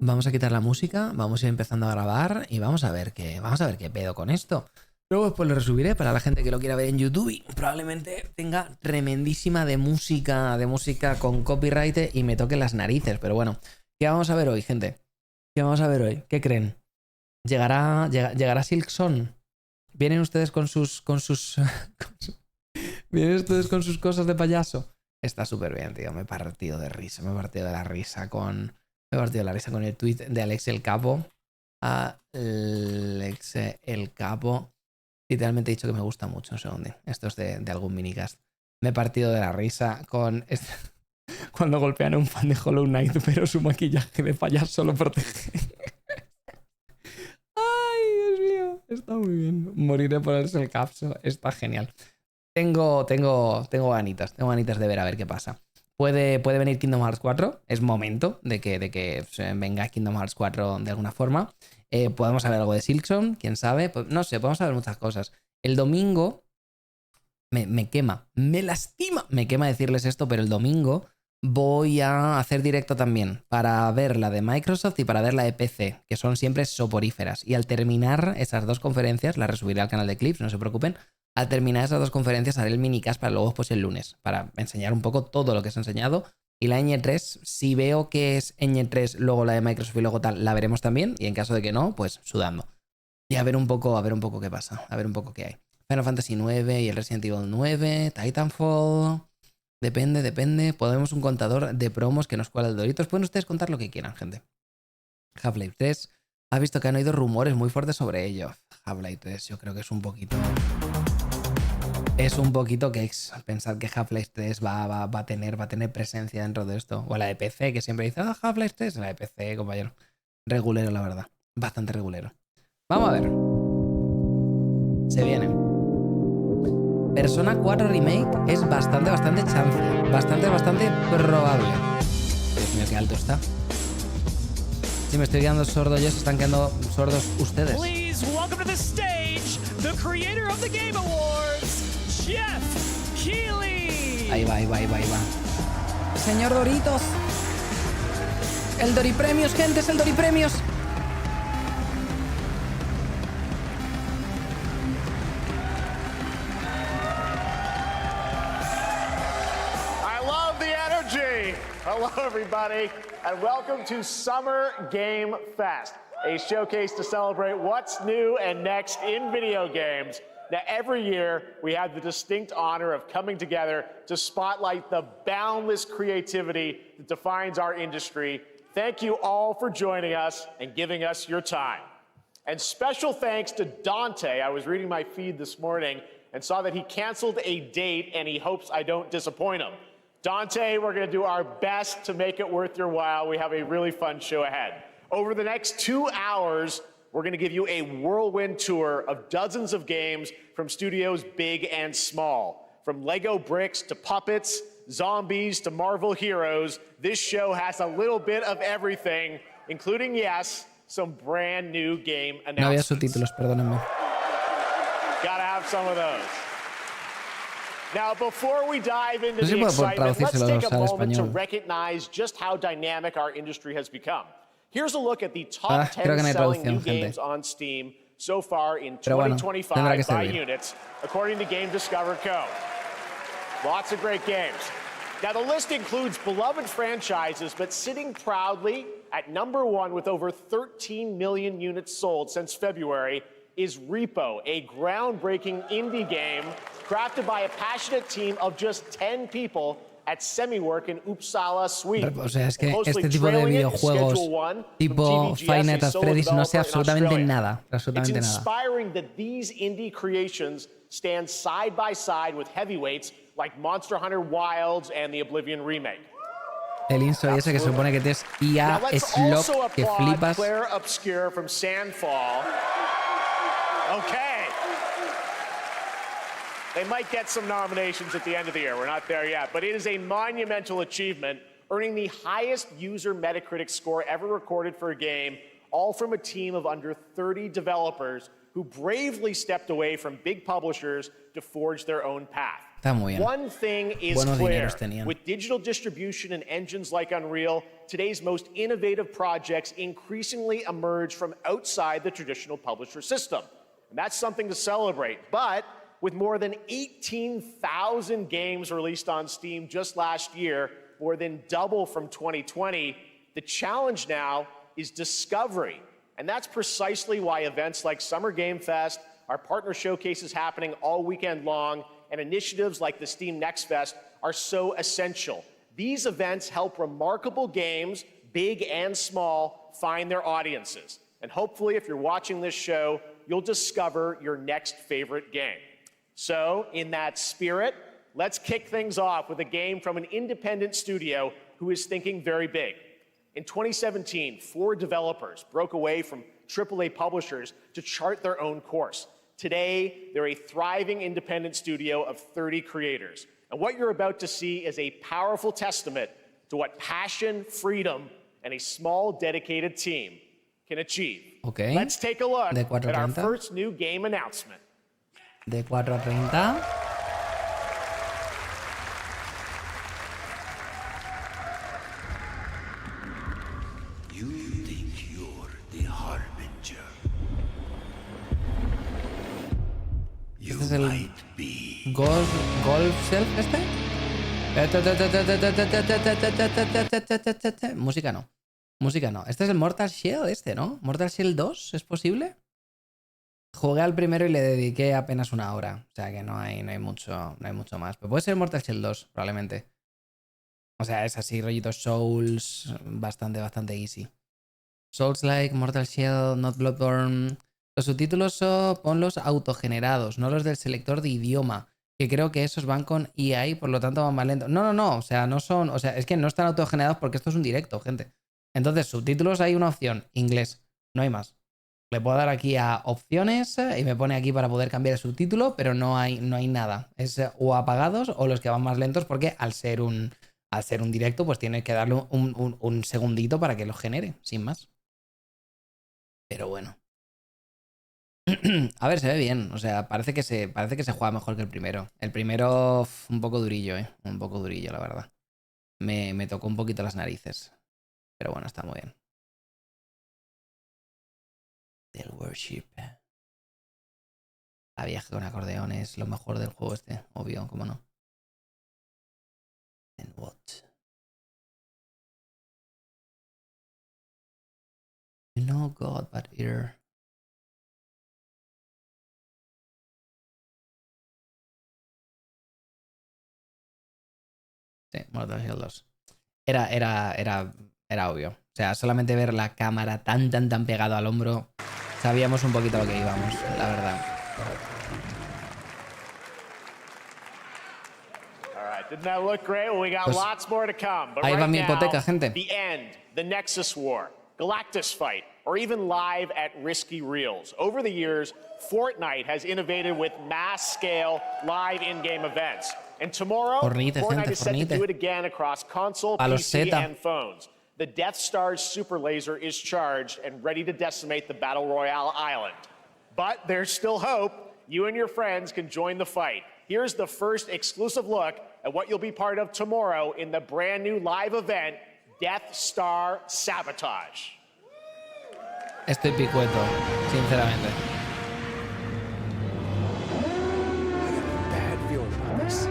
Vamos a quitar la música, vamos a ir empezando a grabar y vamos a ver qué pedo con esto. Luego después lo resubiré para la gente que lo quiera ver en YouTube y probablemente tenga tremendísima de música con copyright y me toque las narices. Pero bueno, ¿qué vamos a ver hoy, gente? ¿Qué vamos a ver hoy? ¿Qué creen? ¿Llegará Silksong? ¿Vienen ustedes con sus ¿Vienen ustedes con sus cosas de payaso? Está súper bien, tío. Me he partido de risa. Me he partido de la risa con el tweet de Alex el Capo. Alex el Capo. Literalmente he dicho que me gusta mucho. Un segundo. Esto es de algún minicast. Me he partido de la risa con cuando golpean a un fan de Hollow Knight, pero su maquillaje de payaso lo protege. Ay, Dios mío. Está muy bien. Moriré por el capso. Está genial. Tengo ganitas de ver a ver qué pasa. Puede venir Kingdom Hearts 4. Es momento de que venga Kingdom Hearts 4 de alguna forma. Podemos saber algo de Silksong, quién sabe. Pues, no sé, podemos saber muchas cosas. El domingo me quema, me lastima. Me quema decirles esto, pero el domingo voy a hacer directo también para ver la de Microsoft y para ver la de PC, que son siempre soporíferas. Y al terminar esas dos conferencias, las resubiré al canal de Clips, no se preocupen. Al terminar esas dos conferencias haré el minicast para luego pues el lunes, para enseñar un poco todo lo que se ha enseñado. Y la ñ3, si veo que es ñ3, luego la de Microsoft y luego tal, la veremos también. Y en caso de que no, pues sudando. Y a ver un poco qué pasa, a ver un poco qué hay. Final Fantasy 9 y el Resident Evil 9, Titanfall. Depende. Podemos un contador de promos que nos cuela el Doritos. Pueden ustedes contar lo que quieran, gente. Half-Life 3. Ha visto que han oído rumores muy fuertes sobre ello. Half-Life 3, yo creo que es un poquito... Es un poquito que pensar que Half-Life 3 va a tener presencia dentro de esto. O la de PC, que siempre dice, Half-Life 3, la de PC, compañero. Regulero, la verdad. Bastante regulero. Vamos a ver. Se viene. Persona 4 Remake es bastante chance. Bastante probable. Dios mío, qué alto está. Si me estoy quedando sordo yo, se están quedando sordos ustedes. Please welcome to the stage the creator of the Game Awards, Jeff Keighley. Ahí va. Señor Doritos. El Doripremios, gente, es el Doripremios. I love the energy. Hello, everybody, and welcome to Summer Game Fest, a showcase to celebrate what's new and next in video games. Now, every year, we have the distinct honor of coming together to spotlight the boundless creativity that defines our industry. Thank you all for joining us and giving us your time. And special thanks to Dante. I was reading my feed this morning and saw that he canceled a date and he hopes I don't disappoint him. Dante, we're going to do our best to make it worth your while. We have a really fun show ahead. Over the next 2 hours, we're going to give you a whirlwind tour of dozens of games from studios big and small. From Lego bricks to puppets, zombies to Marvel heroes, this show has a little bit of everything, including, yes, some brand new game announcements. No había subtítulos, perdónenme. Gotta have some of those. Now, before we dive into the excitement, let's take a moment to recognize just how dynamic our industry has become. Here's a look at the top 10 selling new games on Steam so far in 2025 by units, according to Game Discover Co. Lots of great games. Now, the list includes beloved franchises, but sitting proudly at number 1 with over 13 million units sold since February is Repo, a groundbreaking indie game crafted by a passionate team of just 10 people at Semiwork in Uppsala, Sweden. O sea, es que este tipo de videojuegos tipo Five Nights at Freddy's no sé absolutamente nada. It's inspiring that these indie creations stand side by side with heavyweights like Monster Hunter Wilds and the Oblivion remake. El Inso y ese que se supone que tienes IA Slop que flipas. Claire Obscure from Sandfall. Okay. They might get some nominations at the end of the year. We're not there yet. But it is a monumental achievement, earning the highest user Metacritic score ever recorded for a game, all from a team of under 30 developers who bravely stepped away from big publishers to forge their own path. Está muy bien. One thing is Buenos clear. dineros tenían. With digital distribution and engines like Unreal, today's most innovative projects increasingly emerge from outside the traditional publisher system. And that's something to celebrate. But with more than 18,000 games released on Steam just last year, more than double from 2020, the challenge now is discovery. And that's precisely why events like Summer Game Fest, our partner showcases happening all weekend long, and initiatives like the Steam Next Fest are so essential. These events help remarkable games, big and small, find their audiences. And hopefully, if you're watching this show, you'll discover your next favorite game. So, in that spirit, let's kick things off with a game from an independent studio who is thinking very big. In 2017, 4 developers broke away from AAA publishers to chart their own course. Today, they're a thriving independent studio of 30 creators. And what you're about to see is a powerful testament to what passion, freedom, and a small, dedicated team can achieve. Okay. Let's take a look De at our 4:30. first new game announcement. De 4:30. You think you're the harbinger. You Este es el might be. Golf Self, este. Música no. Música no. Este es el Mortal Shell, este, ¿no? Mortal Shell 2, ¿es posible? Jugué al primero y le dediqué apenas 1 hora. O sea que no hay mucho más. Pero puede ser Mortal Shell 2, probablemente. O sea, es así, rollito Souls, bastante easy. Soulslike, Mortal Shell, Not Bloodborne. Los subtítulos ponlos autogenerados, no los del selector de idioma. Que creo que esos van con EA y por lo tanto van más lentos. No. O sea, no son. O sea, es que no están autogenerados porque esto es un directo, gente. Entonces, subtítulos hay una opción, inglés. No hay más. Le puedo dar aquí a opciones y me pone aquí para poder cambiar el subtítulo, pero no hay nada. Es o apagados o los que van más lentos porque al ser un directo, pues tiene que darle un segundito para que lo genere, sin más. Pero bueno. A ver, se ve bien. O sea, parece que se juega mejor que el primero. El primero, un poco durillo, un poco durillo, la verdad. Me tocó un poquito las narices. Pero bueno, está muy bien. Del Worship. La vieja con acordeón es lo mejor del juego este. Obvio, cómo no. Then what? You know God, but here. Sí, Mortal Shell 2. Era obvio. O sea, solamente ver la cámara tan pegado al hombro, sabíamos un poquito a lo que íbamos, la verdad. All right, didn't that look great? Well, we got Pues, lots more to come. But ahí va right mi hipoteca, now, gente. the end, the Nexus War, Galactus Fight, or even live at Risky Reels. Over the years, Fortnite has innovated with mass-scale live in-game events. And tomorrow, Fortnite, Fortnite gente, is set to Fortnite. do it again across console, A los PC, Zeta. and phones. The Death Star's super laser is charged and ready to decimate the Battle Royale island. But there's still hope. You and your friends can join the fight. Here's the first exclusive look at what you'll be part of tomorrow in the brand new live event, Death Star Sabotage. Estoy picueto, sinceramente. Bad feeling about this.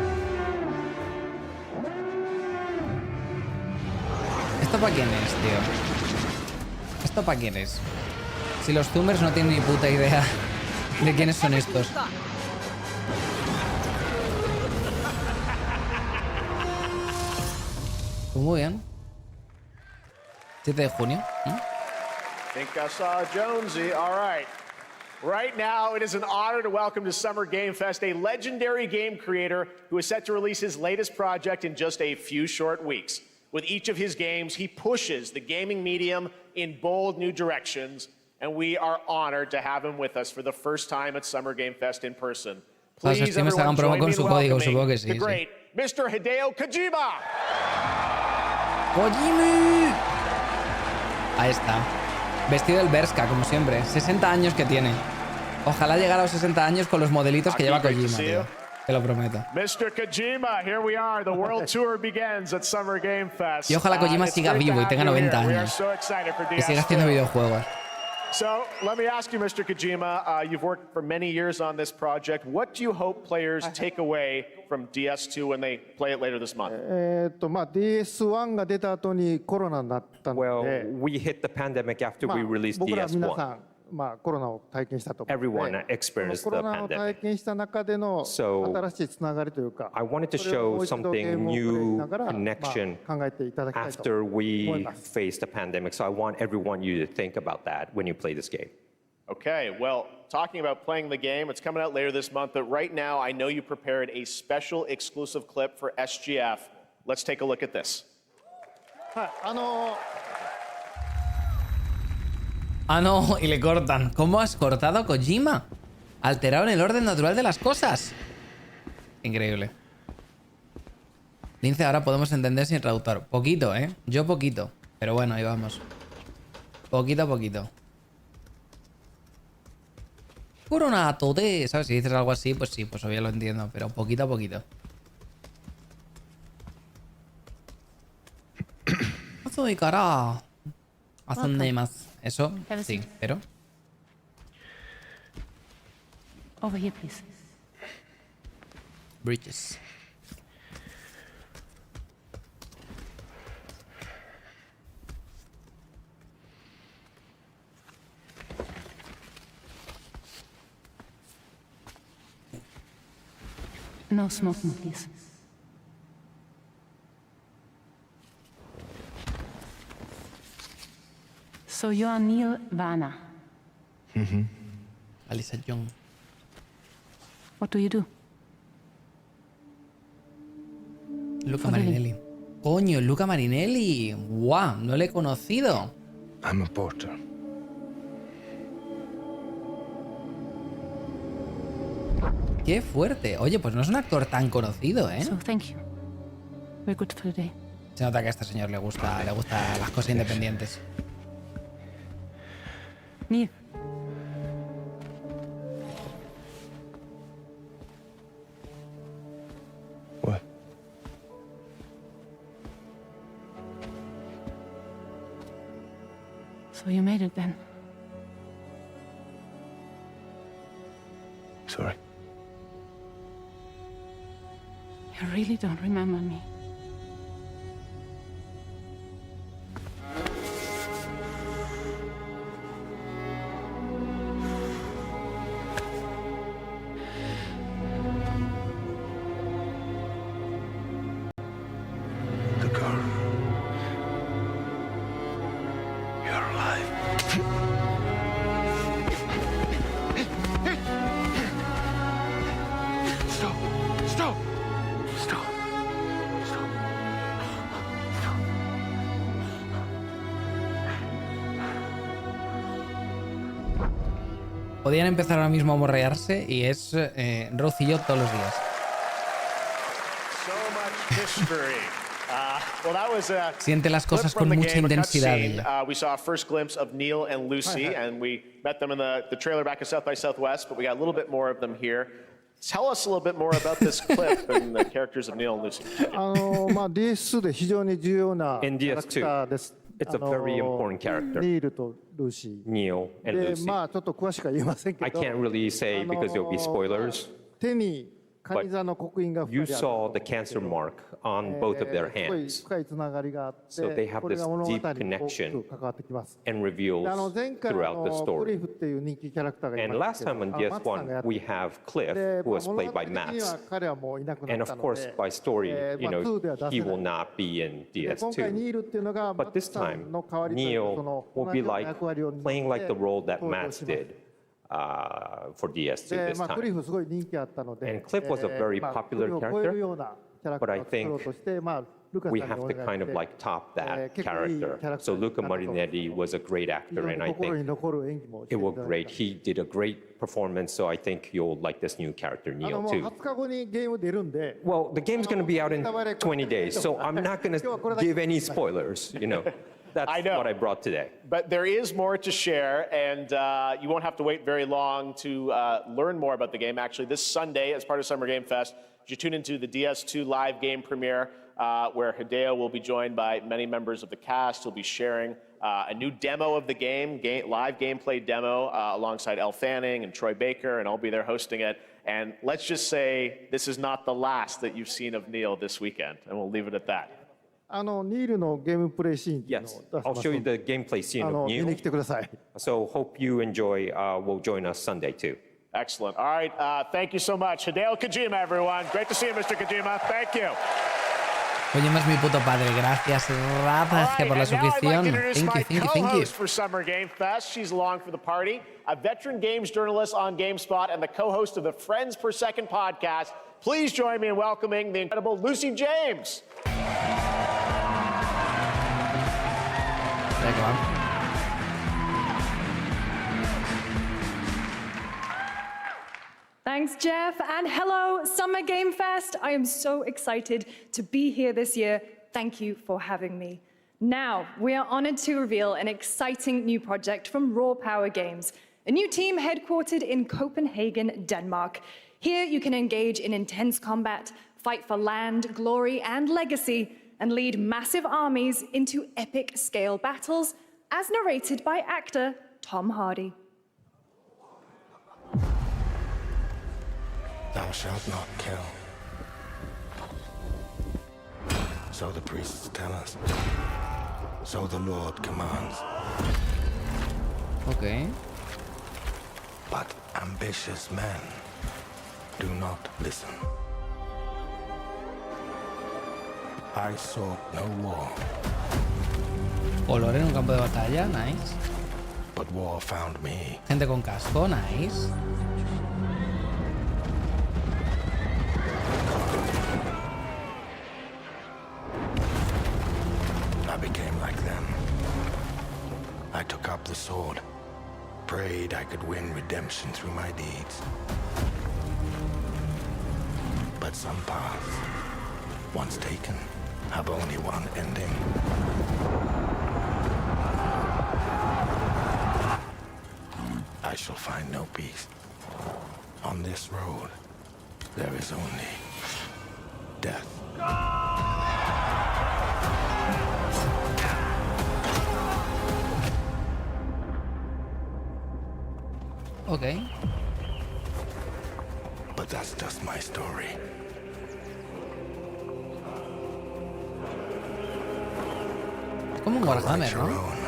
¿Esto para quién es, tío? ¿Esto para quién es? Si los zoomers no tienen ni puta idea de quiénes son estos. Pues muy bien. 7 de junio. Think I saw Jonesy. All right. Right now, it is an honor to welcome to Summer Game Fest a legendary game creator who is set to release his latest project in just a few short weeks. With each of his games, he pushes the gaming medium in bold new directions, and we are honored to have him with us for the first time at Summer Game Fest in person. Los Please, streamers everyone, hagan promo join con me su in código, welcoming supongo que sí, the sí. great Mr. Hideo Kojima. ¡Kojima! Ahí está. Vestido del Berska, como siempre. 60 años que tiene. Ojalá llegara a los 60 años con los modelitos que lleva Kojima, tío. Te lo prometo. Mr. Kojima, here we are. The world tour begins at Summer Game Fest. Y ojalá Kojima It's siga great to vivo y have tenga you 90 here. We are años. so excited for Y siga haciendo DS2. videojuegos. So let me ask you, Mr. Kojima, you've worked for many years on this project. What do you hope players take away from DS2 when they play it later this month? DS1 が出た後にコロナになったの Well, で、 we hit the pandemic after まあ we released 僕ら皆さ DS1. ん、コロナを体験したと思うの Everyone で、 experienced コロ the ナを pandemic. 体験した中での So, 新しいつながりというか、 I wanted to それをも show う一度ゲー something ムをプレイし new ながら、connection 考えていただきたいと after 思い we ます。 faced the pandemic. So I want everyone you to think about that when you play this game. Okay, well, talking about playing the game, it's coming out later this month, but right now I know you prepared a special exclusive clip for SGF. Let's take a look at this. はい、Y le cortan. ¿Cómo has cortado, Kojima? Alteraron el orden natural de las cosas. Increíble. Lince, ahora podemos entender sin traductor. Poquito, ¿eh? Yo poquito. Pero bueno, ahí vamos. Poquito a poquito. Coronato de... ¿Sabes? Si dices algo así, pues sí, pues obvio lo entiendo. Pero poquito a poquito. Soy cara. Hacen más. Eso, Have a sí, seat. pero... Over here, please. Bridges. No smoking, please. So you are Neil Varna. Alisa Young. What do you do? Luca For living. Marinelli. Coño, Luca Marinelli. ¡Guau! No le he conocido. I'm a porter. ¡Qué fuerte! Oye, pues no es un actor tan conocido, ¿eh? So thank you. We're good for today. Se nota que a este señor le gusta las cosas independientes. Neil. What? So you made it then. Sorry. You really don't remember me. The girl. You're alive. Stop! Stop! Stop! Stop! Podían empezar ahora mismo a morrearse y es Rocío todos los días. So much history. Well, that was a Siente las cosas clip from con the mucha game, a intensidad. cutscene. We saw a first glimpse of Neil and Lucy, and we met them in the trailer back at South by Southwest, but we got a little bit more of them here. Tell us a little bit more about this clip and the characters of Neil and Lucy. DS2 で非常に重要なキ In ャラクターです。 It's a very important character. ニールとルーシー。 Neil and で、 Lucy. ちょっと詳しくは言えませんけ I ど、 can't really say because there'll be spoilers. 手にカニ座の刻印が You 2人ある saw the cancer mark on both of their すごい hands 深いつながりがあって、 So they have これが this 物語に deep 大き connection く関わってきます。 and reveals で前回 throughout the クリ story. フっていう人気キャラクターがい And ま last したけ time ど、 on マツさんがや DS1, って we have Cliff, で who was 物 played 語 by 的には Max. 彼はもういなくな And った of の course, で、 by story, you 2では know, 出せ he will ない。 not be in で今回 DS2. ニールっていうのがマ But ツ this さん time, の代わりというそ Neil の will 同 be じような like 役割を担って playing like the role that 登場 Max します did for DS2 で、 this クリ time. フすごい人気あったので、 And Cliff was a very ク popular リフを超えるようなキャラクターを作ろうとして、ルカさん We に have お to 願い kind し of て like top that 結構いいキャラ character. クター So になった Luca と Marinelli was a great 非 actor, 常に and I 心に think 残る演技もして it いた was だい great. て He did a great performance, so I think you'll like this new character, も Neil, う too. 20日後にゲーム出るんで、 Well, the game's going to be out in 20 days, so I'm not going to give any spoilers, you know. That's I know. what I brought today. But there is more to share, and you won't have to wait very long to learn more about the game. Actually, this Sunday, as part of Summer Game Fest, you tune into the DS2 live game premiere, where Hideo will be joined by many members of the cast. He'll be sharing a new demo of the game, live gameplay demo, alongside Elle Fanning and Troy Baker, and I'll be there hosting it. And let's just say this is not the last that you've seen of Neil this weekend, and we'll leave it at that. ニールのゲームプレイシーンっていうのを Yes, 出し I'll ます show you ので the gameplay scene of 見に Neil. 来てください。 So hope you enjoy. Will join us Sunday too. Excellent. All right, thank you so much. Hideo Kojima, everyone. Great to see you, Mr. Kojima. Thank you. Kojima es mi puto padre. Gracias, Rapaje, por la suscripción. Thank you. For Summer Game Fest. She's along for the party. A veteran games journalist on GameSpot and the co-host of the Friends Per Second podcast. Please join me in welcoming the incredible Lucy James. Venga, va. Thanks, Jeff, and hello, Summer Game Fest. I am so excited to be here this year. Thank you for having me. Now, we are honored to reveal an exciting new project from Raw Power Games, a new team headquartered in Copenhagen, Denmark. Here, you can engage in intense combat, fight for land, glory, and legacy, and lead massive armies into epic-scale battles, as narrated by actor Tom Hardy. Thou shalt not kill. So the priests tell us. So the Lord commands. Ok. But ambitious men do not listen. I sought no war, Color en un campo de batalla, nice. but war found me. Gente con casco, nice. I became like them. I took up the sword, prayed I could win redemption through my deeds. But some paths, once taken, have only one ending. I shall find no peace. On this road, there is only death. Ok. But that's just my story. Es como un Warhammer, Your ¿no? own.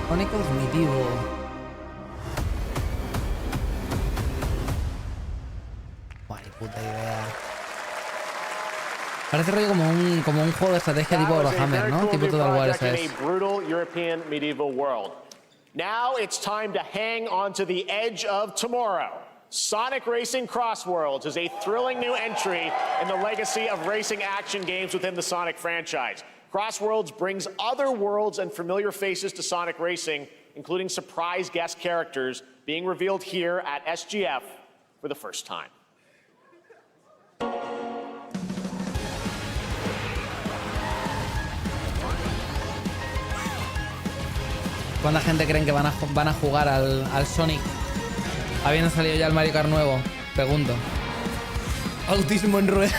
Pone cognitivo. Buah, ni puta idea. Parece rollo como un juego de estrategia tipo Warhammer, ¿no? Tipo Total War, esa in es. a brutal European medieval world. Now it's time to hang on to the edge of tomorrow. Sonic Racing Crossworlds is a thrilling new entry in the legacy of racing action games within the Sonic franchise. Crossworlds brings other worlds and familiar faces to Sonic Racing, including surprise guest characters being revealed here at SGF for the first time. ¿Cuánta gente creen que van a jugar al Sonic? Habiendo salido ya el Mario Kart nuevo, pregunto. Autismo en rueda.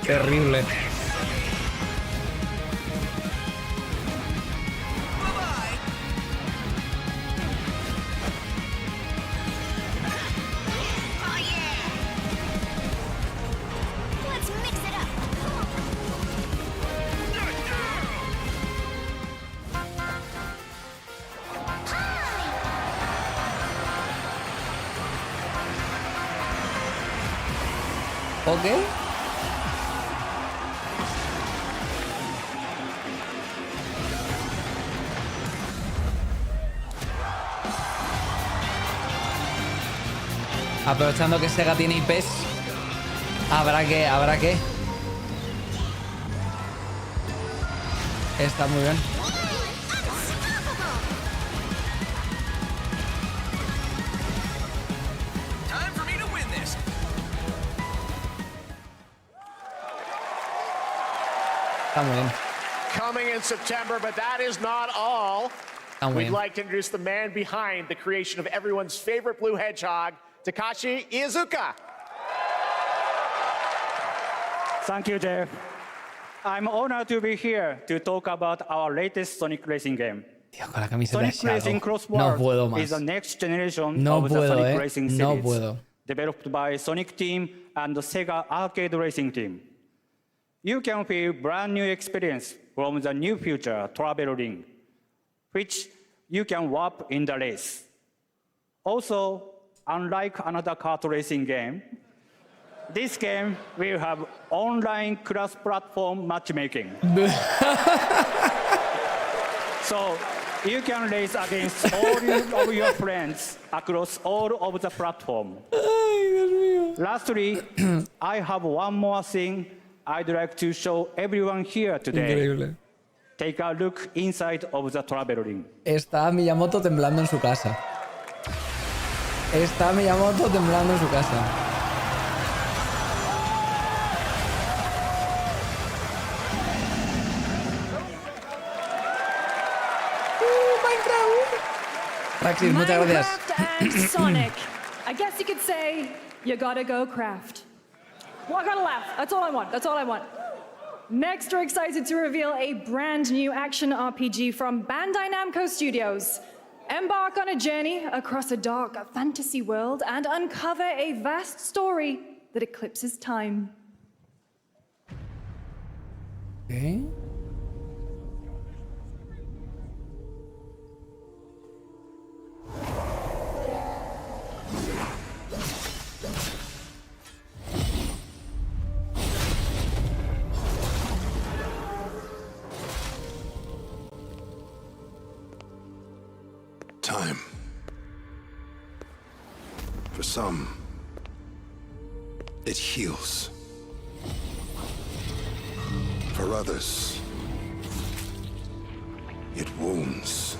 Terrible. Ok. Aprovechando que Sega tiene IPs, habrá que. Está muy bien. Está muy bien. coming in September, but that is not all. Está muy We'd bien. like to introduce the man behind the creation of everyone's favorite blue hedgehog, Takashi Iizuka. Thank you, Jeff. I'm honored to be here to talk about our latest Sonic Racing game. Tío, con la camiseta de Sonic Racing Shadow. Crossword No puedo más. is the next generation No of the puedo, Sonic Racing series, no puedo. developed by Sonic Team and the Sega Arcade Racing Team. You can feel brand new experience from the new future travel ring, which you can warp in the race. Also, unlike another kart racing game, this game will have online cross-platform matchmaking. So you can race against all of your friends across all of the platform. Lastly, I have one more thing I'd like to show everyone here today. Increíble. Take a look inside of the travel ring. Está Miyamoto temblando en su casa. Está Miyamoto temblando en su casa. Praxis, muchas gracias. Minecraft and Sonic. I guess you could say you gotta go craft. Well, I gotta laugh. That's all I want. That's all I want. Next, we're excited to reveal a brand new action RPG from Bandai Namco Studios. Embark on a journey across a dark fantasy world and uncover a vast story that eclipses time. ¿Qué? Time. For some, it heals. For others, it wounds.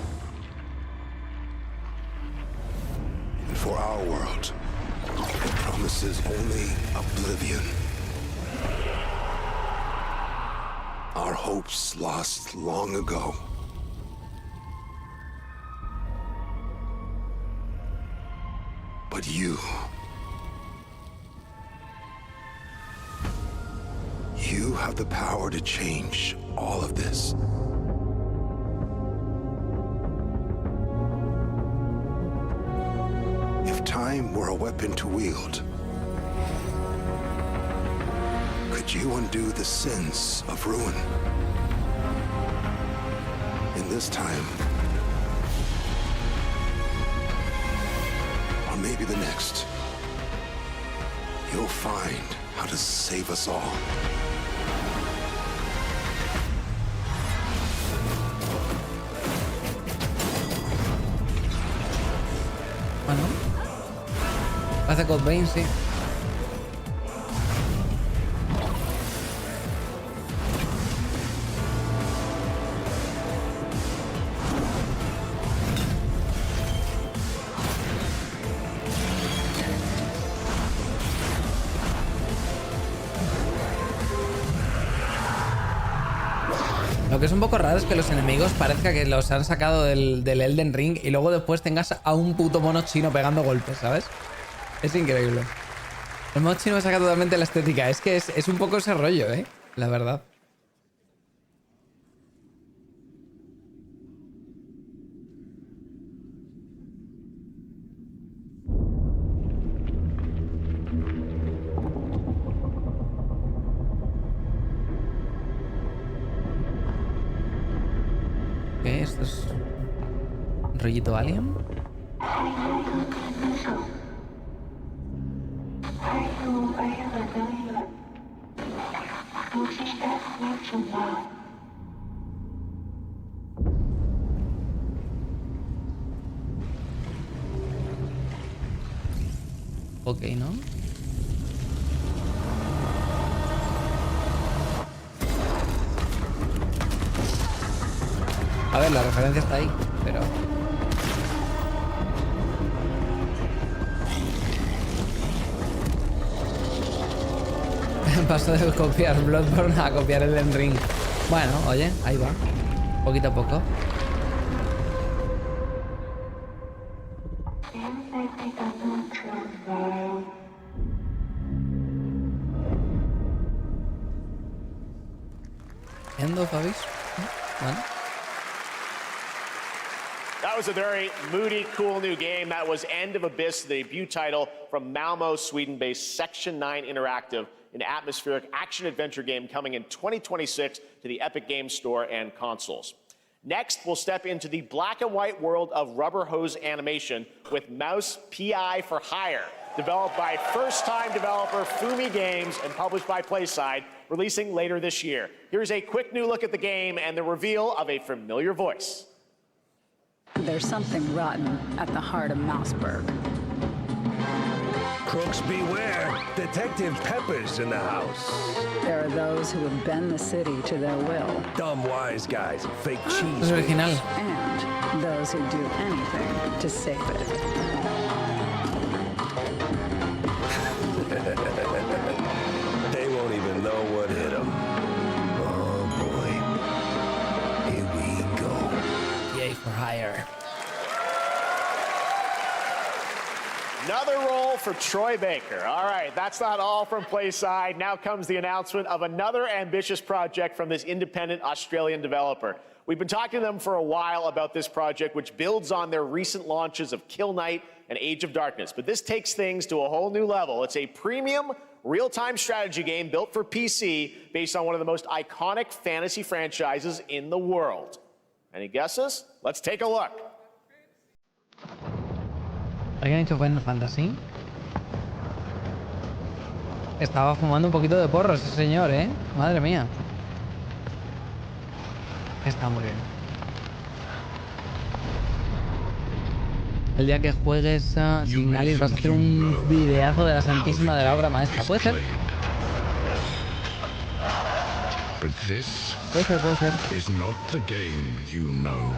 And for our world, it promises only oblivion. Our hopes lost long ago. But you have the power to change all of this. If time were a weapon to wield, could you undo the sins of ruin? In this time, or maybe the next, you'll find how to save us all. Bueno, hace Code Vein, sí. Lo que es un poco raro es que los enemigos parezca que los han sacado del Elden Ring y luego después tengas a un puto mono chino pegando golpes, ¿sabes? Es increíble. El mono chino me saca totalmente la estética. Es que es un poco ese rollo, ¿eh? La verdad. ¿Qué? ¿Esto es un rollito alien? Ok, ¿no? A ver, la referencia está ahí, pero... Paso de copiar Bloodborne a copiar el Elden Ring. Bueno, oye, ahí va. Poquito a poco. End of Abyss. Bueno. That was a very moody, cool new game. That was End of Abyss, the debut title from Malmo, Sweden-based Section 9 Interactive, an atmospheric action-adventure game coming in 2026 to the Epic Games Store and consoles. Next, we'll step into the black and white world of rubber hose animation with Mouse PI for Hire, developed by first-time developer Fumi Games and published by PlaySide, releasing later this year. Here's a quick new look at the game and the reveal of a familiar voice. There's something rotten at the heart of Mouseburg. Crooks beware. Detective Pepper's in the house. There are those who would bend the city to their will. Dumb wise guys and fake cheese. Es original. And those who do anything to save it. They won't even know what hit them. Oh boy. Here we go. Yay for hire. Another role for Troy Baker. All right, that's not all from PlaySide. Now comes the announcement of another ambitious project from this independent Australian developer. We've been talking to them for a while about this project, which builds on their recent launches of Kill Knight and Age of Darkness. But this takes things to a whole new level. It's a premium real-time strategy game built for PC based on one of the most iconic fantasy franchises in the world. Any guesses? Let's take a look. ¿Alguien ha hecho Final Fantasy? Estaba fumando un poquito de porro ese señor, ¿eh? Madre mía. Está muy bien. El día que juegues a Signalis vas a hacer un videazo de la Santísima de la obra maestra. ¿Puede ser? Puede ser, puede ser. Is not the game you know.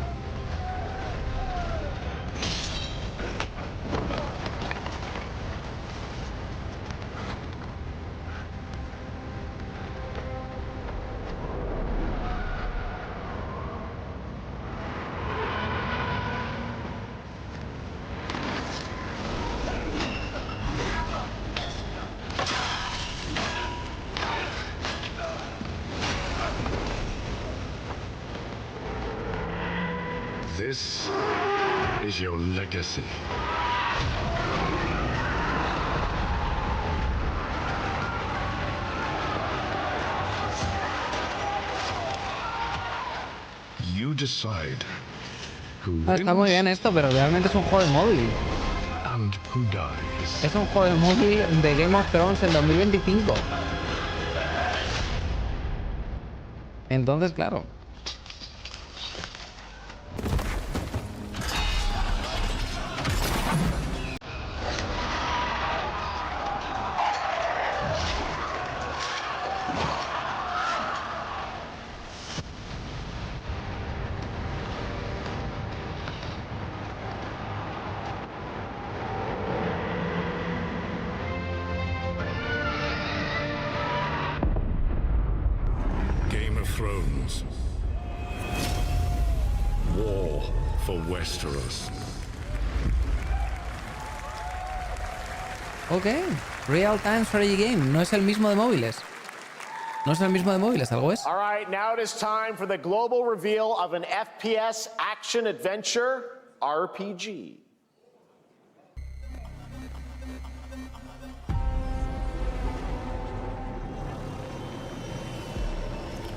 This is your legacy. You decide who Está muy bien esto, pero realmente es un juego de móvil. and who dies. Es un juego de móvil de Game of Thrones en 2025. Entonces, claro. Game of Thrones. War for Westeros. Ok. Real Time Strategy Game. No es el mismo de móviles. No es el mismo de móviles, algo es. All right, now it is time for the global reveal of an FPS action adventure RPG.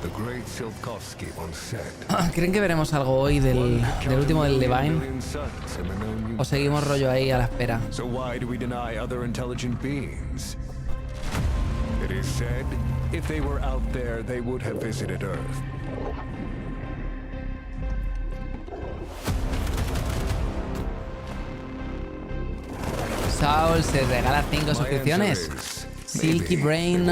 The great Silkovsky once said. ¿Creen que veremos algo hoy del último del Divine? ¿O seguimos rollo ahí a la espera? So why do we deny other intelligent beings? It is said, if they were out there, they would have visited Earth. Saul se regala 5 suscripciones. Silky Brain,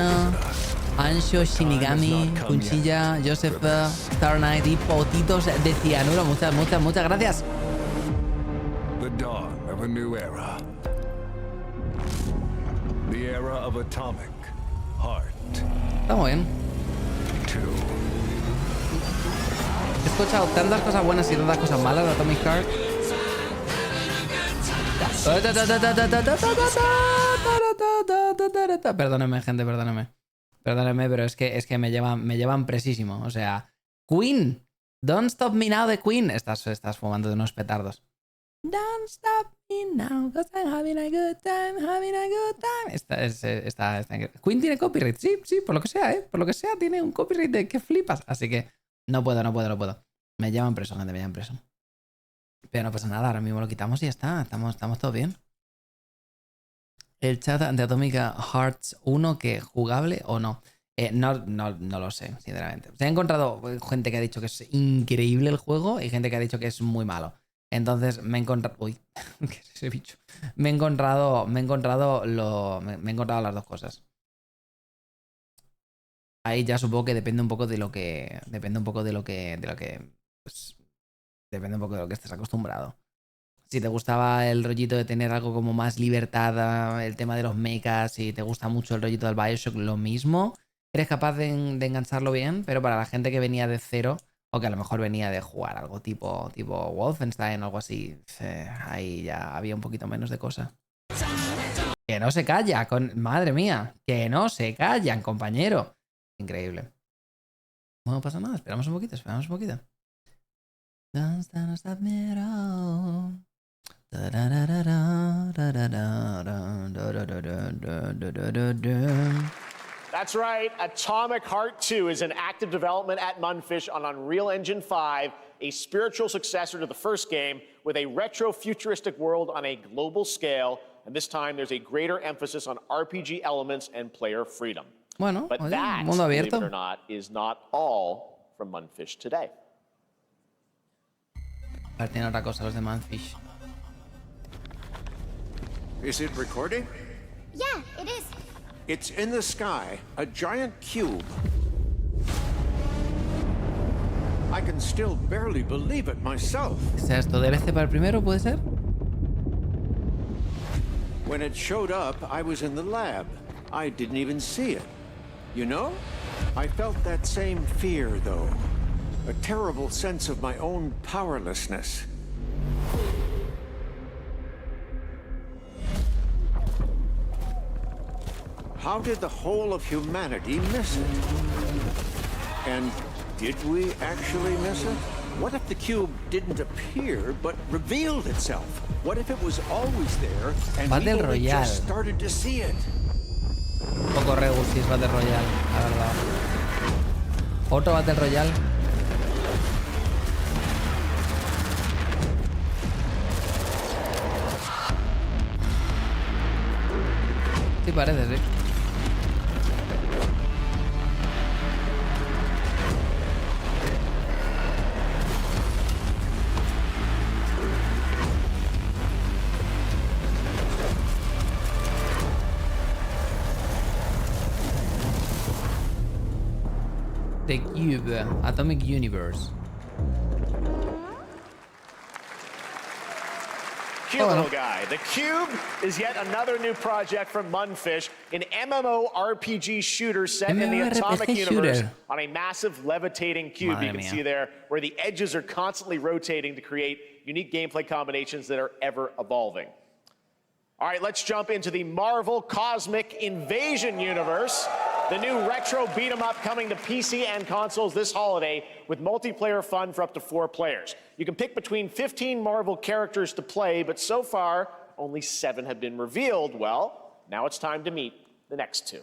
Ansho, Shinigami, Cuchilla, Joseph, Star Knight y potitos de cianuro. Muchas gracias. The dawn of a new era. The era of atomic heart. Está muy bien. 2. He escuchado tantas cosas buenas y tantas cosas malas de Atomic Heart. Perdónenme, gente, perdónenme. Perdónenme, pero es que me llevan presísimo. O sea, Queen. Don't Stop Me Now de Queen. Estás fumando de unos petardos. Don't stop me now, cause I'm having a good time, having a good time. Está Queen tiene copyright, sí, por lo que sea, por lo que sea, tiene un copyright de que flipas. Así que no puedo. Me llevan preso, gente, me llevan preso. Pero no pasa nada, ahora mismo lo quitamos y ya está, estamos todos bien. El chat de Atomic Hearts 1, que jugable o no. No lo sé, sinceramente. Se ha encontrado gente que ha dicho que es increíble el juego y gente que ha dicho que es muy malo. Entonces me he encontrado... Uy, ¿qué es ese bicho? Me he encontrado las dos cosas. Ahí ya supongo que depende un poco de lo que... Depende un poco de lo que estés acostumbrado. Si te gustaba el rollito de tener algo como más libertad, el tema de los mechas, si te gusta mucho el rollito del Bioshock, lo mismo. Eres capaz de engancharlo bien, pero para la gente que venía de cero... O que a lo mejor venía de jugar algo tipo Wolfenstein o algo así. Ahí ya había un poquito menos de cosa. Que no se calla, madre mía. Que no se callan, compañero. Increíble. No pasa nada, esperamos un poquito. That's right, Atomic Heart 2 is in active development at Munfish on Unreal Engine 5, a spiritual successor to the first game with a retro-futuristic world on a global scale, and this time there's a greater emphasis on RPG elements and player freedom. Bueno, but oye, that, mundo believe abierto. it or not, is not all from Munfish today. A ver, tiene otra cosa los de Munfish. Is it recording? Yeah, it is. It's in the sky, a giant cube. I can still barely believe it myself. O sea, esto DLC para el primero, ¿puede ser? When it showed up, I was in the lab. I didn't even see it. You know? I felt that same fear, though. A terrible sense of my own powerlessness. How did the whole of humanity miss it? And did we actually miss it? What if the cube didn't appear, but revealed itself? What if it was always there, and we only just started to see it? Un poco Regusis Battle Royale, la verdad. Otro Battle Royale. Sí parece, sí. The Cube, Atomic Universe. Cute little guy. The Cube is yet another new project from Munfish, an MMO RPG shooter set in the Atomic Universe on a massive levitating cube. You can see there where the edges are constantly rotating to create unique gameplay combinations that are ever evolving. All right, let's jump into the Marvel Cosmic Invasion universe. The new retro beat 'em up coming to PC and consoles this holiday with multiplayer fun for up to 4 players. You can pick between 15 Marvel characters to play, but so far, only 7 have been revealed. Well, now it's time to meet the next 2.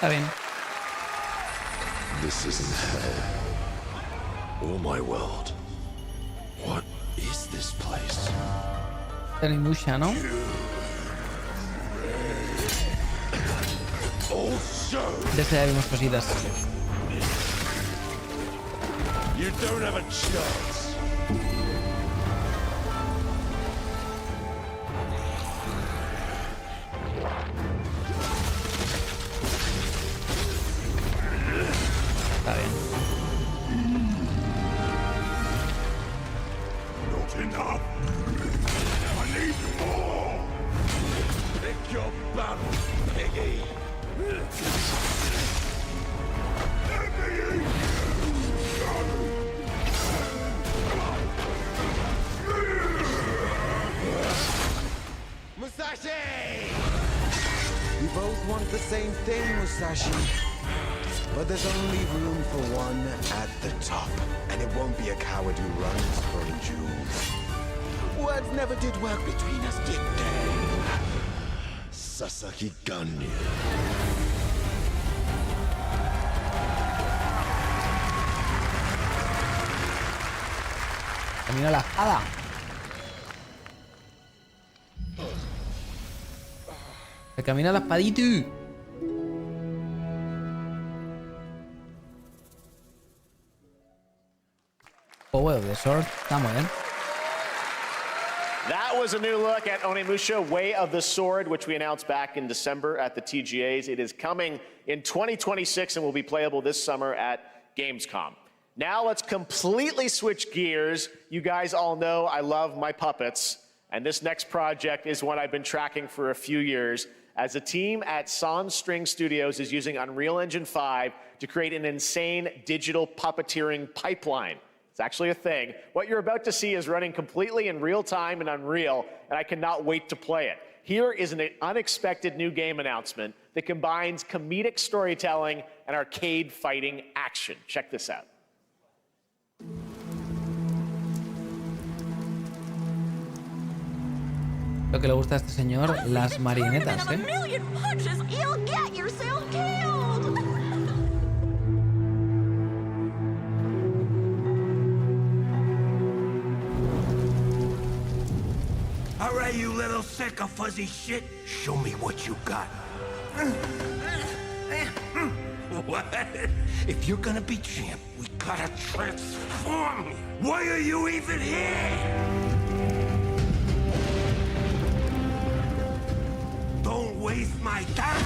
Está bien. This isn't hell. Or my world. What is this place? Onimusha, ¿no? Desde ya vimos cositas. You don't have a chance. Está bien. Not enough. I need more. Pick your battle, piggy. Musashi! We both want the same thing, Musashi. But there's only room for one at the top. And it won't be a coward who runs from jewels. Words never did work between us, did they? Sasaki Ganyu. Camino a la espada. El camino a la espadita. Power of the Sword. Está muy bien. That was a new look at Onimusha, Way of the Sword, which we announced back in December at the TGAs. It is coming in 2026 and will be playable this summer at Gamescom. Now let's completely switch gears. You guys all know I love my puppets, and this next project is one I've been tracking for a few years, as a team at Sonstring Studios is using Unreal Engine 5 to create an insane digital puppeteering pipeline. It's actually a thing. What you're about to see is running completely in real time in Unreal, and I cannot wait to play it. Here is an unexpected new game announcement that combines comedic storytelling and arcade fighting action. Check this out. Lo que le gusta a este señor, las marionetas, ¿eh? All right, you little sick of fuzzy shit. Show me what you got. What? If you're gonna be champ, we gotta transform you. Why are you even here? Don't waste my time.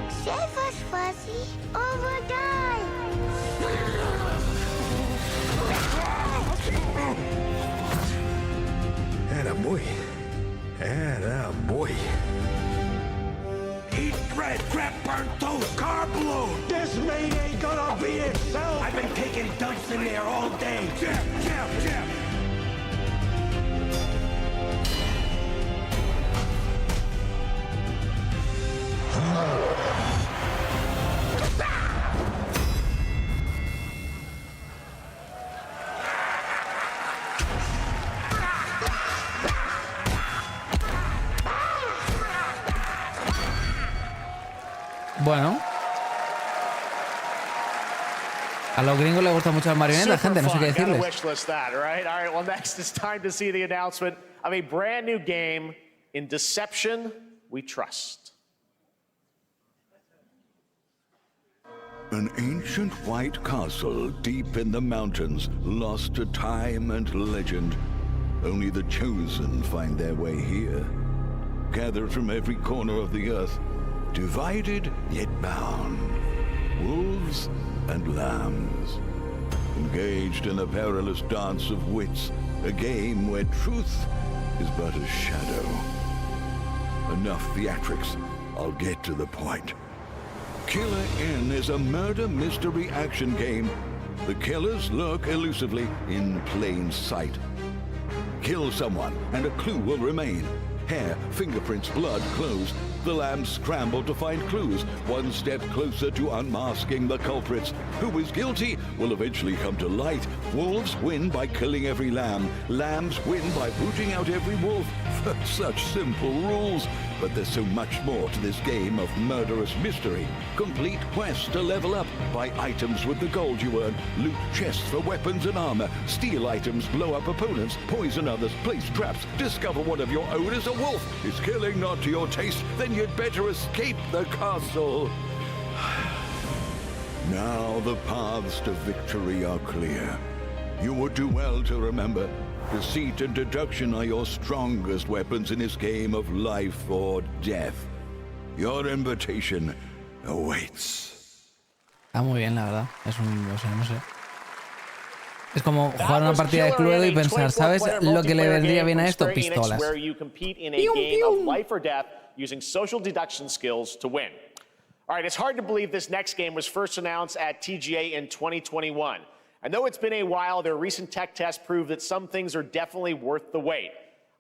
Save us, Fuzzy, or we'll die. Attaboy. Attaboy. Eat bread, crap, burnt toast, carb load. This meat ain't gonna be itself. I've been taking dumps in there all day. Jeff. Bueno. A los gringos les gustan mucho las marionetas, gente, no sé qué decirles. All right, well, next it's time to see the announcement of a brand new game in Deception We Trust. An ancient white castle deep in the mountains, lost to time and legend. Only the chosen find their way here. Gathered from every corner of the earth, divided yet bound. Wolves and lambs. Engaged in a perilous dance of wits, a game where truth is but a shadow. Enough theatrics, I'll get to the point. Killer Inn is a murder mystery action game. The killers lurk elusively in plain sight. Kill someone and a clue will remain. Hair, fingerprints, blood, clothes. The lambs scramble to find clues, one step closer to unmasking the culprits. Who is guilty will eventually come to light. Wolves win by killing every lamb. Lambs win by booting out every wolf. Such simple rules. But there's so much more to this game of murderous mystery. Complete quests to level up, buy items with the gold you earn, loot chests for weapons and armor, steal items, blow up opponents, poison others, place traps, discover one of your own is a wolf. Is killing not to your taste? Then you'd better escape the castle. Now the paths to victory are clear. You would do well to remember, deceit and deduction are your strongest weapons in this game of life or death. Your invitation awaits. Está muy bien, la verdad. Es un... O sea, no sé. Es como jugar una partida de Cluedo y pensar, ¿sabes lo que le vendría bien a esto? Pistolas. Where you compete in a game of life or death using social deduction skills to win. All right, it's hard to believe this next game was first announced at TGA in 2021. And though it's been a while, their recent tech tests prove that some things are definitely worth the wait.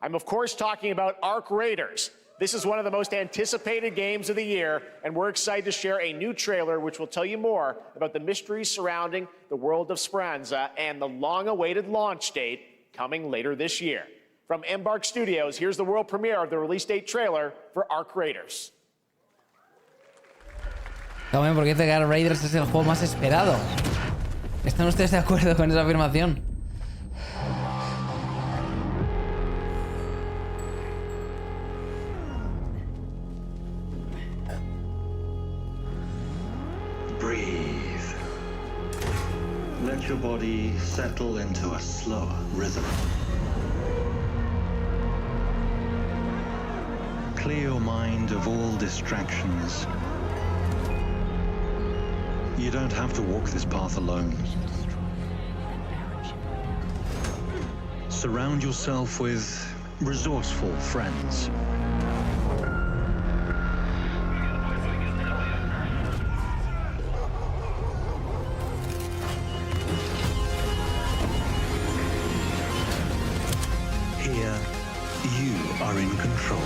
I'm of course talking about Ark Raiders. This is one of the most anticipated games of the year, and we're excited to share a new trailer which will tell you more about the mysteries surrounding the world of Speranza and the long-awaited launch date coming later this year. From Embark Studios, here's the world premiere of the release date trailer for Ark Raiders. También porque dice que Ark Raiders es el juego más esperado. ¿Están ustedes de acuerdo con esa afirmación? Breathe. Let your body settle into a slower rhythm. Clear your mind of all distractions. You don't have to walk this path alone. Surround yourself with resourceful friends. Here, you are in control.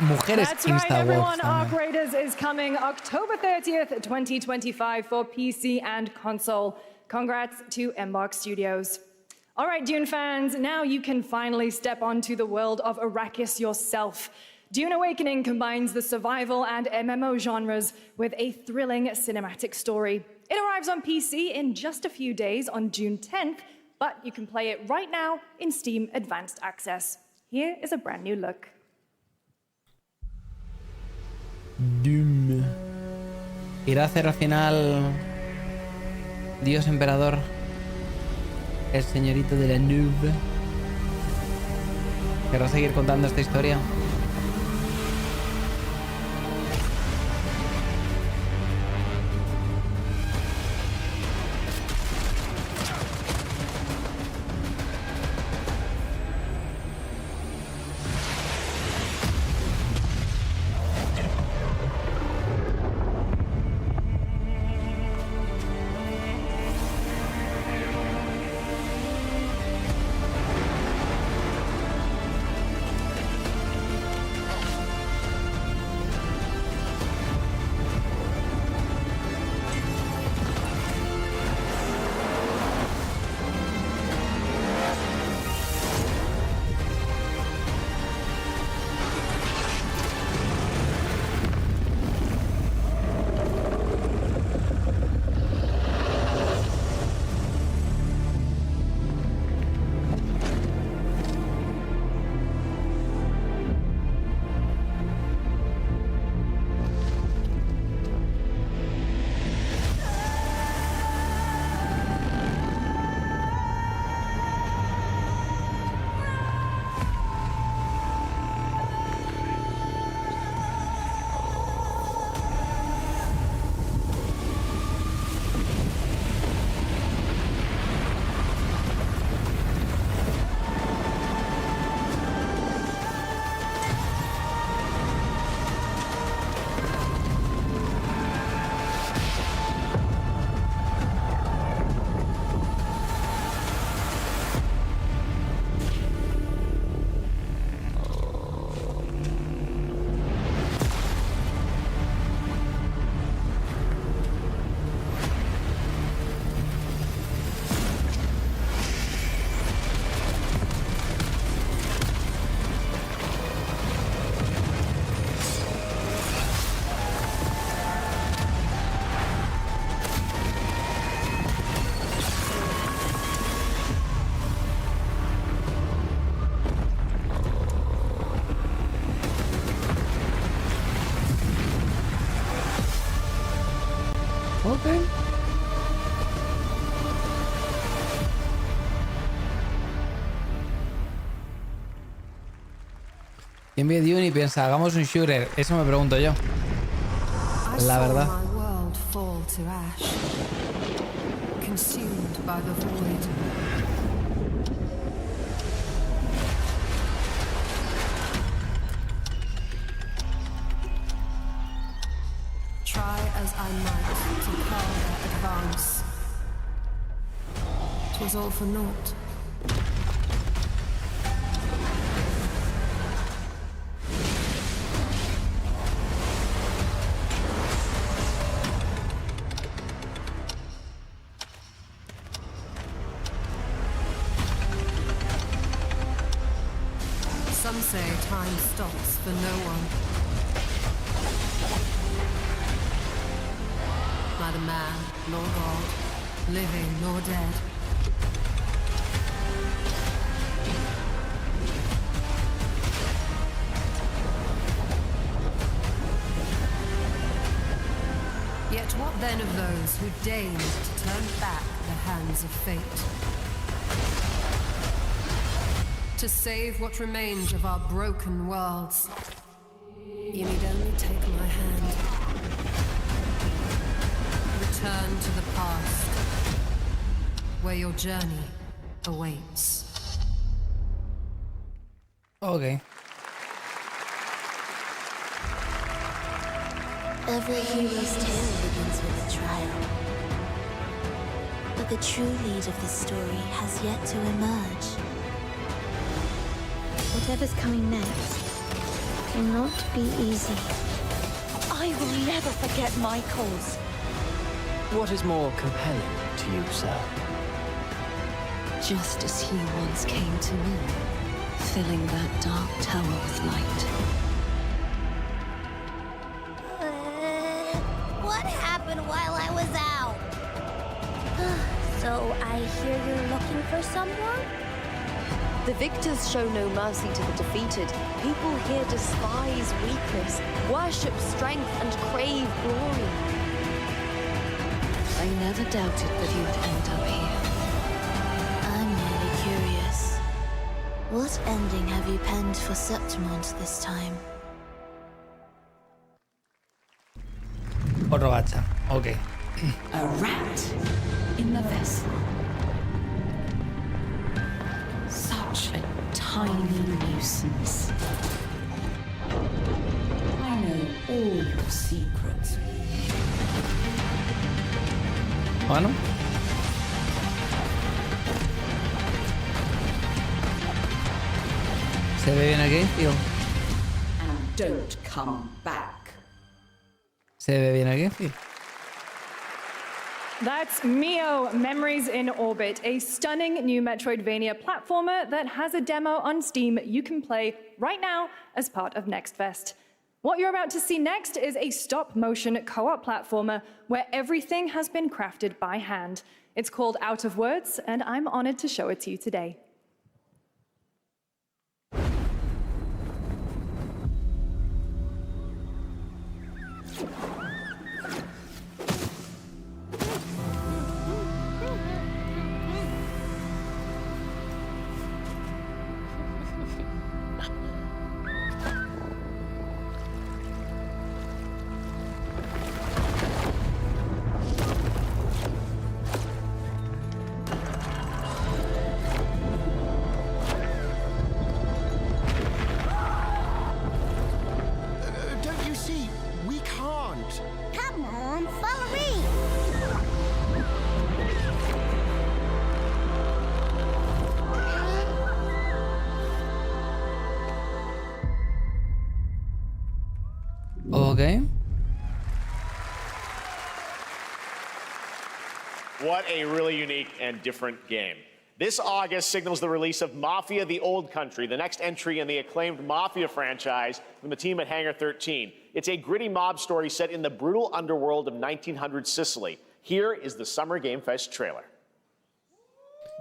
Mujeres That's right, Insta everyone. Wolves Ark también. Raiders is coming October 30th, 2025 for PC and console. Congrats to Embark Studios. All right, Dune fans, now you can finally step onto the world of Arrakis yourself. Dune Awakening combines the survival and MMO genres with a thrilling cinematic story. It arrives on PC in just a few days on June 10th, but you can play it right now in Steam Advanced Access. Here is a brand new look. Doom. ¿Irá a hacer al final Dios Emperador, el señorito de la nube? ¿Querrá seguir contando esta historia? Ok. ¿Quién ve Dune y piensa, hagamos un shooter? Eso me pregunto yo. La verdad. Try as I might to quell their advance. 'Twas all for naught. Some say time stops for no one. Neither man nor God, living nor dead. Yet what then of those who deigned to turn back the hands of fate? To save what remains of our broken worlds, you need only take my hand. Return to the past, where your journey awaits. Okay. Every hero's tale begins with a trial. But the true lead of the story has yet to emerge. Whatever's coming next cannot be easy. I will never forget my cause. What is more compelling to you, sir? Just as he once came to me, filling that dark tower with light. What happened while I was out? So I hear you're looking for someone? The victors show no mercy to the defeated. People here despise weakness, worship strength, and crave glory. I never doubted that you would end up here. I'm really curious. What ending have you penned for Septimont this time? Otro gacha. Ok. A rat in the vessel. Such a tiny nuisance. I know all your secrets. Bueno. Se ve bien aquí, tío. And don't come back. Se ve bien aquí, tío. That's Mio, Memories in Orbit, a stunning new Metroidvania platformer that has a demo on Steam you can play right now as part of Next Fest. What you're about to see next is a stop-motion co-op platformer where everything has been crafted by hand. It's called Out of Words, and I'm honored to show it to you today. Okay. What a really unique and different game. This August signals the release of Mafia: The Old Country, the next entry in the acclaimed Mafia franchise from the team at Hangar 13. It's a gritty mob story set in the brutal underworld of 1900 Sicily. Here is the Summer Game Fest trailer.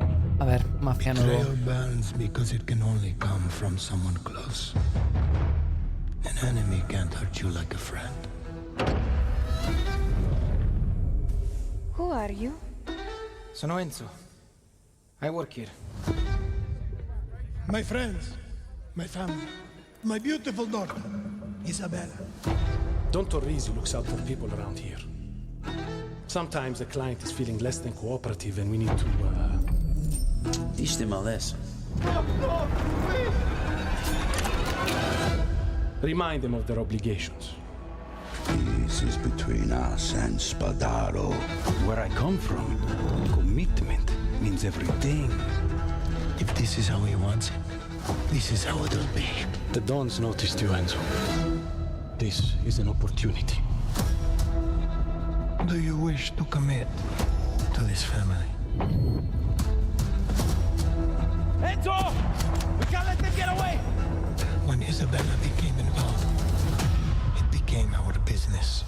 A ver, Mafia nuevo. Betrayal burns because it can only come from someone close. An enemy can't hurt you like a friend. Who are you? Sono Enzo. I work here. My friends, my family, my beautiful daughter, Isabella. Don Torrisi looks out for people around here. Sometimes the client is feeling less than cooperative and we need to, teach them a lesson. Remind them of their obligations. Peace is between us and Spadaro. Where I come from, commitment means everything. If this is how he wants it, this is how it'll be. The Dons noticed you, Enzo. This is an opportunity. Do you wish to commit to this family? Enzo! We can't let them get away! When Isabella became involved, it became our business.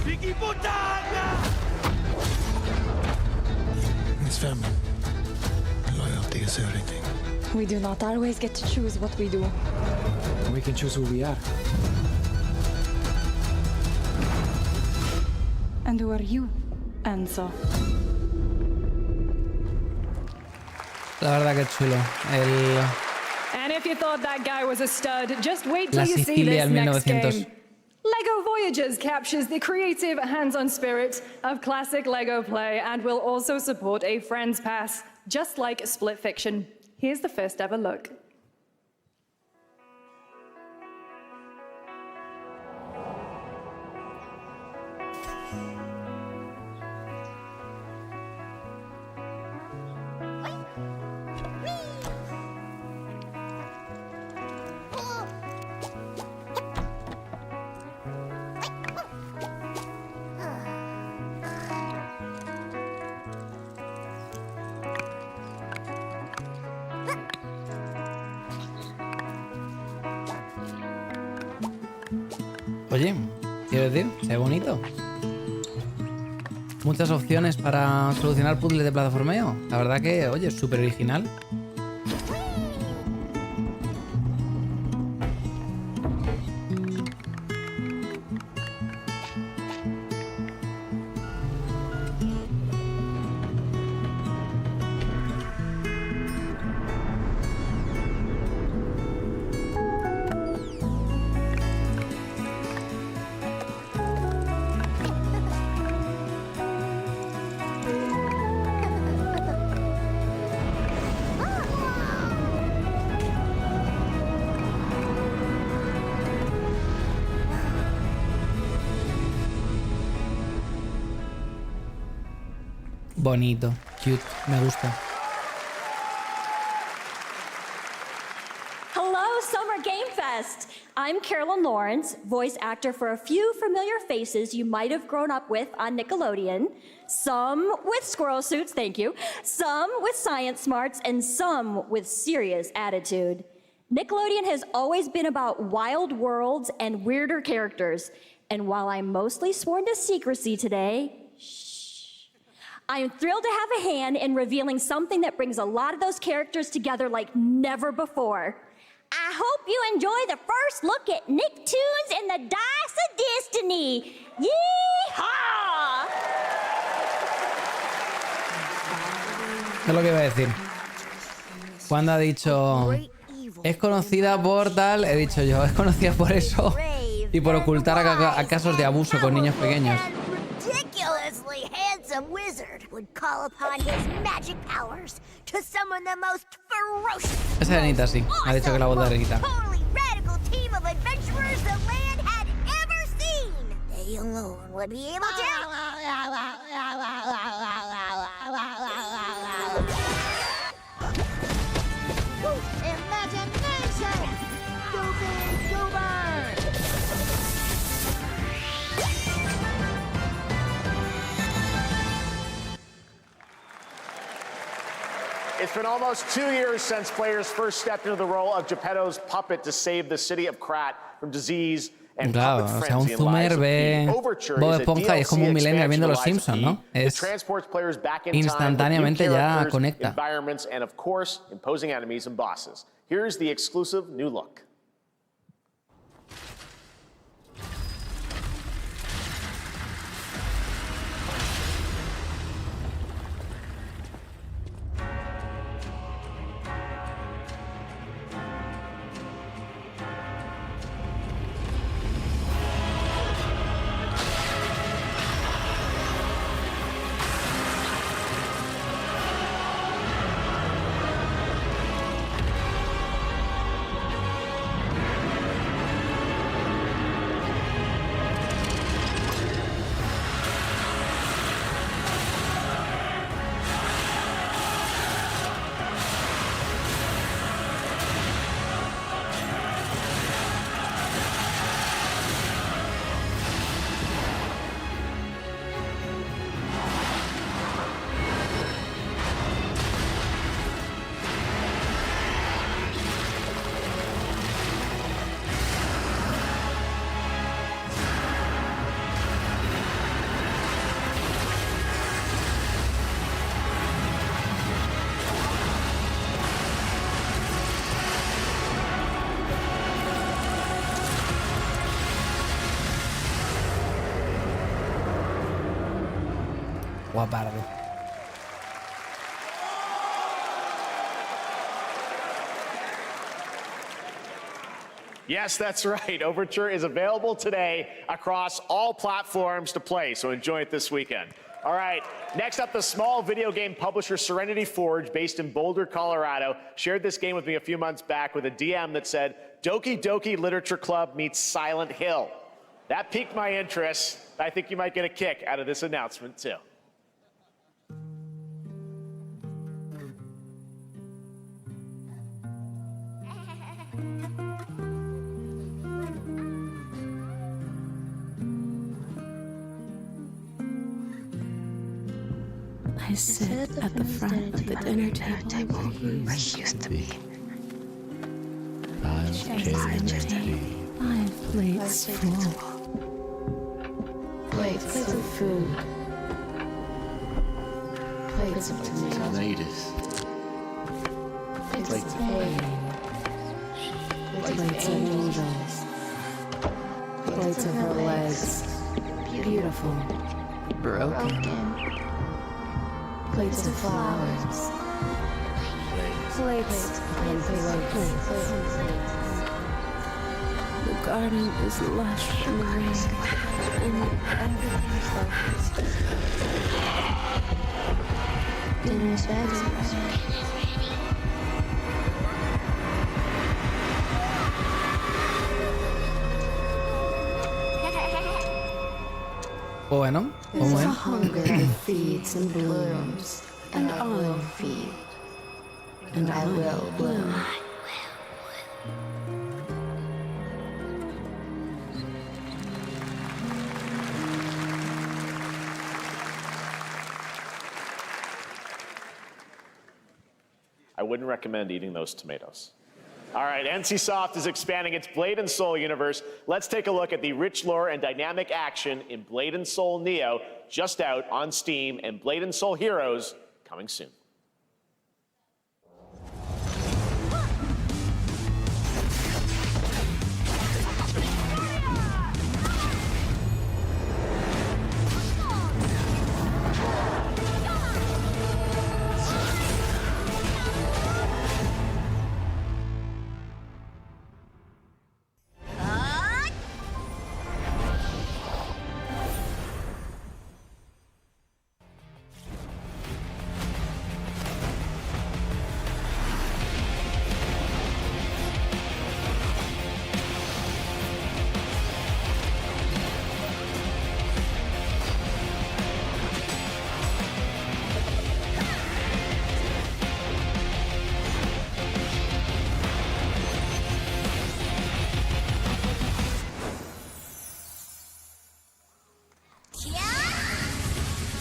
Biggie Puttana! This family, loyalty is everything. We do not always get to choose what we do. We can choose who we are. And who are you, Enzo? La verdad que chulo. And if you thought that guy was a stud, just wait till La you see Sicilia this al next 1900. game. LEGO Voyagers captures the creative, hands-on spirit of classic LEGO play and will also support a Friends Pass, just like Split Fiction. Here's the first ever look. Oye, quiero decir, se ve bonito. Muchas opciones para solucionar puzzles de plataformeo. La verdad que, oye, es súper original. Bonito, cute, me gusta. Hello, Summer Game Fest! I'm Carolyn Lawrence, voice actor for a few familiar faces you might have grown up with on Nickelodeon. Some with squirrel suits, thank you. Some with science smarts, and some with serious attitude. Nickelodeon has always been about wild worlds and weirder characters. And while I'm mostly sworn to secrecy today, I am thrilled to have a hand in revealing something that brings a lot of those characters together like never before. I hope you enjoy the first look at Nicktoons and the Dice of Destiny. Yeehaw! Es lo que iba a decir. Cuando ha dicho es conocida por tal, he dicho yo, es conocida por eso y por ocultar a casos de abuso con niños pequeños. Ridiculously handsome wizard would call upon his magic powers to summon the most ferocious, Esa Arenita sí, ha dicho que la voz de Arenita. totally radical team of adventurers the land had ever seen. They alone would be able to. Imagination! Stupid goober! It's been almost 2 years since players first stepped into the role of Geppetto's puppet to save the city of Krat from disease and Claro, puppet o sea, un frenzy and lies zoomer of ve Pete. Overture Bob is a Esponja y es como DLC un millennial viendo expansion Los of Lies of Simpsons, ¿no? Pete. It Es transports players back in time with new instantáneamente ya characters, conecta. environments, and of course, imposing enemies and bosses. Here's the exclusive new look. Guapardo. Yes, that's right. Overture is available today across all platforms to play, so enjoy it this weekend. All right, next up, the small video game publisher Serenity Forge, based in Boulder, Colorado, shared this game with me a few months back with a DM that said, Doki Doki Literature Club meets Silent Hill. That piqued my interest. I think you might get a kick out of this announcement, too. I sit at the front of the dinner table where he used to be. I have plates full. Plates of food. Plates of tomatoes. Plates of egg. Plates of angels. Plates of her legs. Beautiful. Broken. Plates of flowers. Plates. The garden is lush and green, and everything's focused. Dinner's ready. Bueno, There's a hunger that feeds and blooms, and I will feed, and I will bloom. I wouldn't recommend eating those tomatoes. All right, NCSoft is expanding its Blade & Soul universe. Let's take a look at the rich lore and dynamic action in Blade & Soul Neo, just out on Steam, and Blade & Soul Heroes coming soon.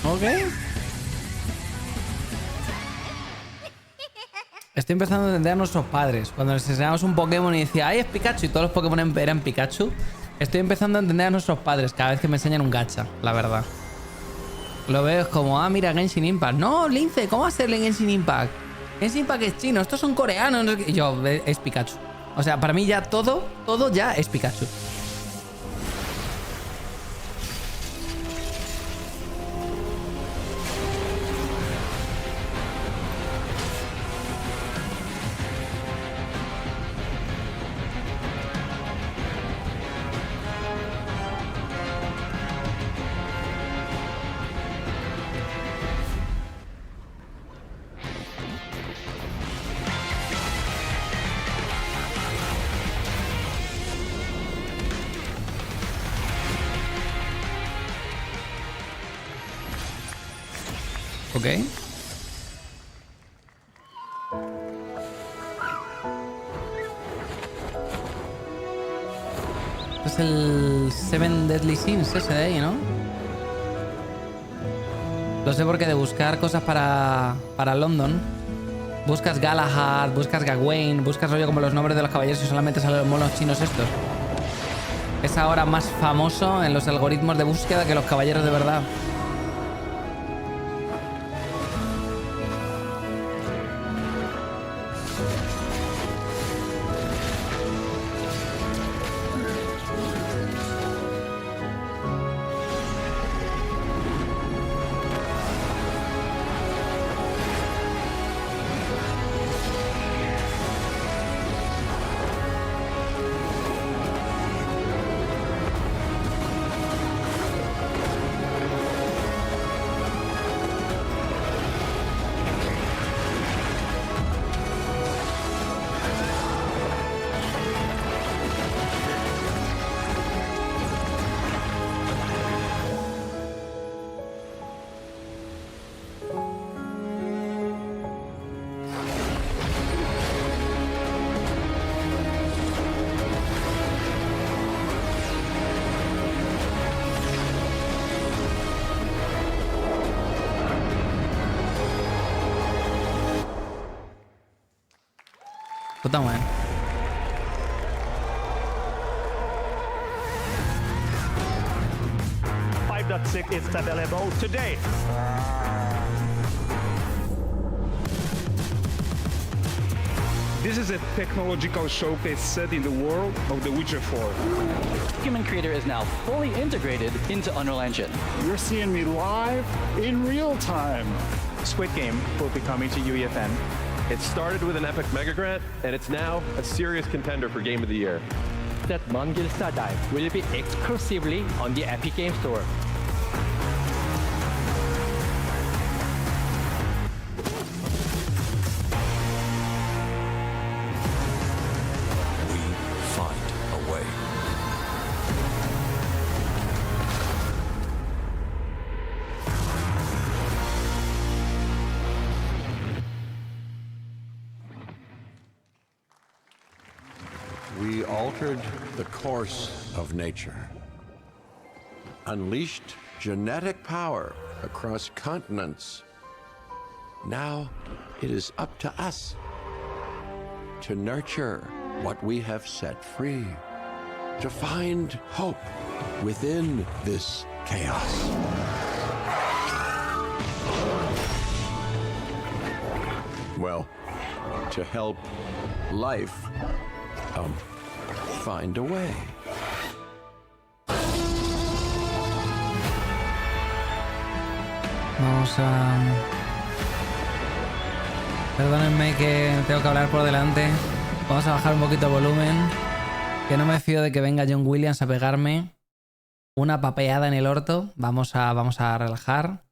Ok. Estoy empezando a entender a nuestros padres. Cuando les enseñamos un Pokémon y decía, ¡ay, es Pikachu! Y todos los Pokémon eran Pikachu. Estoy empezando a entender a nuestros padres cada vez que me enseñan un gacha, la verdad. Lo veo es como, ah, mira, Genshin Impact. No, Lince, ¿cómo va a ser el Genshin Impact? Genshin Impact es chino, estos son coreanos. No sé qué. Y yo, es Pikachu. O sea, para mí ya todo ya es Pikachu. Ok. Este es el Seven Deadly Sins ese de ahí, ¿no? Lo sé porque de buscar cosas para London, buscas Galahad, buscas Gawain, buscas rollo como los nombres de los caballeros y solamente salen los monos chinos estos. Es ahora más famoso en los algoritmos de búsqueda que los caballeros de verdad. Pues está muy bien. Is available today. This is a technological showcase set in the world of The Witcher 4. Human Creator is now fully integrated into Unreal Engine. You're seeing me live in real time. Squid Game will be coming to UEFN. It started with an epic mega grant, and it's now a serious contender for Game of the Year. That Mongil Dive will be exclusively on the Epic Game Store. We altered the course of nature, unleashed genetic power across continents. Now it is up to us to nurture what we have set free, to find hope within this chaos. Well, to help life find a way. Vamos a... Perdónenme que tengo que hablar por delante. Vamos a bajar un poquito el volumen. Que no me fío de que venga John Williams a pegarme una papeada en el orto. Vamos a relajar.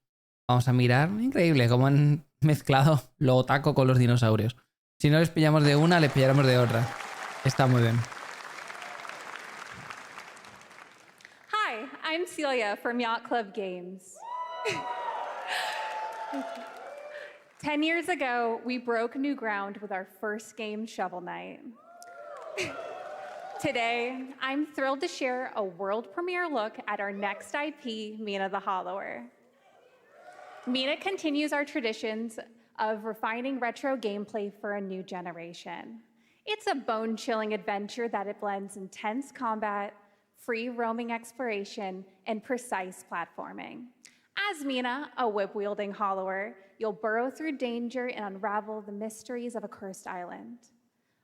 Vamos a mirar. Increíble cómo han mezclado lo otaku con los dinosaurios. Si no les pillamos de una, les pillaremos de otra. Está muy bien. Hi, I'm Celia from Yacht Club Games. 10 years ago, we broke new ground with our first game, Shovel Knight. Today, I'm thrilled to share a world premiere look at our next IP, Mina the Hollower. Mina continues our traditions of refining retro gameplay for a new generation. It's a bone-chilling adventure that it blends intense combat, free roaming exploration, and precise platforming. As Mina, a whip-wielding hollower, you'll burrow through danger and unravel the mysteries of a cursed island.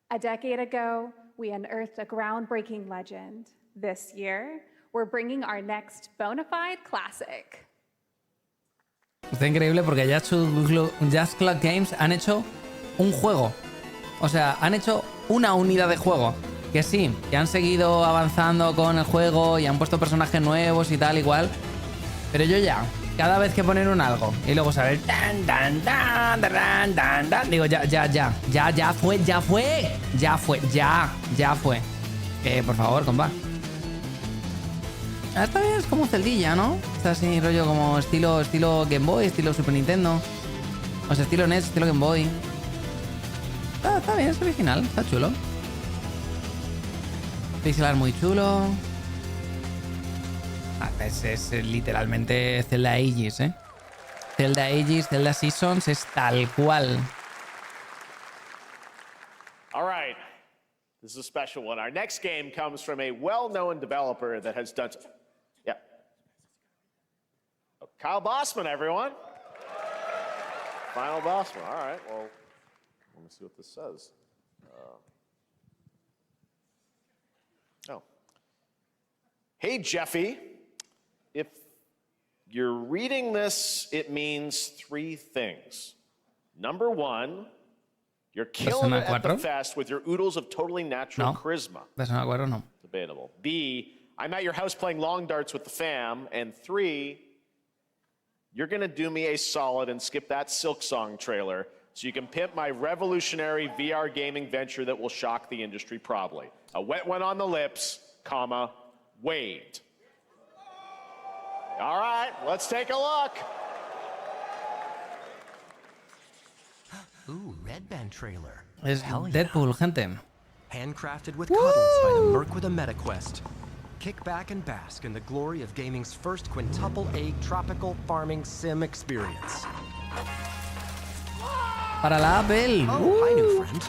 A decade ago, we unearthed a groundbreaking legend. This year, we're bringing our next bona fide classic. Está increíble porque Just Club Games han hecho un juego. O sea, han hecho una unidad de juego. Que sí, que han seguido avanzando con el juego y han puesto personajes nuevos y tal, igual. Pero yo ya, cada vez que ponen un algo y luego sale el tan, tan, tan, tan, tan, tan, digo, ya fue. Por favor, compa. Está bien, es como Celdilla, ¿no? Está así, rollo como estilo Game Boy, estilo Super Nintendo. O sea, estilo NES, estilo Game Boy. Está bien, es original, está chulo. Pixelar muy chulo. Es literalmente Zelda Aegis, ¿eh? Zelda Aegis, Zelda Seasons es tal cual. All right. This is a special one. Our next game comes from a well-known developer that has done... Yeah. Oh, Kyle Bossman, everyone. Final Bossman. All right, well, let me see what this says. Oh. Hey, Jeffy. If you're reading this, it means three things. Number one, you're killing it at the fest with your oodles of totally natural charisma. Persona 4 no. Debatable. B, I'm at your house playing long darts with the fam. And three, you're going to do me a solid and skip that Silk Song trailer so you can pimp my revolutionary VR gaming venture that will shock the industry probably. A wet one on the lips, comma, Wade. All right, let's take a look. Ooh, Red Band trailer. Es Deadpool, gente. Handcrafted with cuddles by the Merc with a Meta Quest. Kick back and bask in the glory of gaming's first quintuple A tropical farming sim experience. Para la Apple. Oh, hi, new friend.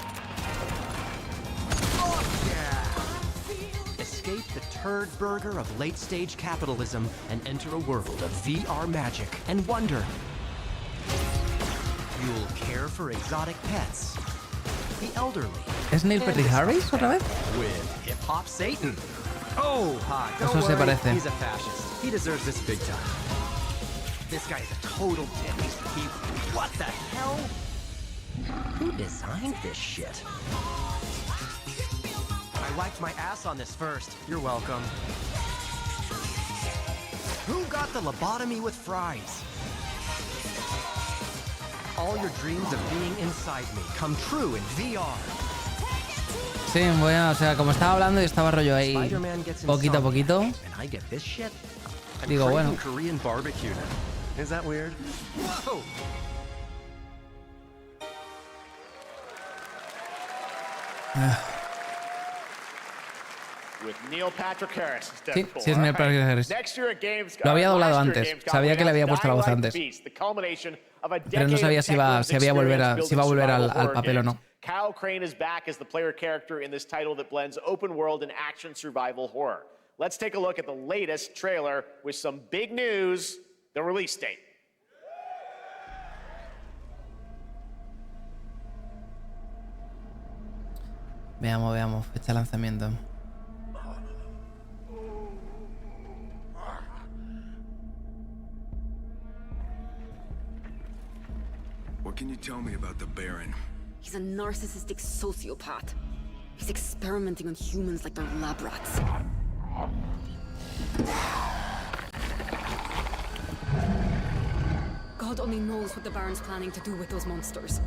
escape the turd burger of late-stage capitalism and enter a world of VR magic and wonder. You'll care for exotic pets, the elderly. ¿Es Neil Patrick Harris otra vez? With hip-hop Satan. Oh, hi. Eso Don't se worry, parece. he's a fascist. He deserves this big time. This guy's a total dick. What the hell? Who designed this shit? I wiped my ass on this first. You're welcome. Who got the lobotomy with fries? All your dreams of being inside me come true in VR. Sí, bueno, o sea, como estaba hablando y estaba rollo ahí poquito a poquito. And I get this shit. I'm Digo, bueno. Korean barbecue now. Is that weird? Whoa. With Neil Patrick Harris. Sí, sí es Neil Patrick Harris. Lo había doblado antes. Sabía que le había puesto la voz antes. Pero no sabía si iba a volver al papel o no. Kyle Crane is back as the player character in this title that blends open world and action survival horror. Let's take a look at the latest trailer with some big news, the release date. Veamos, fecha de lanzamiento. What can you tell me about the Baron? He's a narcissistic sociopath. He's experimenting on humans like they're lab rats. God only knows what the Baron's planning to do with those monsters.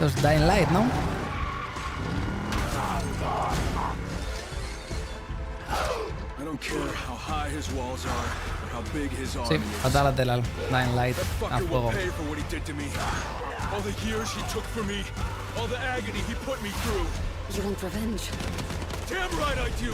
Los Dying Light, ¿no? I don't care how high his walls are or how big his army Sí, is. fatal lateral. Dying Light a Fucker will fuego. pay for what he did to me. All the years he took for me, all the agony he put me through. You want revenge? Damn right I do.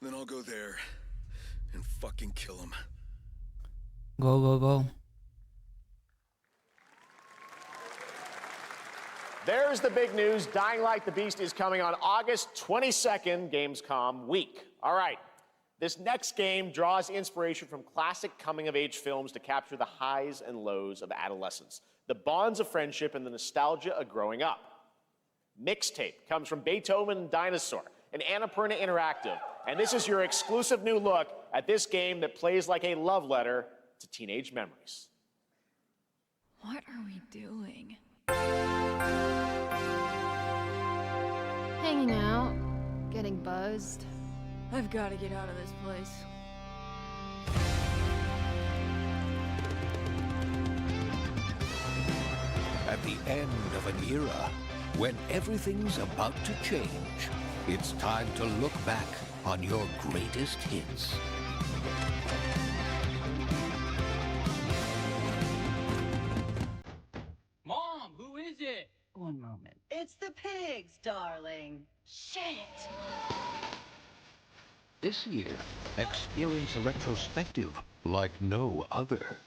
Then I'll go there and fucking kill him. Go, go, go. There's the big news. Dying Light the Beast is coming on August 22nd, Gamescom week. All right. This next game draws inspiration from classic coming-of-age films to capture the highs and lows of adolescence, the bonds of friendship, and the nostalgia of growing up. Mixtape comes from Beethoven and Dinosaur, and Annapurna Interactive. And this is your exclusive new look at this game that plays like a love letter to teenage memories. What are we doing? Hanging out, getting buzzed. I've got to get out of this place. At the end of an era, when everything's about to change, it's time to look back on your greatest hits. Mom, who is it? One moment. It's the pigs, darling. Shit! This year, experience a retrospective like no other.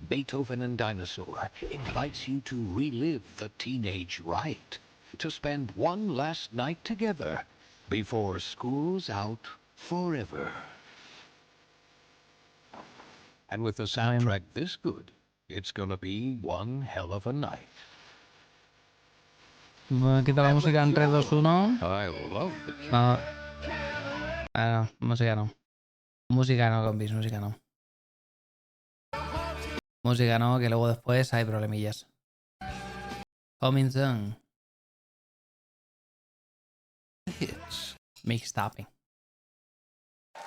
Beethoven and Dinosaur invites you to relive the teenage riot, to spend one last night together before school's out forever. And with a soundtrack this good, it's gonna be one hell of a night. Bueno, quita la música en 3, 2, 1. I love it. Ah, no, música no. Música no, compis, música no. Música no, que luego después hay problemillas. Coming soon. Hits. Mixtaping. I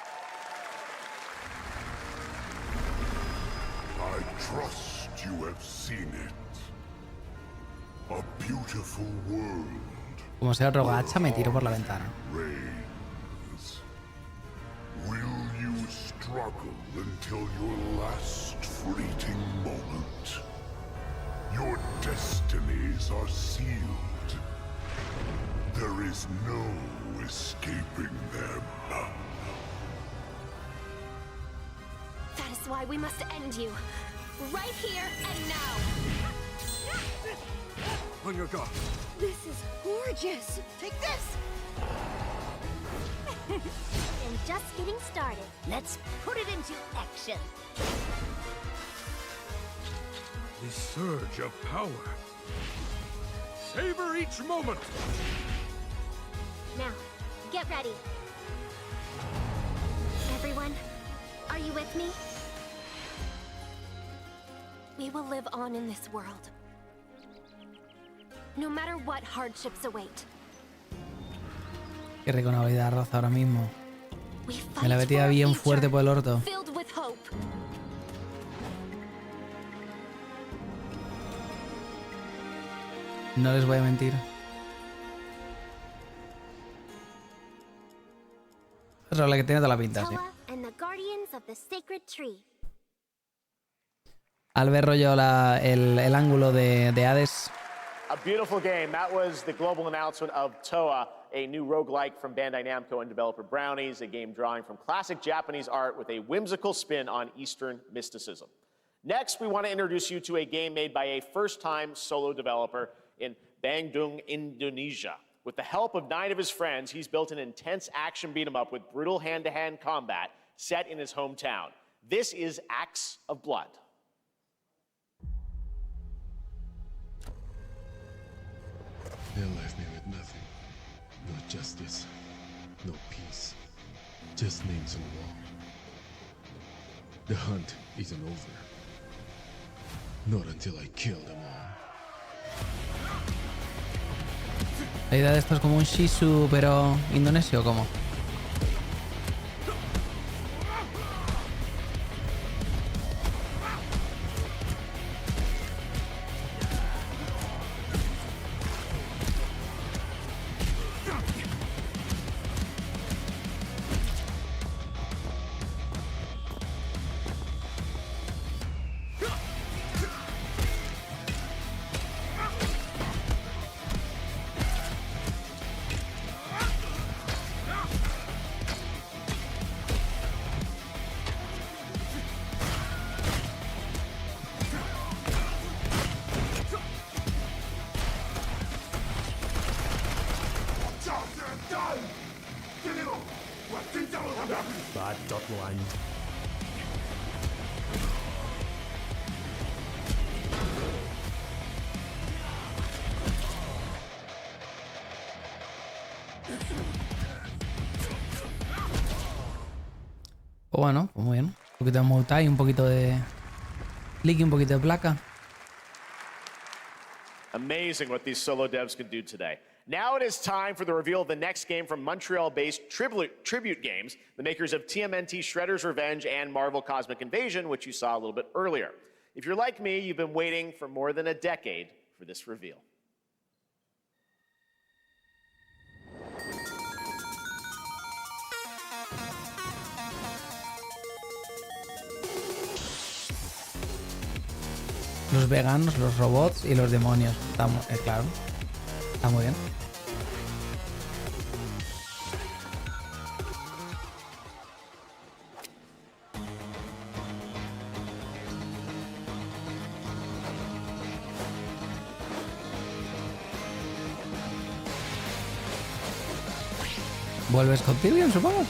trust you have seen it. A beautiful world. Como sea otro gacha, me tiro por la ventana. Reigns. Will you struggle until your last fleeting moment? Your destinies are sealed. There is no escaping them. That is why we must end you. Right here and now. On your guard. This is gorgeous. Take this. And just getting started. Let's put it into action. The surge of power. Savor each moment. Now, get ready. Everyone, are you with me? We will live on in this world. No matter what hardships await. Qué rico una vida de arroz ahora mismo. We Me la fight metía for a bien future fuerte por el orto. filled with hope. No les voy a mentir. Es la que tiene toda la pinta, sí. Toa and the guardians of the sacred tree. Al ver rollo el ángulo de Hades. A beautiful game. That was the global announcement of Toa, a new roguelike from Bandai Namco and developer Brownies, a game drawing from classic Japanese art with a whimsical spin on Eastern mysticism. Next, we want to introduce you to a game made by a first-time solo developer in Bandung, Indonesia. With the help of 9 of his friends, he's built an intense action beat-em-up with brutal hand-to-hand combat set in his hometown. This is Acts of Blood. They left me with nothing. No justice, no peace, just names on the wall. The hunt isn't over. Not until I kill them all. La idea de esto es como un Shizu, pero indonesio, ¿cómo? Bad dot line. Pues bueno, pues muy bien. Un poquito de Moutai, un poquito de Licky, un poquito de placa. Amazing what these solo devs can do today. Now it is time for the reveal of the next game from Montreal-based Tribute Games, the makers of TMNT Shredder's Revenge and Marvel Cosmic Invasion, which you saw a little bit earlier. If you're like me, you've been waiting for more than a decade for this reveal. Los veganos, los robots y los demonios. Está claro. Está muy bien. ¿Vuelves con Tyrion, supongo?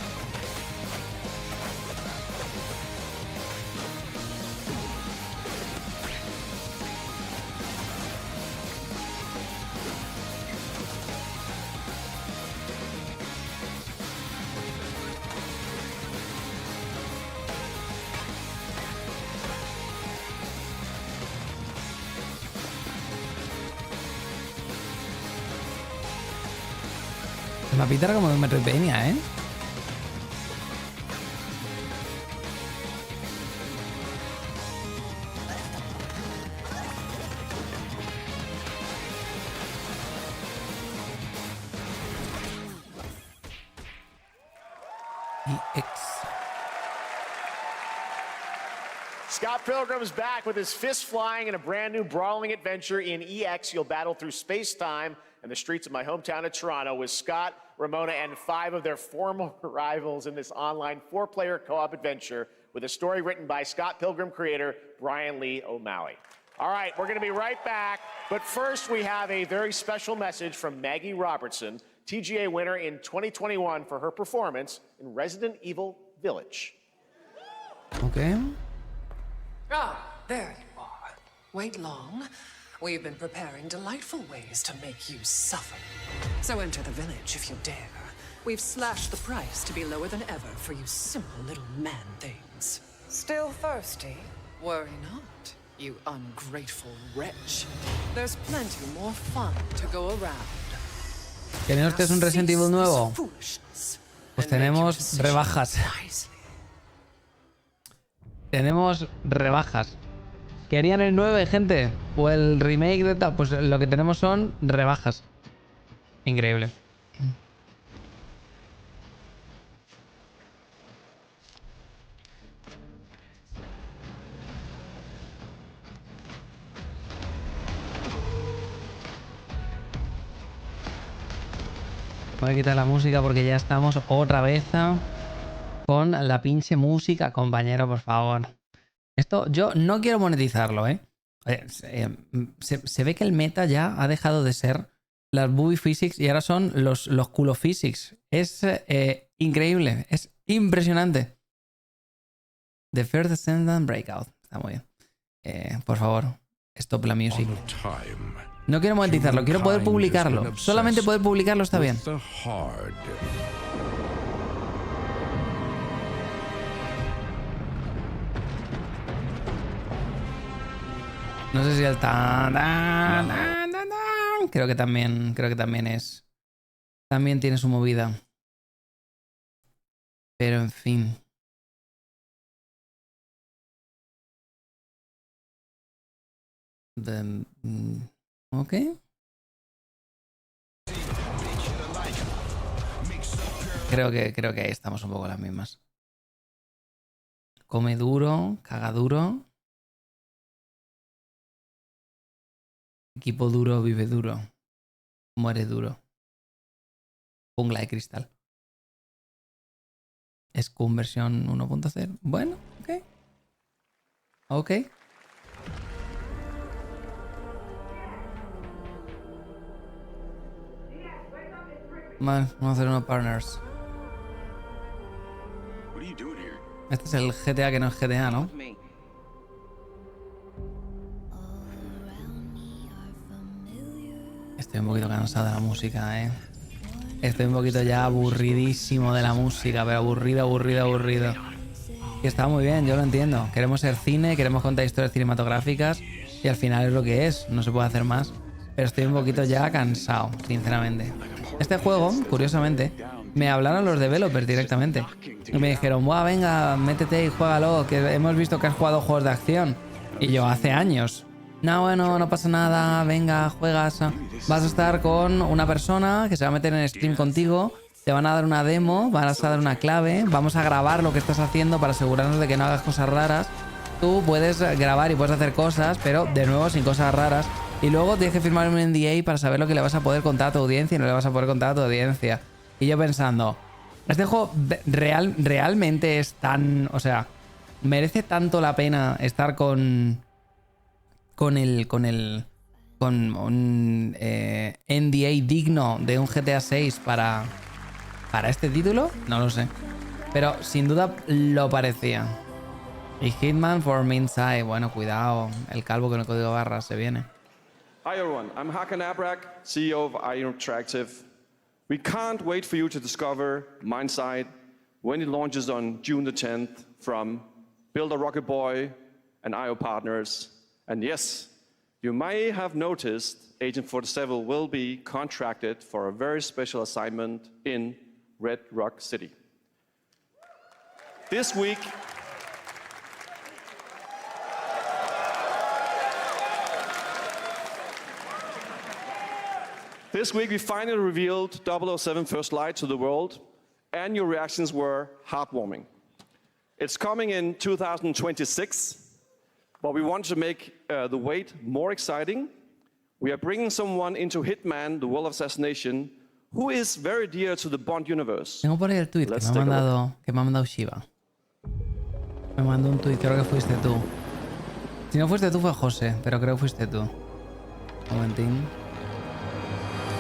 mapita era como de Metroidvania, ¿eh? Scott Pilgrim's back with his fists flying in a brand new brawling adventure in EX. You'll battle through space-time and the streets of my hometown of Toronto with Scott, Ramona, and 5 of their former rivals in this online 4-player co-op adventure with a story written by Scott Pilgrim creator Brian Lee O'Malley. All right, we're going to be right back, but first we have a very special message from Maggie Robertson, TGA winner in 2021 for her performance in Resident Evil Village. Okay. Ah, there you are. Wait long. We've been preparing delightful ways to make you suffer. So enter the village if you dare. We've slashed the price to be lower than ever for you simple little man things. Still thirsty? Worry not, you ungrateful wretch. There's plenty more fun to go around. ¿Tenemos que es un Resident Evil nuevo? Pues tenemos rebajas. Tenemos rebajas. ¿Querían el 9, gente? ¿O el remake de tal? Pues lo que tenemos son rebajas. Increíble. Voy a quitar la música porque ya estamos otra vez con la pinche música, compañero, por favor. Esto yo no quiero monetizarlo, ¿eh? Se ve que el meta ya ha dejado de ser las booby physics y ahora son los culo physics. Es increíble, es impresionante. The First Descendant Breakout. Está muy bien. Por favor, stop la music. No quiero monetizarlo, quiero poder publicarlo. Solamente poder publicarlo está bien. No sé si el creo que también es. También tiene su movida. Pero en fin. Ok. Creo que ahí estamos un poco las mismas. Come duro, caga duro. Equipo duro, vive duro. Muere duro. Jungla de cristal. Scum versión 1.0. Bueno, ok. Ok. Vale, vamos a hacer unos partners. Este es el GTA que no es GTA, ¿no? Estoy un poquito cansado de la música, ¿eh? Estoy un poquito ya aburridísimo de la música, pero aburrido. Y está muy bien, yo lo entiendo. Queremos ser cine, queremos contar historias cinematográficas y al final es lo que es, no se puede hacer más. Pero estoy un poquito ya cansado, sinceramente. Este juego, curiosamente, me hablaron los developers directamente. Y me dijeron, buah, venga, métete y juégalo, que hemos visto que has jugado juegos de acción. Y yo, hace años. No, bueno, no pasa nada, venga, juegas. Vas a estar con una persona que se va a meter en stream contigo, te van a dar una demo, vas a dar una clave, vamos a grabar lo que estás haciendo para asegurarnos de que no hagas cosas raras. Tú puedes grabar y puedes hacer cosas, pero de nuevo sin cosas raras. Y luego tienes que firmar un NDA para saber lo que le vas a poder contar a tu audiencia y no le vas a poder contar a tu audiencia. Y yo pensando, este juego realmente es tan... O sea, merece tanto la pena estar con un NDA digno de un GTA 6 para este título, no lo sé. Pero sin duda lo parecía. Y Hitman for Minside, bueno, cuidado, el calvo con el código barra se viene. Hi everyone, I'm Hakan Abrak, CEO of Interactive. We can't wait for you to discover Mindside when it launches on June the 10th from Builder Rocket Boy and IO Partners. And yes, You may have noticed Agent 47 will be contracted for a very special assignment in Red Rock City. This week, we finally revealed 007 First Light to the world, and your reactions were heartwarming. It's coming in 2026, but we want to make the wait more exciting. We are bringing someone into Hitman, the World of Assassination, who is very dear to the Bond universe. Tengo por ahí el tweet que me ha mandado Shiva. Me mandó un tweet, creo que fuiste tú. Si no fuiste tú fue José, pero creo que fuiste tú. Un momentín.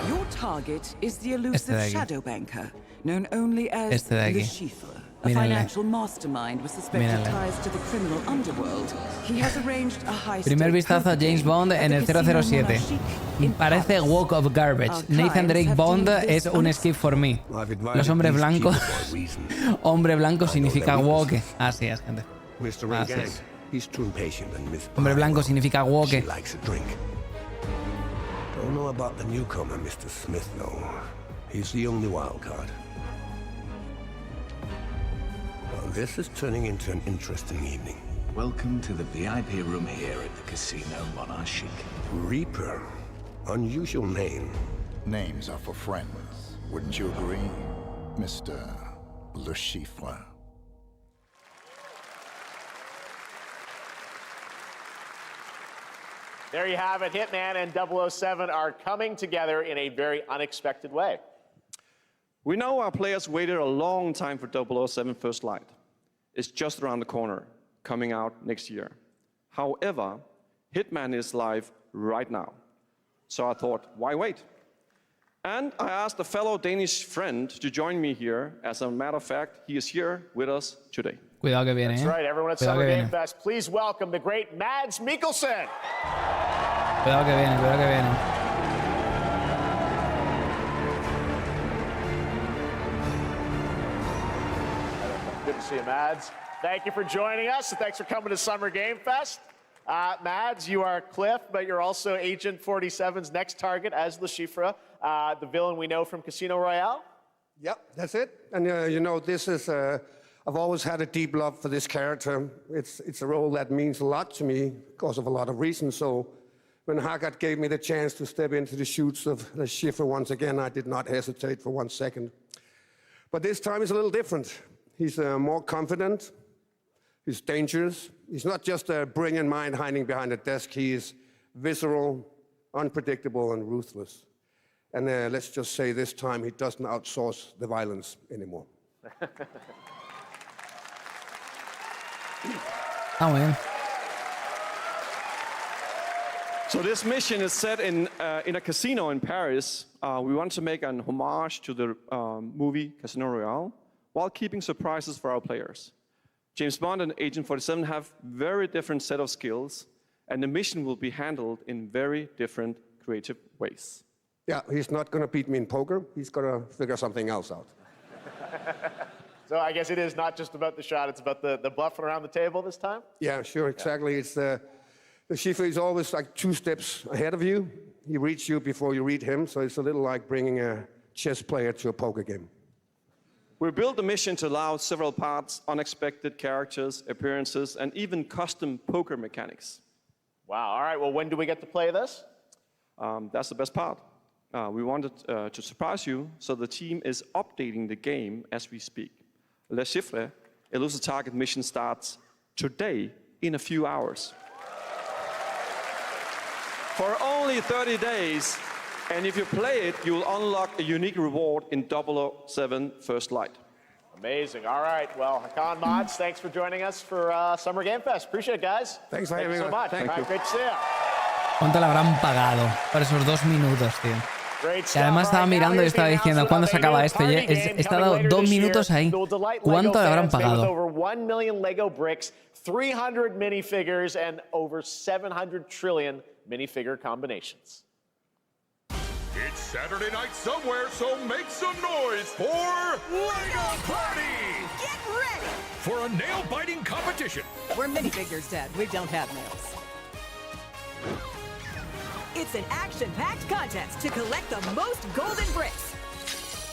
Your target is the elusive shadow banker, known only as Lucifer, a financial mastermind with suspected ties to the criminal underworld. He has arranged a high Primer vistazo a James Bond en el 007. Parece Walk of Garbage. Nathan Drake Bond es un skip for me. Los hombres blancos. Hombre blanco significa woke. Así es, gente. Así es. Hombre blanco significa woke. Don't know about the newcomer, Mr. Smith, though. He's the only wild card. Well, this is turning into an interesting evening. Welcome to the VIP room here at the Casino Monarchique. Reaper. Unusual name. Names are for friends. Wouldn't you agree, Mr. Lucifer? There you have it. Hitman and 007 are coming together in a very unexpected way. We know our players waited a long time for 007 First Light. It's just around the corner, coming out next year. However, Hitman is live right now. So I thought, why wait? And I asked a fellow Danish friend to join me here. As a matter of fact, he is here with us today. Cuidado que viene, That's right, everyone at Summer Game Fest, please welcome the great Mads Mikkelsen. Cuidado que viene, cuidado que viene. Good to see you, Mads. Thank you for joining us, and thanks for coming to Summer Game Fest. Mads, you are Cliff, but you're also Agent 47's next target as Lucifer, the villain we know from Casino Royale. Yep, that's it. And you know, this is I've always had a deep love for this character. It's a role that means a lot to me because of a lot of reasons. So when Haggard gave me the chance to step into the shoes of Lucifer once again, I did not hesitate for 1 second. But this time is a little different. He's more confident. He's dangerous. He's not just a brilliant mind hiding behind a desk. He is visceral, unpredictable, and ruthless. And let's just say this time he doesn't outsource the violence anymore. Oh, man. So this mission is set in a casino in Paris. We want to make an homage to the movie Casino Royale while keeping surprises for our players. James Bond and Agent 47 have very different set of skills, and the mission will be handled in very different creative ways. Yeah, he's not going to beat me in poker. He's going to figure something else out. So I guess it is not just about the shot, it's about the bluffing around the table this time? Yeah, sure, exactly. It's the Lucifer is always like 2 steps ahead of you. He reads you before you read him, so it's a little like bringing a chess player to a poker game. We built the mission to allow several parts, unexpected characters, appearances, and even custom poker mechanics. Wow, all right, well, when do we get to play this? That's the best part. We wanted to surprise you, so the team is updating the game as we speak. Le Chiffre, Elusive Target mission starts today in a few hours. For only 30 days, and if you play it, you will unlock a unique reward in 007 First Light. Amazing. All right. Well, Hakan Mods, thanks for joining us for Summer Game Fest. Appreciate it, guys. Thanks for having me. so much. Thank you. Great to see you. ¿Cuánto le habrán pagado por esos 2 minutos, tío? Y además estaba mirando y estaba diciendo, ¿cuándo se acaba esto? Y he estado 2 minutos ahí. ¿Cuánto le habrán pagado? Over 1 million Lego bricks, 300 minifigures, and over 700 trillion minifigure combinations. It's Saturday night somewhere, so make some noise for Lego Party! Get ready! For a nail-biting competition. We're minifigures, Dad. We don't have nails. It's an action-packed contest to collect the most golden bricks.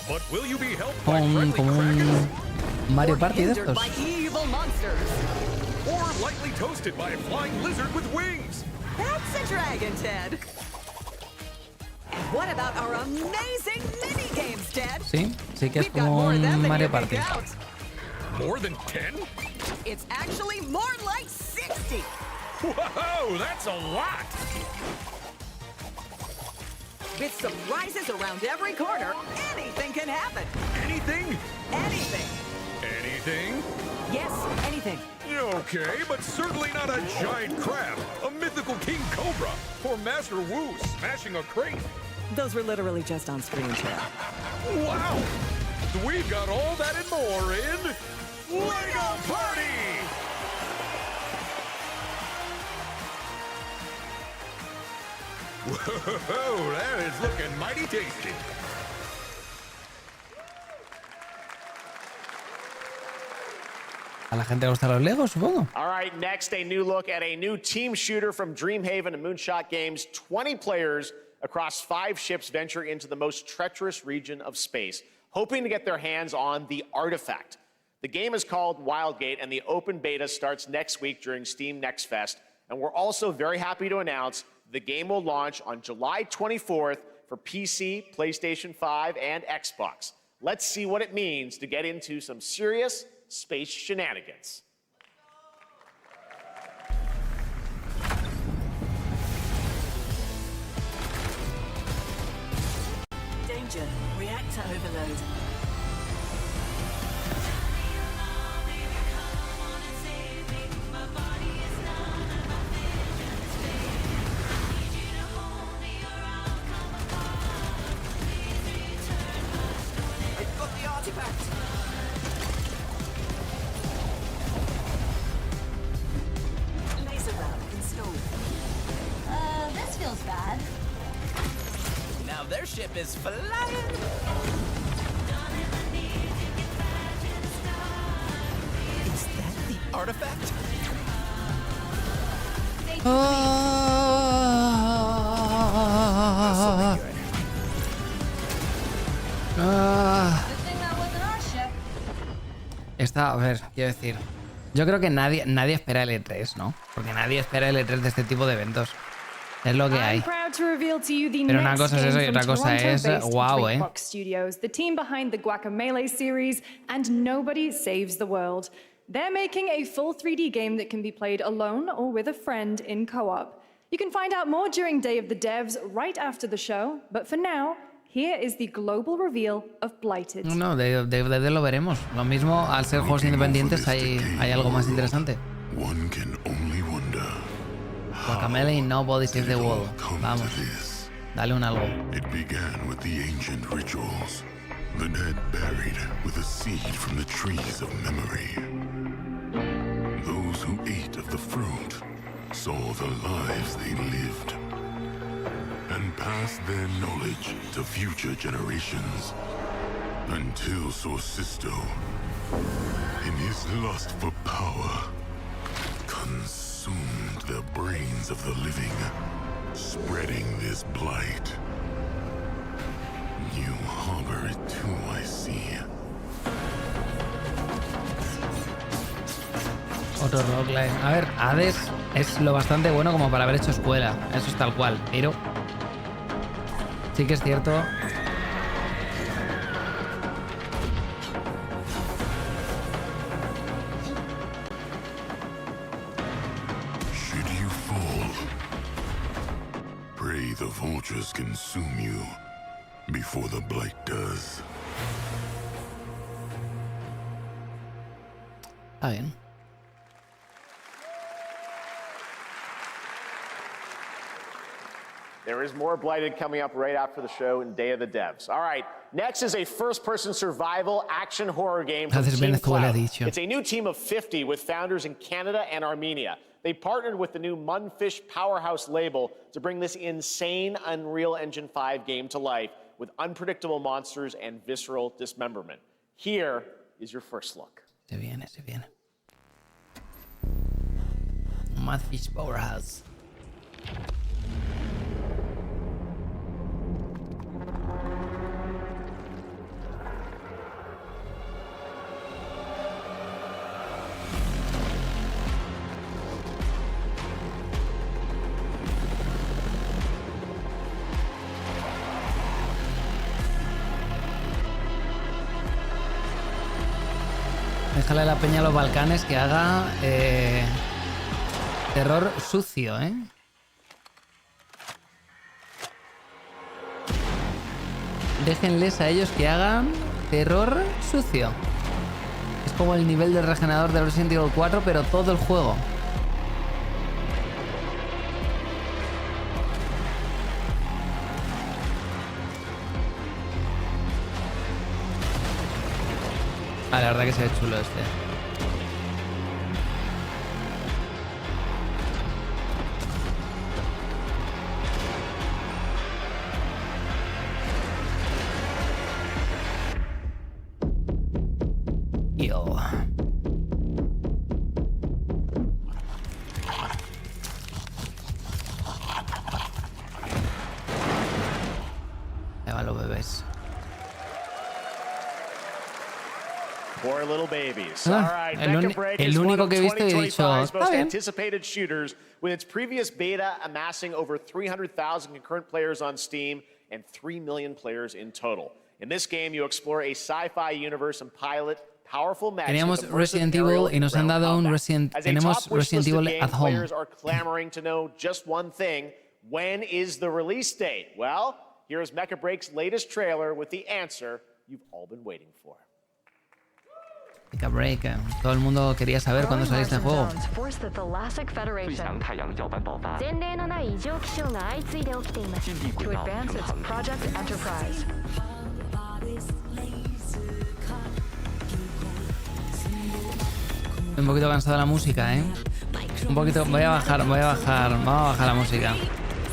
But will you be helped by Como friendly un Mario Party de Hindered estos. by evil monsters. or lightly toasted by a flying lizard with wings? That's a dragon, Ted. And what about our amazing mini games, Ted? Sí, sí que es We've got como more of them un than Mario you can Party. count. More than 10? It's actually more like 60. Whoa, that's a lot! With surprises around every corner, anything can happen. Anything? Anything. Anything? Yes, anything. Okay, but certainly not a giant crab, a mythical king cobra, or Master Wu smashing a crate. Those were literally just on screen, Ted. Wow! We've got all that and more in LEGO Party! Whoa, that is looking mighty tasty. A la gente le gustan los Legos, supongo. All right, next, a new look at a new team shooter from Dreamhaven and Moonshot Games. 20 players across 5 ships venture into the most treacherous region of space, hoping to get their hands on the artifact. The game is called Wildgate, and the open beta starts next week during Steam Next Fest. And we're also very happy to announce the game will launch on July 24th for PC, PlayStation 5, and Xbox. Let's see what it means to get into some serious space shenanigans. Danger. Reactor overload. I've got the artifact. Laser round installed. This feels bad. Now their ship is flying. Is that the artifact? Esta, a ver, quiero decir. Yo creo que nadie espera el E3, ¿no? Porque nadie espera el E3 de este tipo de eventos. Es lo que hay. Pero una cosa es eso y otra cosa es wow, ¿eh? Studios, the team behind the Guacamelee series, and Nobody Saves the World. They're making a full 3D game that can be played alone or with a friend in co-op. You can find out more during Day of the Devs right after the show, but for now, here is the global reveal of Blighted. No, de lo veremos. Lo mismo, al ser juegos independientes hay algo más interesante. One can only wonder. Guacamelee y Nobody Saves the World. Vamos. Dale un algo. It began with the ancient rituals. The dead buried with a seed from the trees of memory. Those who ate of the fruit saw the lives they lived and passed their knowledge to future generations until Sorcisto, in his lust for power, consumed the brains of the living, spreading this blight. You harbor it too, I see. Otro roguelike. A ver, Hades es lo bastante bueno como para haber hecho escuela. Eso es tal cual. Pero sí que es cierto. Should you fall, pray the vultures consume you before the blight does. Está bien. There is more Blighted coming up right after the show in Day of the Devs. All right, next is a first-person survival action horror game from Team Cloud. It's a new team of 50 with founders in Canada and Armenia. They partnered with the new Munfish Powerhouse label to bring this insane Unreal Engine 5 game to life with unpredictable monsters and visceral dismemberment. Here is your first look. Se viene. Munfish Powerhouse. Déjale a la peña a los Balcanes que haga terror sucio, ¿eh? Déjenles a ellos que hagan terror sucio. Es como el nivel de regenerador de Resident Evil 4, pero todo el juego. Ah, la verdad que se ve chulo este. Yo. Ahí van los bebés. Poor little babies. All right, Mecha Break el is one único of que he visto y he dicho, 2025's most bien. anticipated shooters, with its previous beta amassing over 300,000 concurrent players on Steam and 3 million players in total. In this game, you explore a sci-fi universe and pilot powerful mechs. Teníamos Resident Evil y nos han dado un Resident. Tenemos Resident Evil at Home. Players are clamoring to know just one thing: when is the release date? Well, here's Mecha Break's latest trailer with the answer you've all been waiting for. Mecha Break. Todo el mundo quería saber cuándo salía este juego. Un poquito cansado de la música, ¿eh? Un poquito. Vamos a bajar la música.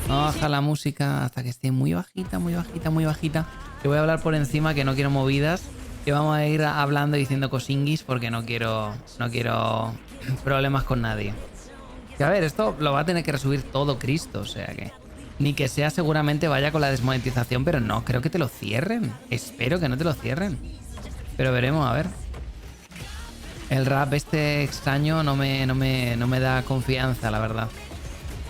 Vamos a bajar la música hasta que esté muy bajita, muy bajita, muy bajita. Que voy a hablar por encima, que no quiero movidas. Que vamos a ir hablando y diciendo cosinguis porque no quiero problemas con nadie. Que a ver, esto lo va a tener que resubir todo Cristo, o sea que... Ni que sea seguramente vaya con la desmonetización, pero no, creo que te lo cierren. Espero que no te lo cierren. Pero veremos, a ver. El rap este extraño no me da confianza, la verdad.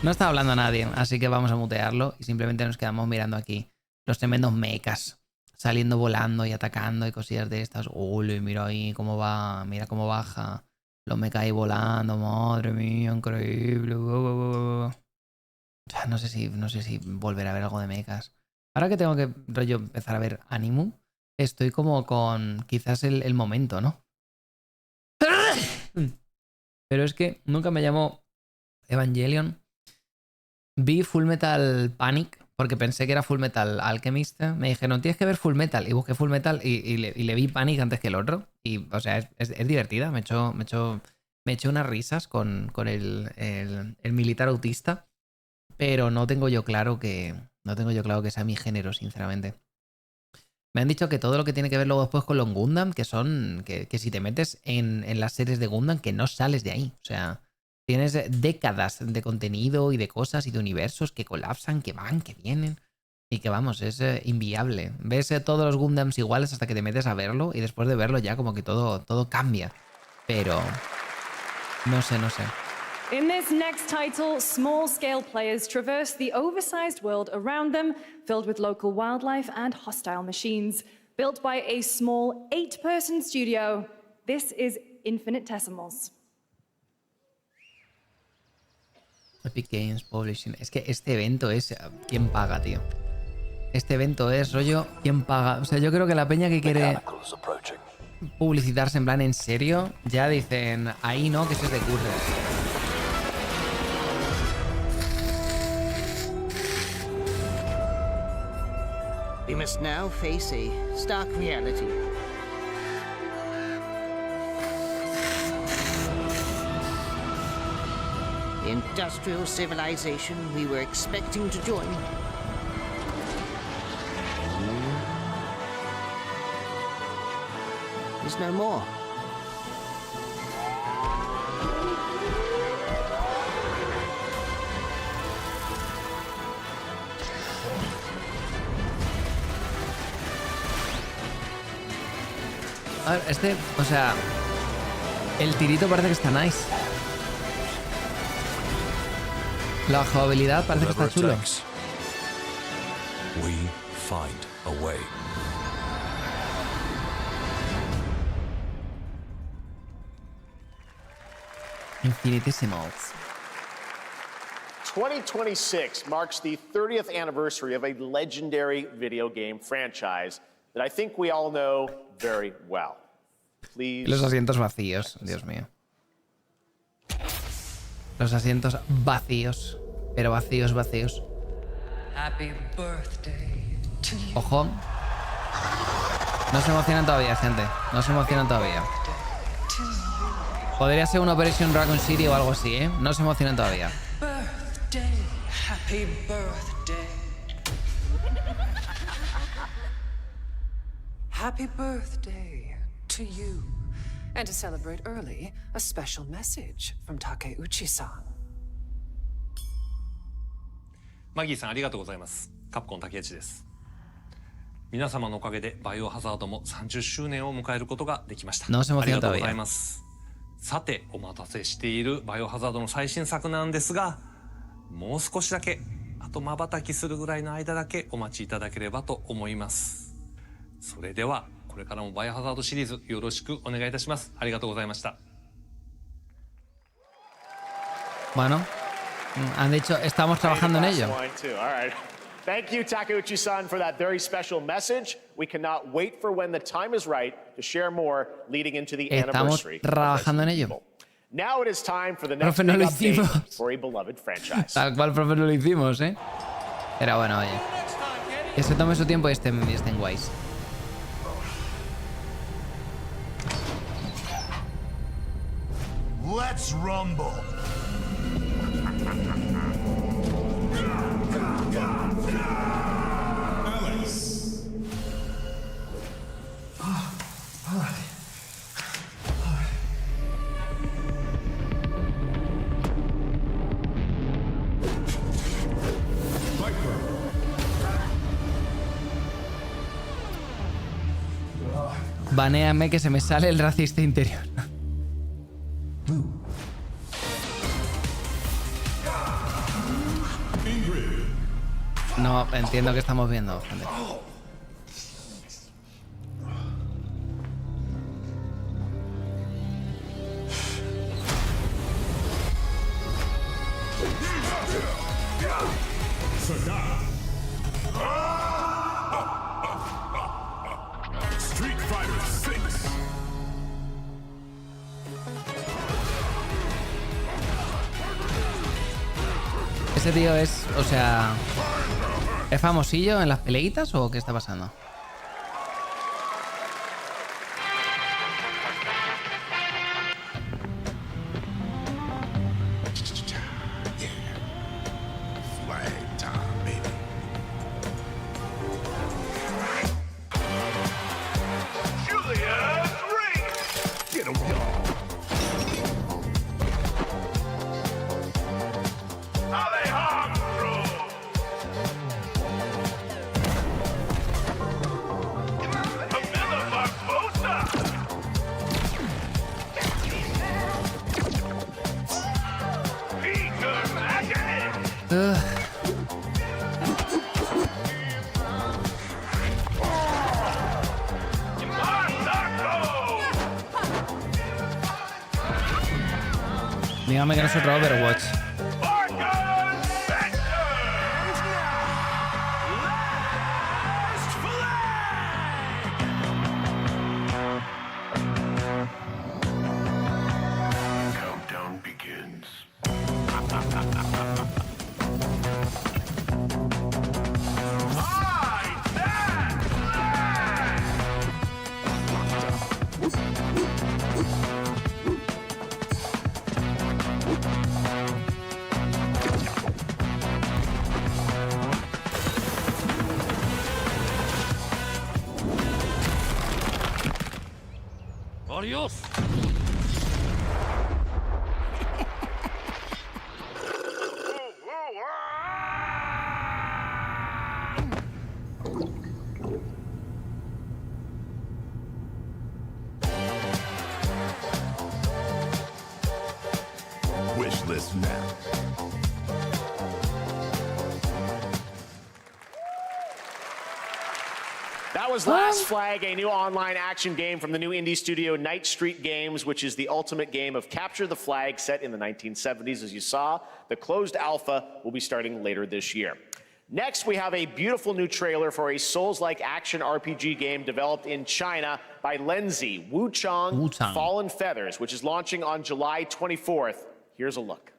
No está hablando nadie, así que vamos a mutearlo y simplemente nos quedamos mirando aquí los tremendos mechas. Saliendo volando y atacando y cosillas de estas. Uy, mira ahí cómo va. Mira cómo baja. Los mechas ahí volando. Madre mía, increíble. No sé si volver a ver algo de mechas. Ahora que tengo que rollo empezar a ver Animu, estoy como con quizás el momento, ¿no? Pero es que nunca me llamó Evangelion. Vi Full Metal Panic porque pensé que era Full Metal Alchemist. Me dijeron, tienes que ver Full Metal. Y busqué Full Metal y le vi Panic antes que el otro. Y, o sea, es divertida. Me eché unas risas con el militar autista. Pero no tengo yo claro que sea mi género, sinceramente. Me han dicho que todo lo que tiene que ver luego después con los Gundam, que son... Que si te metes en las series de Gundam, que no sales de ahí. O sea... Tienes décadas de contenido y de cosas y de universos que colapsan, que van, que vienen. Y que vamos, es inviable. Ves todos los Gundams iguales hasta que te metes a verlo y después de verlo ya como que todo cambia. Pero... No sé. In this next title, small-scale players traverse the oversized world around them, filled with local wildlife and hostile machines. Built by a small 8-person studio, this is Infinitesimals. Epic Games Publishing. Es que este evento es... ¿Quién paga, tío? Este evento es rollo... ¿Quién paga? O sea, yo creo que la peña que quiere publicitarse en plan en serio, ya dicen... Ahí no, que eso es de curras. We must now face a stark reality. The industrial civilization we were expecting to join is no more. A ver, o sea, el tirito parece que está nice. La jugabilidad parece que está chulo. We find a way. Infinitissimals. 2026 marks the 30th anniversary of a legendary video game franchise that I think we all know very well. Please. Los asientos vacíos, Dios mío. Los asientos vacíos, pero vacíos, vacíos. Happy birthday to you. Ojo. No se emocionan todavía, gente. No se emocionan todavía. Podría ser un Operation Raccoon City o algo así, ¿eh? No se emocionan todavía. Birthday, happy birthday. Happy birthday to you. And to celebrate early, a special message from Takeuchi-san. マギーさんありがとうございます。カプコン竹内です。皆様のおかげでバイオハザードも30周年を迎えることができました。No se emociona ありがとうご todavía. ざいます。さて、お待たせしているバイオハザードの最新作なんですが、もう少しだけ、あと瞬きするぐらいの間だけお待ちいただければと思います。それでは、これからもバイオハザードシリーズよろしくお願いいたします。ありがとうございました。Bueno, han dicho, estamos trabajando en ello. Thank you, Takeuchi-san, for that very special message. We cannot wait for when the time is right to share more leading into the anniversary. Estamos trabajando en ello. Now it is time for the next Profe, no big lo update hicimos. for a beloved franchise. Tal cual, profe, no lo hicimos, ¿eh? Pero bueno, oye. Que se tome su tiempo y estén guays. Let's rumble. Alex. All right. Banéame que se me sale el racista interior. No, entiendo que estamos viendo, gente. Street Fighter 6. Ese tío es, o sea, ¿es famosillo en las peleitas o qué está pasando? Dígame que no es otro Overwatch. Countdown begins. Adiós. Wish list now. That was Last Flag, a new online action game from the new indie studio Night Street Games, which is the ultimate game of capture the flag set in the 1970s. As you saw, the closed alpha will be starting later this year. Next, we have a beautiful new trailer for a Souls-like action RPG game developed in China by Lenzi, Wu-Tang Fallen Feathers, which is launching on July 24th. Here's a look.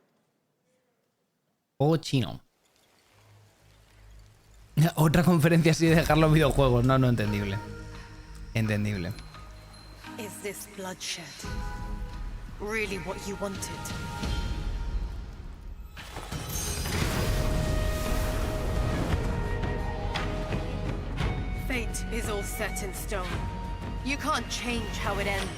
Juego chino. Otra conferencia así de dejar los videojuegos. No, entendible. Entendible. Is this bloodshed really what you wanted? Fate is all set in stone. You can't change how it ends.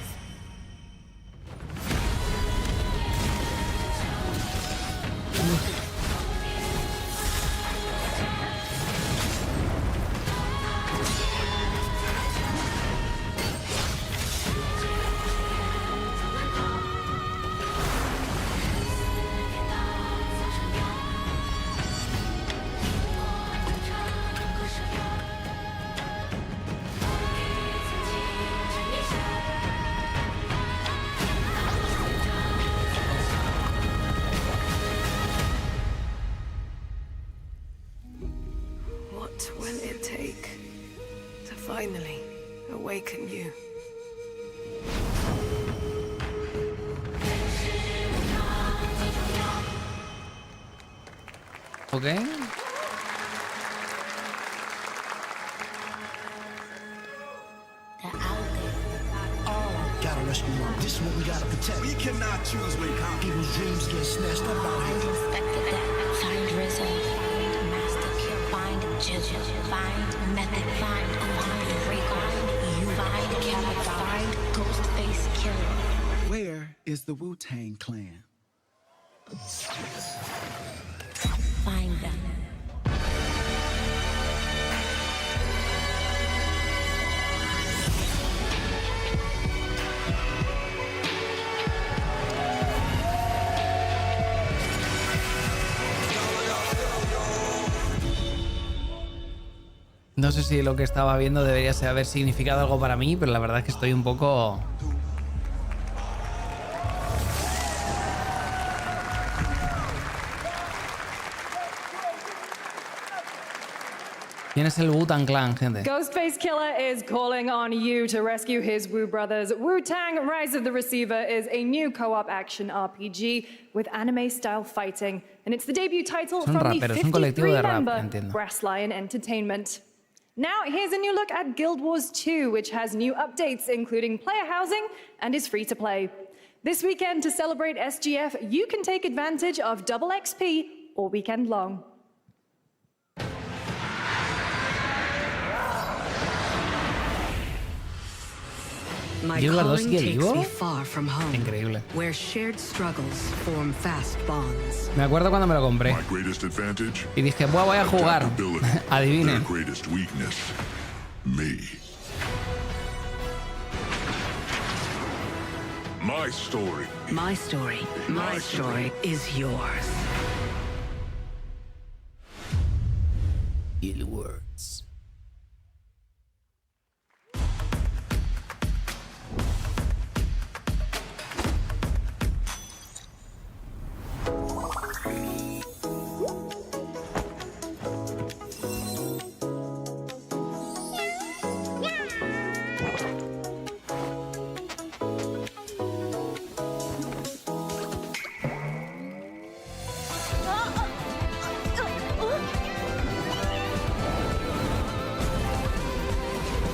What will it take to finally awaken you? Okay. Gotta rescue them. This is what we gotta protect. We cannot choose when people's dreams get snatched up out here. Find Inspector Death, find Rizzo, find Master Kill, find Jill, find Method, find Break, find you, find Capital, find Ghostface Killer. Where is the Wu-Tang Clan? Find them. No sé si lo que estaba viendo debería haber significado algo para mí, pero la verdad es que estoy un poco... ¿Quién es el Wu-Tang Clan, gente? Ghostface Killer is calling on you to rescue his Wu brothers. Wu-Tang Rise of the Receiver is a new co-op action RPG with anime-style fighting, and it's the debut title from the 53-member Brass Lion Entertainment. Now, here's a new look at Guild Wars 2, which has new updates, including player housing, and is free to play. This weekend, to celebrate SGF, you can take advantage of double XP all weekend long. My calling takes me far from home. Increíble. Where shared struggles form fast bonds. Me acuerdo cuando me lo compré. Y dije, buah, voy a jugar. Adivinen. My story. My story. My story is yours. Ill words.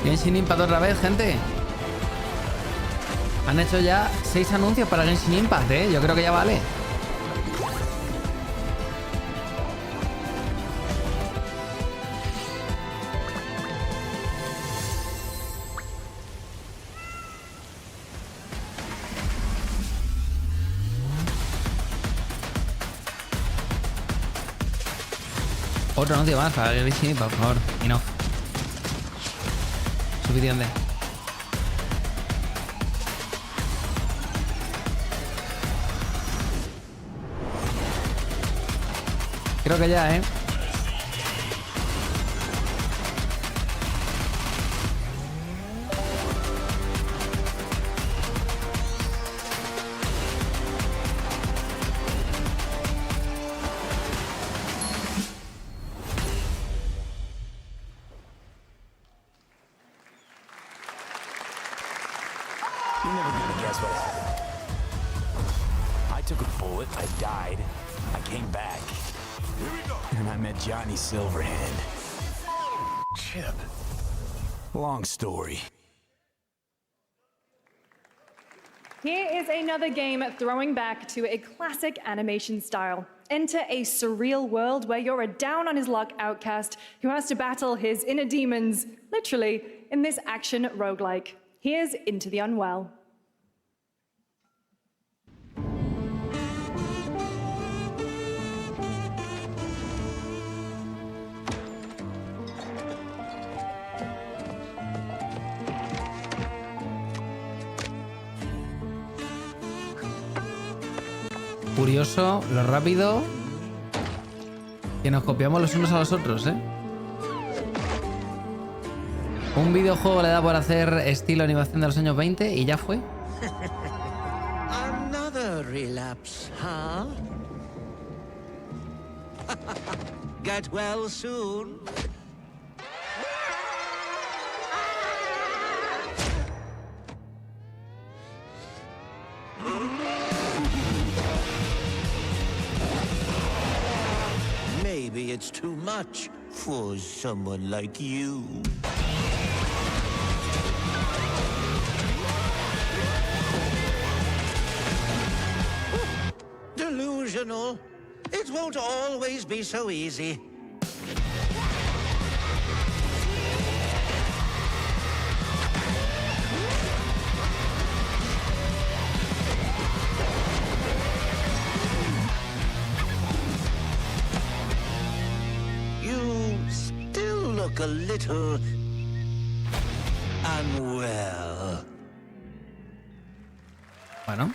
Genshin Impact otra vez, gente. Han hecho ya 6 anuncios para Genshin Impact, ¿eh? Yo creo que ya vale. Otro anuncio más para Genshin Impact, por favor. Y no. Suficiente. Creo que ya, ¿eh? took a bullet, I died, I came back. Here we go. And I met Johnny Silverhand. Chip. Long story. Here is another game throwing back to a classic animation style. Enter a surreal world where you're a down-on-his-luck outcast who has to battle his inner demons, literally, in this action roguelike. Here's Into the Unwell. Curioso, lo rápido que nos copiamos los unos a los otros, ¿eh? Un videojuego le da por hacer estilo animación de los años 20 y ya fue. Another relapse, huh? Get well soon. Maybe it's too much for someone like you. Delusional. It won't always be so easy. A little unwell. Bueno.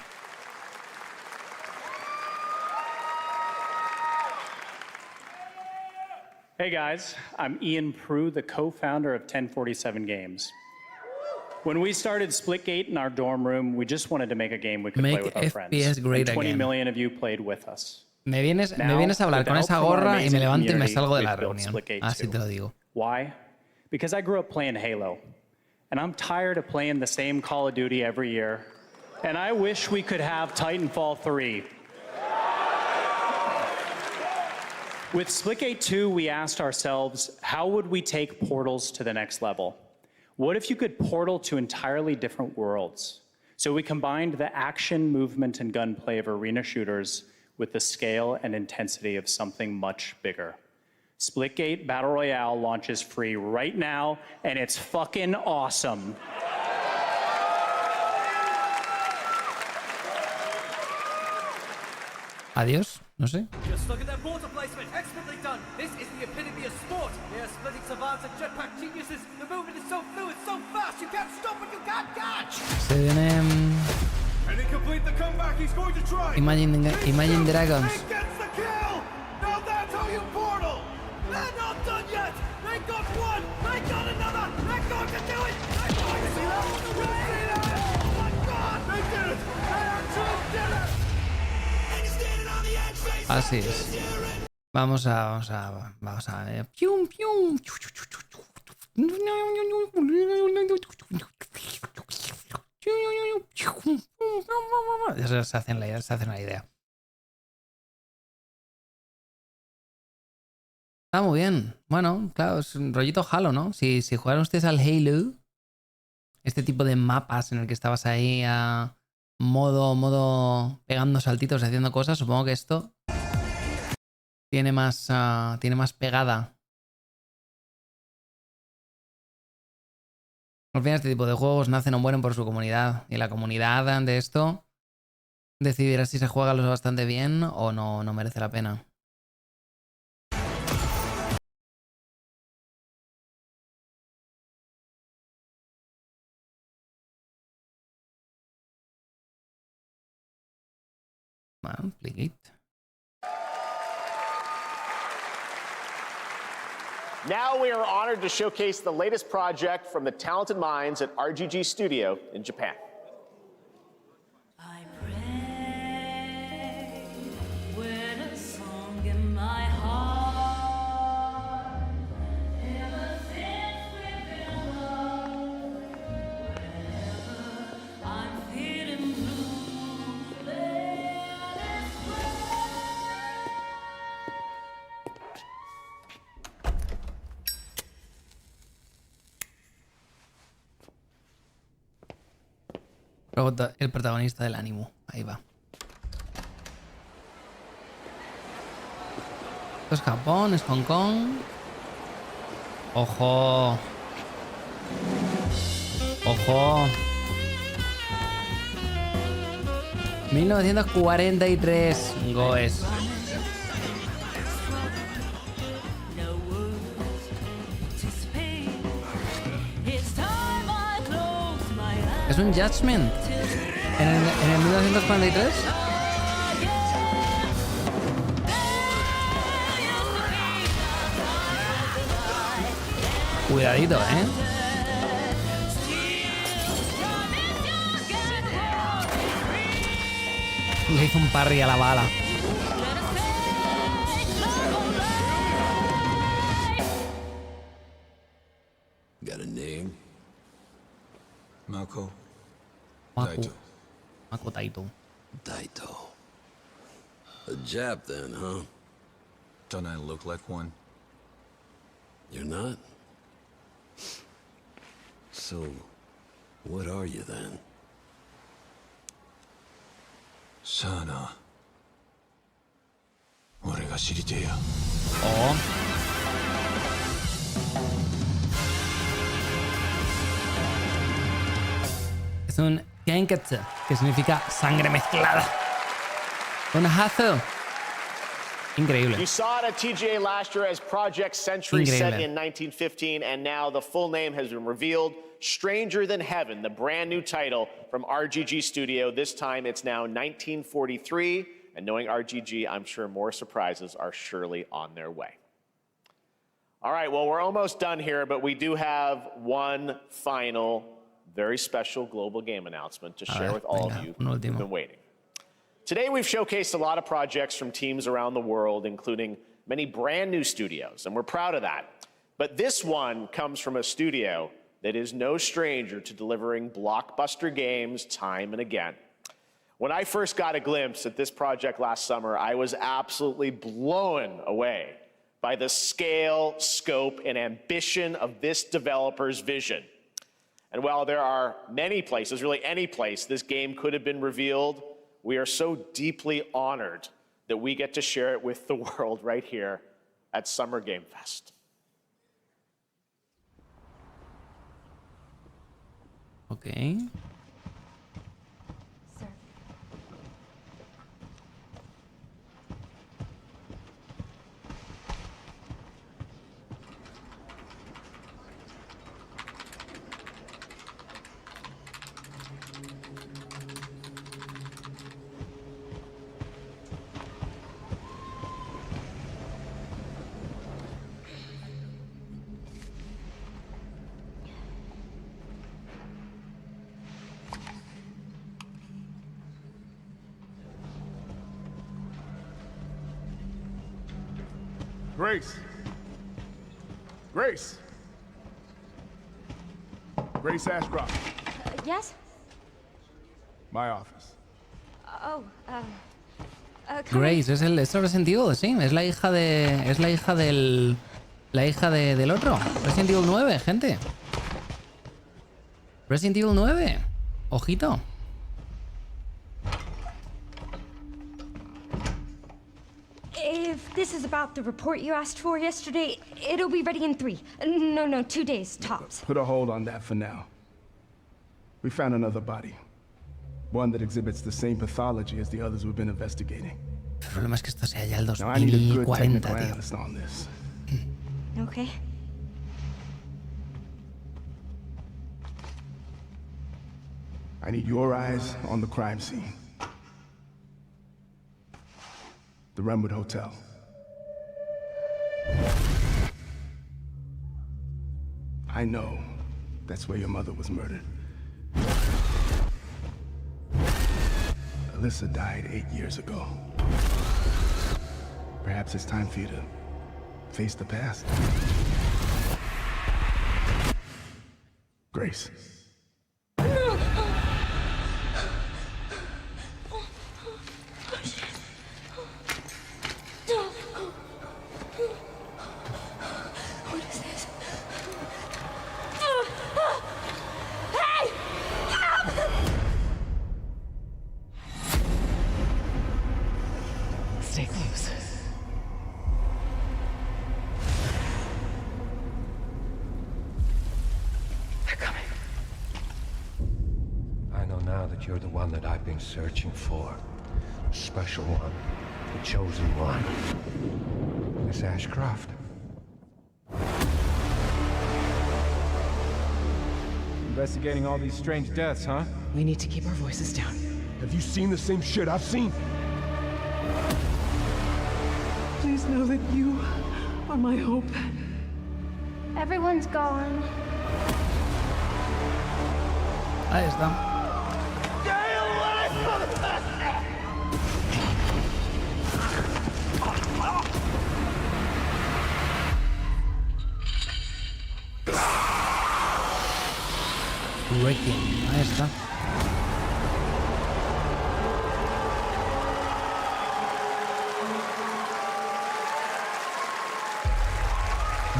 Hey guys, I'm Ian Prue, the co-founder of 1047 Games. When we started Splitgate in our dorm room, we just wanted to make a game we could play with our friends. And 20 million of you played with us. Me vienes a hablar con esa gorra y me levanto y me salgo de la reunión. Así te lo digo. Why? Because I grew up playing Halo, and I'm tired of playing the same Call of Duty every year, and I wish we could have Titanfall 3. With Splitgate 2, we asked ourselves, how would we take portals to the next level? What if you could portal to entirely different worlds? So we combined the action, movement, and gunplay of arena shooters with the scale and intensity of something much bigger. Splitgate Battle Royale launches free right now, and it's fucking awesome. Adiós, no sé. Just look at that water placement, expertly done. This is the epitome of sport. They are splitting savants and jetpack geniuses. The movement is so fluid, so fast, you can't stop it, you can't catch. Se viene And to complete the comeback, he's going to try. Imagine Dragons. He gets the kill. Now that's how you portal. They're not done yet! They got one! They got another! They're going to do it! They're going to do it! Oh my god! They did it! They actually did it! Así es. Vamos a pium pium. Ya se hacen la idea. Está muy bien. Bueno, claro, es un rollito Halo, ¿no? Si jugaron ustedes al Halo, este tipo de mapas en el que estabas ahí a modo pegando saltitos y haciendo cosas, supongo que esto tiene más pegada. Al final, este tipo de juegos nacen o mueren por su comunidad, y la comunidad de esto decidirá si se juega lo bastante bien o no merece la pena. Bueno, Blighted. Now we are honored to showcase the latest project from the talented minds at RGG Studio in Japan. El protagonista del ánimo. Ahí va. Esto es Japón, es Hong Kong. Ojo. Ojo. 1943. Goes. ¿Es un Judgment? ¿En el 1943? Cuidadito, ¿eh? Le hizo un parry a la bala. Got a name? Mako. Mako. Mako Taito. Daito. A Jap then, huh? Don't I look like one? You're not? So, what are you then? Sana. 俺が知りてえや。Oh. Es un Genketsu, que significa sangre mezclada. Un hazo. Increíble. You saw it at TGA last year as Project Century set in 1915, and now the full name has been revealed. Stranger Than Heaven, the brand new title from RGG Studio. This time it's now 1943, and knowing RGG, I'm sure more surprises are surely on their way. All right, well, we're almost done here, but we do have one final, very special global game announcement to share with all of you who've been waiting. Today, we've showcased a lot of projects from teams around the world, including many brand new studios, and we're proud of that. But this one comes from a studio that is no stranger to delivering blockbuster games time and again. When I first got a glimpse at this project last summer, I was absolutely blown away by the scale, scope, and ambition of this developer's vision. And while there are many places, really any place, this game could have been revealed, we are so deeply honored that we get to share it with the world right here at Summer Game Fest. Okay. Grace. Grace. Grace Ashcroft. Yes? My office. Oh, Grace, es Resident Evil, sí. Es la hija de... Es la hija del... La hija del otro. Resident Evil 9, gente. Resident Evil 9. Ojito. If this is about the report you asked for yesterday, it'll be ready in 3. No, 2 days, tops. Put a hold on that for now. We found another body. One that exhibits the same pathology as the others we've been investigating. El problema es que esto sea ya el Now, I need a good 2040, technical tío. analyst on this. Okay. I need your eyes on the crime scene. The Renwood Hotel. I know that's where your mother was murdered. Alyssa died 8 years ago. Perhaps it's time for you to face the past. Grace. stay close. They're coming. I know now that you're the one that I've been searching for. The special one. The chosen one. Miss Ashcroft. Investigating all these strange deaths, huh? We need to keep our voices down. Have you seen the same shit I've seen? Please know that you are my hope. Everyone's gone. Ahí está. Requiem, ahí está.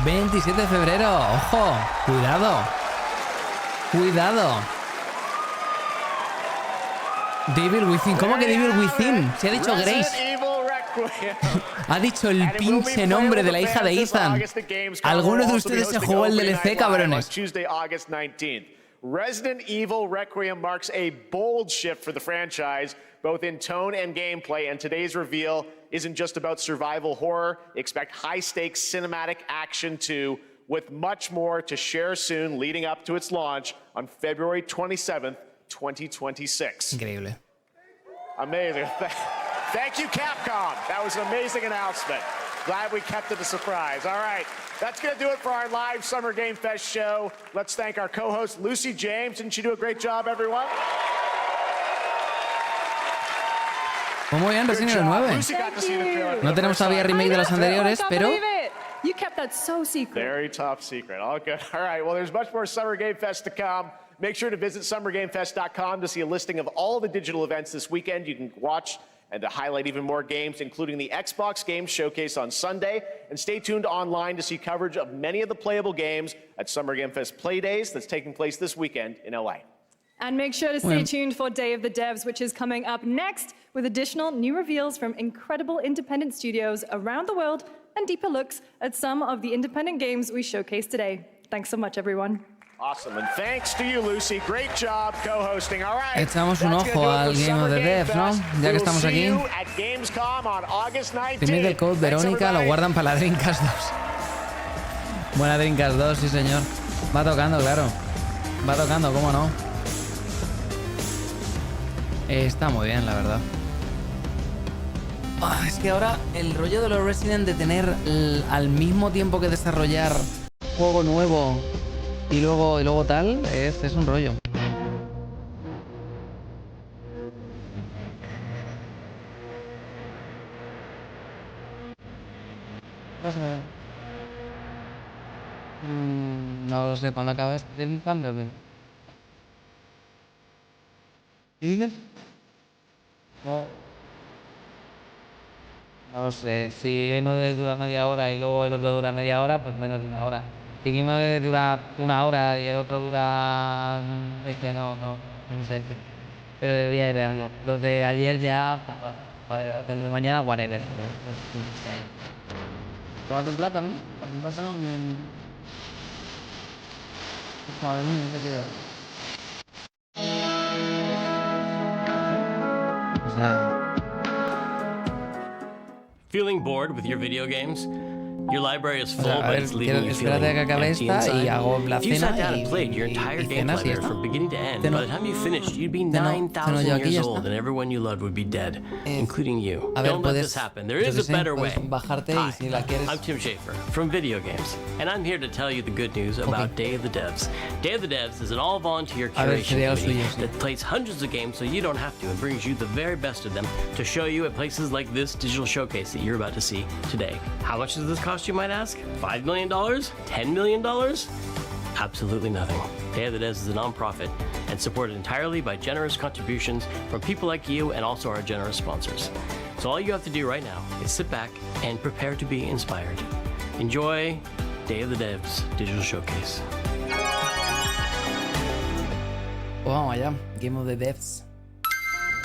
¡27 de febrero! ¡Ojo! ¡Cuidado! ¡Cuidado! Devil Within. ¿Cómo que Devil Within? Se ha dicho Grace. Ha dicho el pinche nombre de la hija de Ethan. ¿Alguno de ustedes se jugó el DLC, cabrones? Resident Evil Requiem marks a bold shift for the franchise, both in tone and gameplay, and today's reveal isn't just about survival horror. Expect high-stakes cinematic action too, with much more to share soon leading up to its launch on February 27th, 2026. Increíble. Amazing. Thank you, Capcom. That was an amazing announcement. Glad we kept it a surprise. All right, that's going to do it for our live Summer Game Fest show. Let's thank our co-host, Lucy James. Didn't she do a great job, everyone? Muy bien, Resident Evil 9. No tenemos todavía remake de los anteriores, pero... You kept that so secret. Very top secret. All good. All right, well, there's much more Summer Game Fest to come. Make sure to visit summergamefest.com to see a listing of all the digital events this weekend. You can watch and to highlight even more games, including the Xbox Games Showcase on Sunday. And stay tuned online to see coverage of many of the playable games at Summer Game Fest Play Days that's taking place this weekend in LA. And make sure to stay tuned for Day of the Devs, which is coming up next with additional new reveals from incredible independent studios around the world and deeper looks at some of the independent games we showcased today. Thanks so much, everyone. Awesome, and thanks to you, Lucy. Great job co-hosting. All right. Echamos un ojo al Game of the Devs, ¿no? Ya que estamos aquí. Remake del Code Verónica lo guardan para la Dreamcast 2. Buena Dreamcast 2, sí señor. Va tocando, claro. Va tocando, ¿cómo no? Está muy bien, la verdad. Es que ahora el rollo de los Resident de tener al mismo tiempo que desarrollar juego nuevo y luego tal, es un rollo. No lo sé, cuando acabes del cambio. ¿Qué dices? No lo sé, si uno dura media hora y luego el otro dura media hora, pues menos de una hora. Si uno dura una hora y el otro dura... Es que no sé. Pero debería ir algo. Los de ayer ya... Los de mañana, whatever. Tomate un plátano, un plátano... Madre mía, ¿qué queda? O sea... Feeling bored with your video games? Your library is full, but it's leaving you feeling empty inside. If you sat down and played your entire game library from beginning to end, by the time you finished, you'd be 9,000 years old, and everyone you loved would be dead, including you. Don't let this happen. There is a better way. Hi, I'm Tim Schafer from Video Games, and I'm here to tell you the good news about Day of the Devs. Day of the Devs is an all-volunteer curation committee that plays hundreds of games so you don't have to, and brings you the very best of them to show you at places like this digital showcase that you're about to see today. How much does this cost, you might ask? $5 million? $10 million? Absolutely nothing. Day of the Devs is a non-profit and supported entirely by generous contributions from people like you and also our generous sponsors. So all you have to do right now is sit back and prepare to be inspired. Enjoy Day of the Devs Digital Showcase. Vamos allá, Game of the Devs.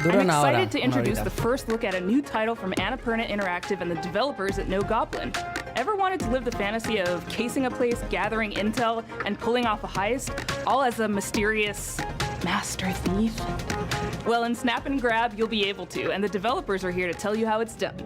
Dura I'm una hora. excited to introduce the first look at a new title from Annapurna Interactive and the developers at No Goblin. Ever wanted to live the fantasy of casing a place, gathering intel, and pulling off a heist, all as a mysterious master thief? Well, in Snap and Grab, you'll be able to, and the developers are here to tell you how it's done.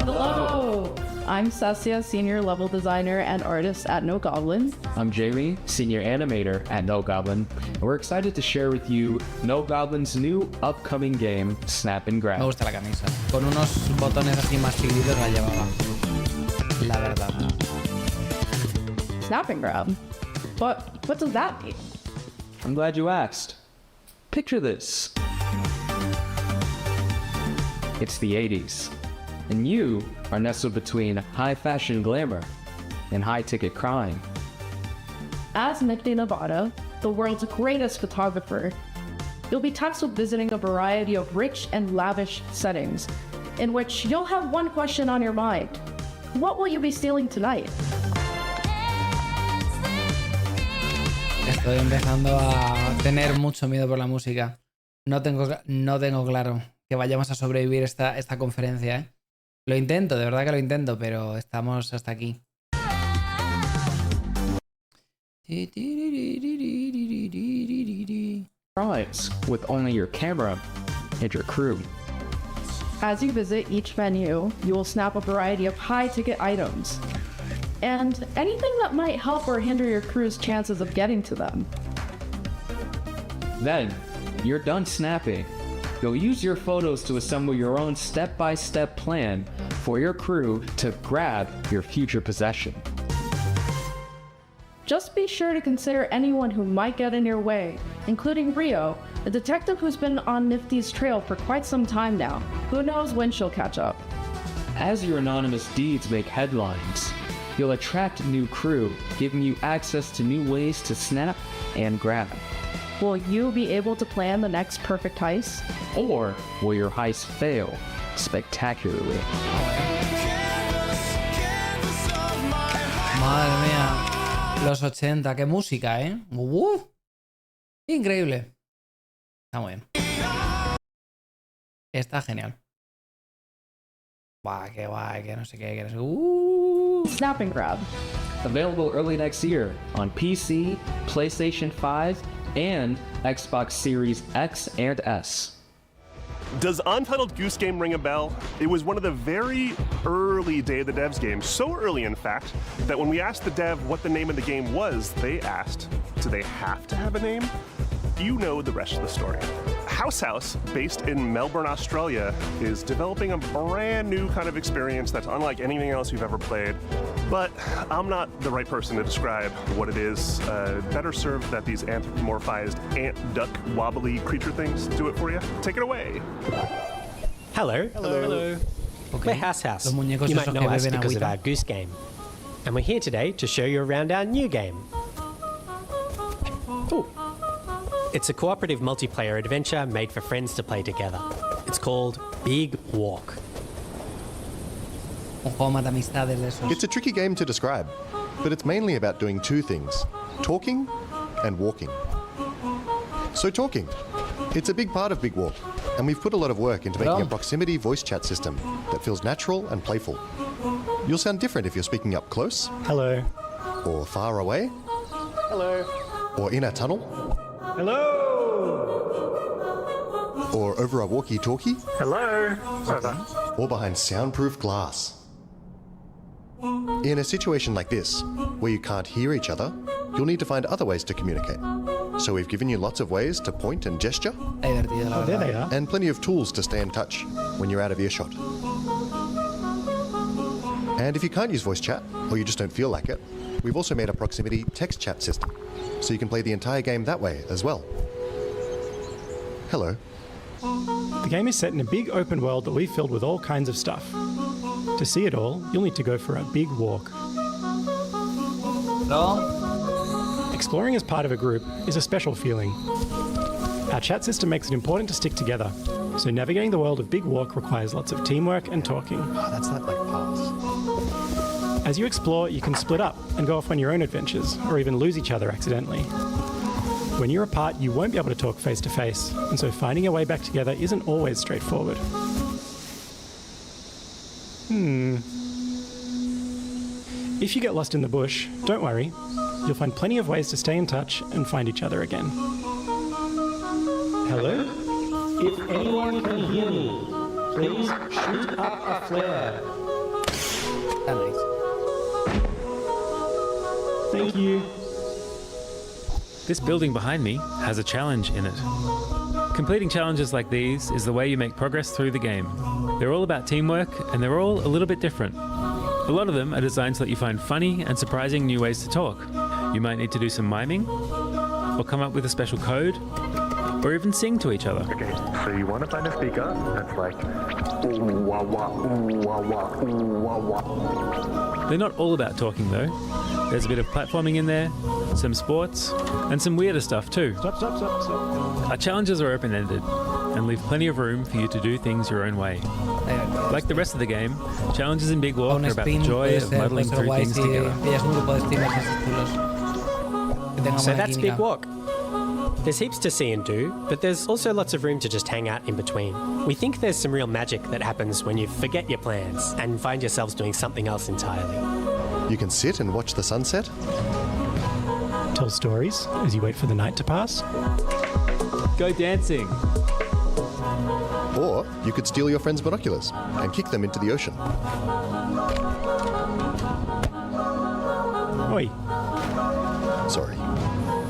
Hello! I'm Sasya, Senior Level Designer and Artist at No Goblin. I'm Jamie, Senior Animator at No Goblin, and we're excited to share with you No Goblin's new upcoming game, Snap and Grab. Me gusta la camisa. Con unos botones así más chiquititos la llevaba. La verdad. Snap and Grab? But what does that mean? I'm glad you asked. Picture this. It's the 80s, and you are nestled between high-fashion glamour and high-ticket crime. As Nicky Nevada, the world's greatest photographer, you'll be tasked with visiting a variety of rich and lavish settings, in which you'll have one question on your mind. What will you be stealing tonight? Estoy empezando a tener mucho miedo por la música. No tengo claro que vayamos a sobrevivir esta conferencia, ¿eh? Lo intento, de verdad que lo intento, pero estamos hasta aquí. Prize with only your camera and your crew. As you visit each venue, you will snap a variety of high-ticket items, and anything that might help or hinder your crew's chances of getting to them. Then, you're done snapping. You'll use your photos to assemble your own step-by-step plan for your crew to grab your future possession. Just be sure to consider anyone who might get in your way, including Rio, a detective who's been on Nifty's trail for quite some time now. Who knows when she'll catch up? As your anonymous deeds make headlines, you'll attract new crew, giving you access to new ways to snap and grab. Will you be able to plan the next perfect heist? Or will your heist fail spectacularly? Madre mía. Los 80, qué música, ¿eh? Increíble. Está muy bien. Está genial. Guay, que no sé qué, que no sé. Snap and Grab. Available early next year on PC, PlayStation 5, and Xbox Series X and S. Does Untitled Goose Game ring a bell? It was one of the very early Day of the Devs games, so early in fact, that when we asked the dev what the name of the game was, they asked, do they have to have a name? You know the rest of the story. House, based in Melbourne, Australia, is developing a brand new kind of experience that's unlike anything else you've ever played. But I'm not the right person to describe what it is. Better served that these anthropomorphized ant, duck, wobbly creature things do it for you. Take it away. Hello. Okay. We're House. Los muñecos You might esos know que us beben because of agüita. our Goose Game. And we're here today to show you around our new game. Ooh. It's a cooperative multiplayer adventure made for friends to play together. It's called Big Walk. Un juego mata amistades de esos. It's a tricky game to describe, but it's mainly about doing two things: talking and walking. So talking. It's a big part of Big Walk, and we've put a lot of work into making a proximity voice chat system that feels natural and playful. You'll sound different if you're speaking up close. Hello. Or far away. Hello. Or in a tunnel. Hello. Or over a walkie-talkie. Hello. Or behind soundproof glass. In a situation like this, where you can't hear each other, you'll need to find other ways to communicate. So we've given you lots of ways to point and gesture. There they are. And plenty of tools to stay in touch when you're out of earshot. And if you can't use voice chat, or you just don't feel like it, we've also made a proximity text chat system, so you can play the entire game that way as well. Hello. The game is set in a big open world that we've filled with all kinds of stuff. To see it all, you'll need to go for a big walk. Exploring as part of a group is a special feeling. Our chat system makes it important to stick together, so navigating the world of Big Walk requires lots of teamwork and talking. Oh, that's not like pass. As you explore, you can split up and go off on your own adventures, or even lose each other accidentally. When you're apart, you won't be able to talk face to face, and so finding a way back together isn't always straightforward. If you get lost in the bush, don't worry. You'll find plenty of ways to stay in touch and find each other again. Hello? If anyone can hear me, please shoot up a flare. Nice. Thank you. This building behind me has a challenge in it. Completing challenges like these is the way you make progress through the game. They're all about teamwork, and they're all a little bit different. A lot of them are designed so that you find funny and surprising new ways to talk. You might need to do some miming, or come up with a special code, or even sing to each other. Okay, so you want to find a speaker that's like ooh wah wah ooh wah wah ooh wah wah. They're not all about talking though. There's a bit of platforming in there, some sports, and some weirder stuff too. Stop. Our challenges are open-ended and leave plenty of room for you to do things your own way. Like the rest of the game, challenges in Big Walk are about the joy of muddling through things together. So that's Big Walk. There's heaps to see and do, but there's also lots of room to just hang out in between. We think there's some real magic that happens when you forget your plans and find yourselves doing something else entirely. You can sit and watch the sunset. Tell stories as you wait for the night to pass. Go dancing. Or you could steal your friend's binoculars and kick them into the ocean. Oi. Sorry.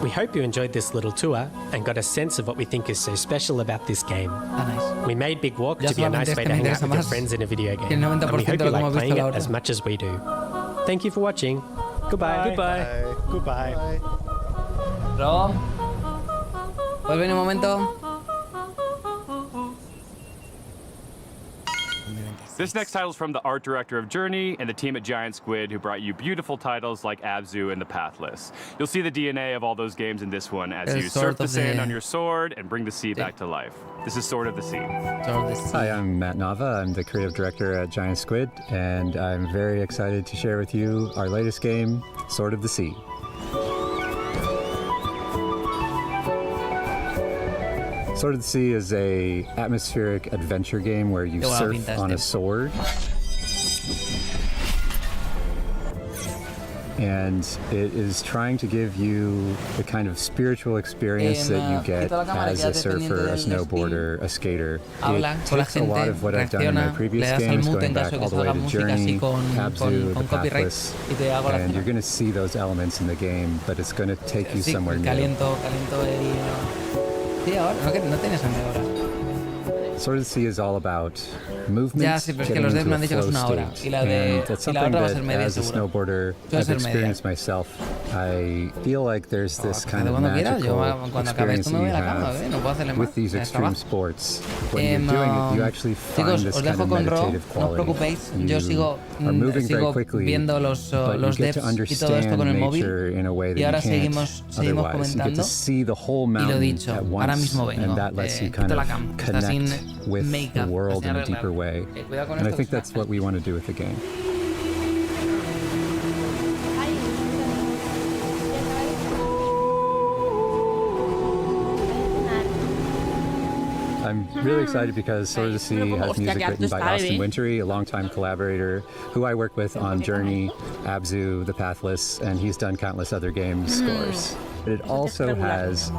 We hope you enjoyed this little tour and got a sense of what we think is so special about this game. Nice. We made Big Walk to be a nice way to hang out with your friends in a video game. And we hope you like playing it as much as we do. Thank you for watching. Goodbye. Goodbye. Bro. ¿Puedes venir un momento? This next title is from the art director of Journey and the team at Giant Squid, who brought you beautiful titles like Abzu and The Pathless. You'll see the DNA of all those games in this one as you surf the sand on your sword and bring the sea back to life. This is Sword of the Sea. Hi, I'm Matt Nava. I'm the creative director at Giant Squid, and I'm very excited to share with you our latest game, Sword of the Sea. Sword of the Sea is a atmospheric adventure game where you surf on a sword. And it is trying to give you the kind of spiritual experience that you get as a surfer, a snowboarder, a skater. It takes a lot of what I've done in my previous games, going back all the way to Journey, Abzu, The Pathless, and you're going to see those elements in the game, but it's going to take you somewhere new. Sword of the Sea is all about movement, getting into a flow state, and that's something that, as a snowboarder, I've experienced myself. I feel like there's this kind of magical experience that you have with these extreme sports. When you're doing it, you actually find this kind of meditative quality. You are moving very quickly, but you get to understand nature in a way that you can't otherwise. You get to see the whole mountain at once, and that lets you kind of connect with the world in a deeper way. And I think that's what we want to do with the game. I'm really excited because Sword of the Sea has music written by Austin Wintory, a longtime collaborator who I work with on Journey, Abzu, The Pathless, and he's done countless other game scores. But it also has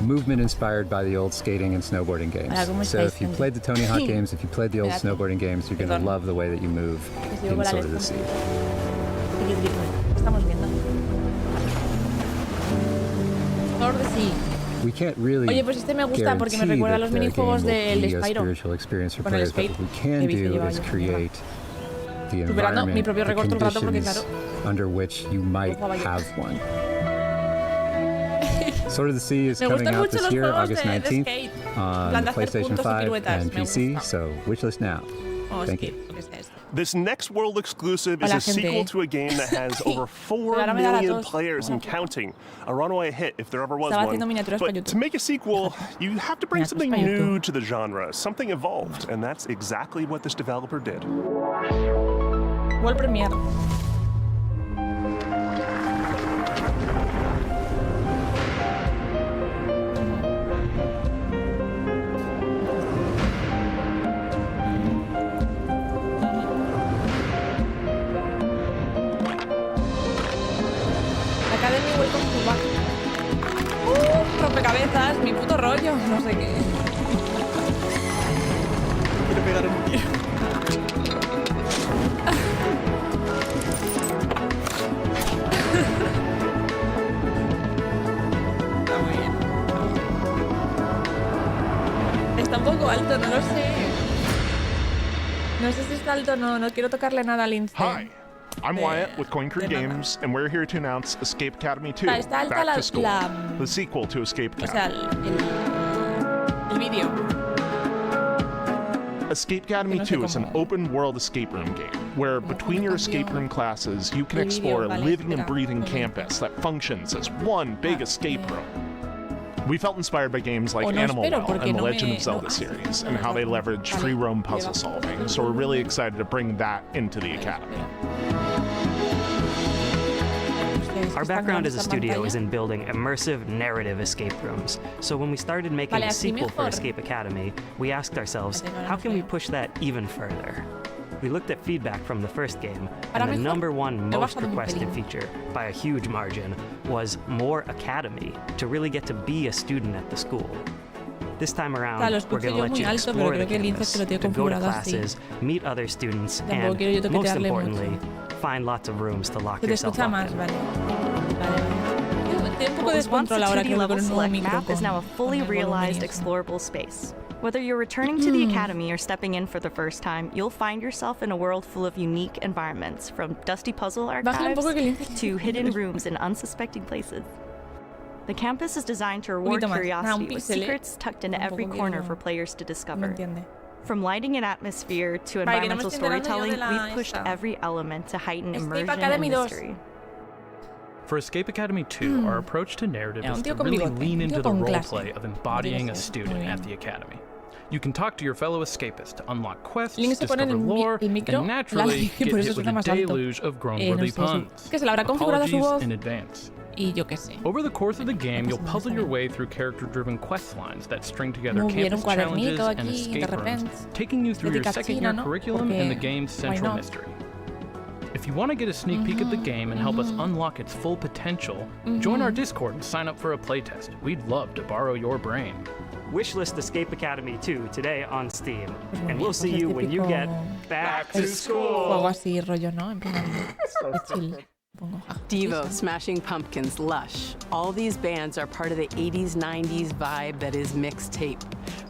movement inspired by the old skating and snowboarding games. So if you played the Tony Hawk games, if you played the old snowboarding games, you're going to love the way that you move in Sword of the Sea. We can't really Oye, pues este me gusta porque me recuerda a los minijuegos del Spyro. Con el skate what we can do is create the environment, mi propio récord todo el rato porque claro. Under which you might have one. Sword of the Sea is coming out this year, August 19th, on PlayStation 5 and PC, so wishlist now. Thank you. This next world exclusive is a sequel to a game that has over 4 million players and counting. A runaway hit if there ever was one. But to make a sequel, you have to bring something new to the genre, something evolved, and that's exactly what this developer did. World premiere. sé qué. Quiero pegar un tiro. Está muy bien. Está un poco alto, no lo sé. No sé si está alto o no. No quiero tocarle nada al Lince. Hi, I'm Wyatt with Coin Crew Games, and we're here to announce Escape Academy 2, Está alta Back to School, the sequel to Escape O sea, Academy. el vídeo. Escape Academy 2 is an open-world escape room game, where between your escape room classes, you can explore a living and breathing campus that functions as one big escape room. We felt inspired by games like Animal Well and the Legend of Zelda series, and how they leverage free roam puzzle solving, so we're really excited to bring that into the Academy. Our background as a studio is in building immersive narrative escape rooms. So when we started making a sequel for Escape Academy, we asked ourselves, how can we push that even further? We looked at feedback from the first game, and the #1 most requested feature, by a huge margin, was more academy, to really get to be a student at the school. This time around, we're going to let you explore the campus, to go to classes, meet other students, and, most importantly, find lots of rooms to lock yourself up in. What was once a 2D level select map is now a fully realized explorable space. Whether you're returning to the Academy or stepping in for the first time, you'll find yourself in a world full of unique environments, from dusty puzzle archives to hidden rooms in unsuspecting places. The campus is designed to reward curiosity with secrets tucked into every corner for players to discover. From lighting and atmosphere to environmental storytelling, we've pushed every element to heighten immersion and mystery. For Escape Academy 2, our approach to narrative is to really lean into the roleplay of embodying a student at the Academy. You can talk to your fellow escapists to unlock quests, discover lore, and naturally get hit with a deluge of groan-worthy puns. Apologies in advance. Over the course of the game, you'll puzzle your way through character-driven quest lines that string together campus challenges and escape rooms, taking you through your second-year curriculum and the game's central mystery. If you want to get a sneak peek at the game and help us unlock its full potential, join our Discord and sign up for a playtest. We'd love to borrow your brain. Wishlist Escape Academy 2 today on Steam, and we'll see you when you get back to school. Juego así rollo, ¿no? En plan, chill. Devo, Smashing Pumpkins, Lush. All these bands are part of the 80s, 90s vibe that is mixtape,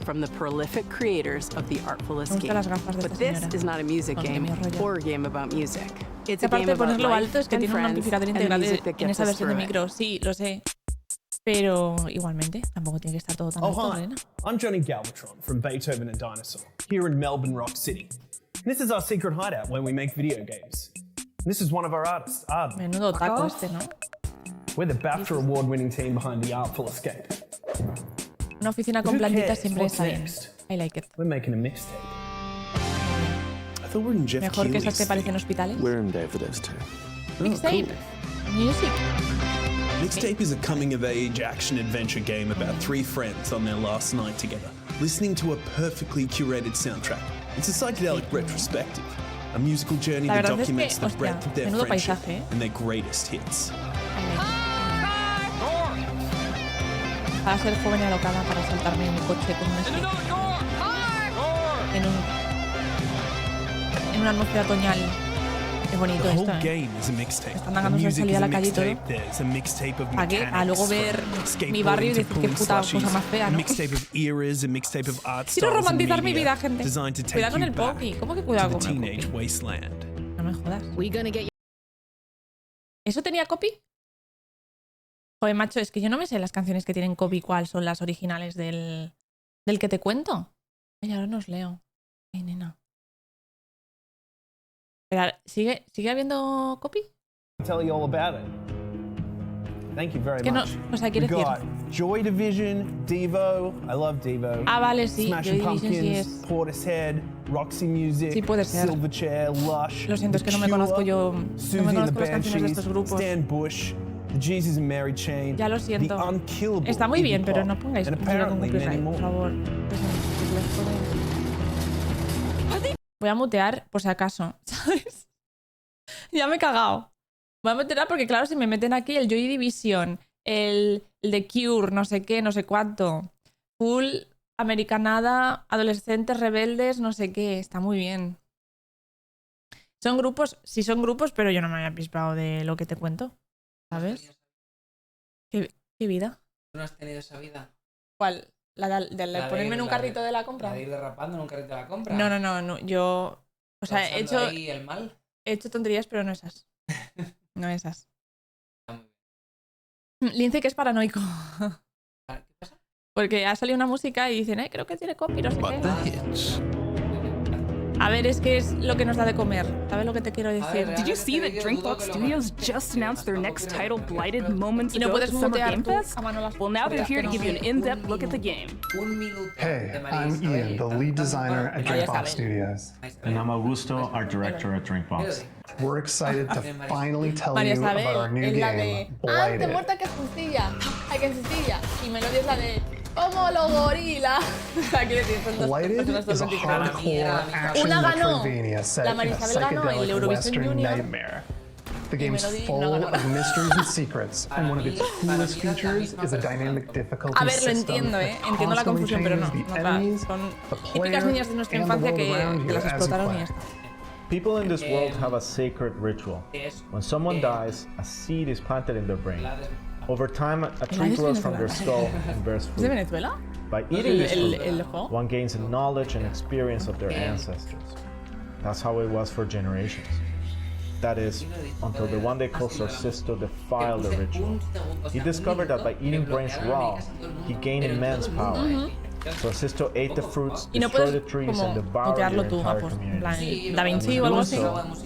from the prolific creators of The Artful Escape. But this is not a music game or a game about music. It's a game about life and friends and music that gets us through it. Sí, lo sé. Pero igualmente, tampoco tiene que estar todo tan alto, hi, I'm Johnny Galvatron from Beethoven and Dinosaur, here in Melbourne Rock City. This is our secret hideout where we make video games. This is one of our artists, Arden. Menudo taco este, ¿no? We're the BAFTA award-winning team behind The Artful Escape. Una oficina con plantitas siempre está bien. I like it. We're making a mixtape. I thought we were in Jeff Mejor que esas que parecen hospitales. We're in there for this too. Mixtape. Music. Mixtape is a coming-of-age action-adventure game about 3 friends on their last night together, listening to a perfectly curated soundtrack. It's a psychedelic retrospective, a musical journey that documents the breadth of their friendship and their greatest hits. Para ser joven y alocada, para saltarme en mi coche con una en una atmósfera otoñal. Es bonito esto, Están dándose salida a la calle y todo. ¿Para qué? A luego ver mi barrio y decir qué puta cosa más fea, ¿no? Quiero romantizar mi vida, gente. Cuidado con el Poki. ¿Cómo que cuidado con el Poki? No me jodas. ¿Eso tenía copy? Joder, macho, es que yo no me sé las canciones que tienen copy, cuáles son las originales del que te cuento. Ay, ahora no os leo. Ay, nena. Pero, ¿sigue habiendo copy? Tell you all about it. Thank you very much. O sea, quiere decir. Joy Division, Devo, I love Devo. Ah, vale, sí. Smashing Pumpkins, Portishead, Roxy Music, sí, puede ser. Silverchair, Lush. Lo siento, es que no me conozco yo. No me conozco las canciones de estos grupos. Stan Bush, The Jesus and Mary Chain. Ya lo siento. Está muy bien, pero no pongáis música con copyright, por favor. Voy a mutear por si acaso, ¿sabes? Ya me he cagado. Voy a mutear porque, claro, si me meten aquí el Joy Division, el The Cure, no sé qué, no sé cuánto, full americanada, adolescentes rebeldes, no sé qué. Está muy bien. Son grupos, sí son grupos, pero yo no me había pispado de lo que te cuento. ¿Sabes? ¿Qué vida? ¿Tú no has tenido esa vida? ¿Cuál? ¿La de ponerme en un carrito de la compra? ¿La de ir derrapando en un carrito de la compra? No. Yo... O sea, he hecho... Ahí el mal? He hecho tonterías, pero no esas. No esas. Lince que es paranoico. ¿Qué pasa? Porque ha salido una música y dicen, creo que tiene copy, no sé qué. A ver, es que es lo que nos da de comer. ¿Sabes lo que te quiero decir? Did you see that Drinkbox Studios just announced their next title, Blighted, moments ago at the Summer Game Fest? Well, now they're here to give you an in-depth look at the game. Hey, I'm Ian, the lead designer at Drinkbox Studios. And I'm Augusto, art director at Drinkbox. We're excited to finally tell you about our new game, Blighted. ¡Te muerta que es sencilla! ¡Ay, que es sencilla! Y Melody es la de... ¡Como los gorilas! Blighted is a hardcore action Metroidvania set in a psychedelic Western nightmare. The game's full of mysteries and secrets, and one of its coolest features is a dynamic difficulty system. A ver, lo entiendo, Entiendo la confusión, pero no. Son típicas niñas de nuestra infancia que las explotaron y ya está. People in this world have a sacred ritual. When someone dies, a seed is planted in their brain. Over time, a tree grows from their skull and bears fruit. ¿Es de Venezuela? By eating this fruit, one gains a knowledge and experience of their ancestors. That's how it was for generations. That is, until the one they called Sorcisto defiled the ritual. He discovered that by eating brains raw, he gained immense power. Sorcisto ate the fruits, destroyed the trees, and devoured the entire community. Da Vinci o algo así.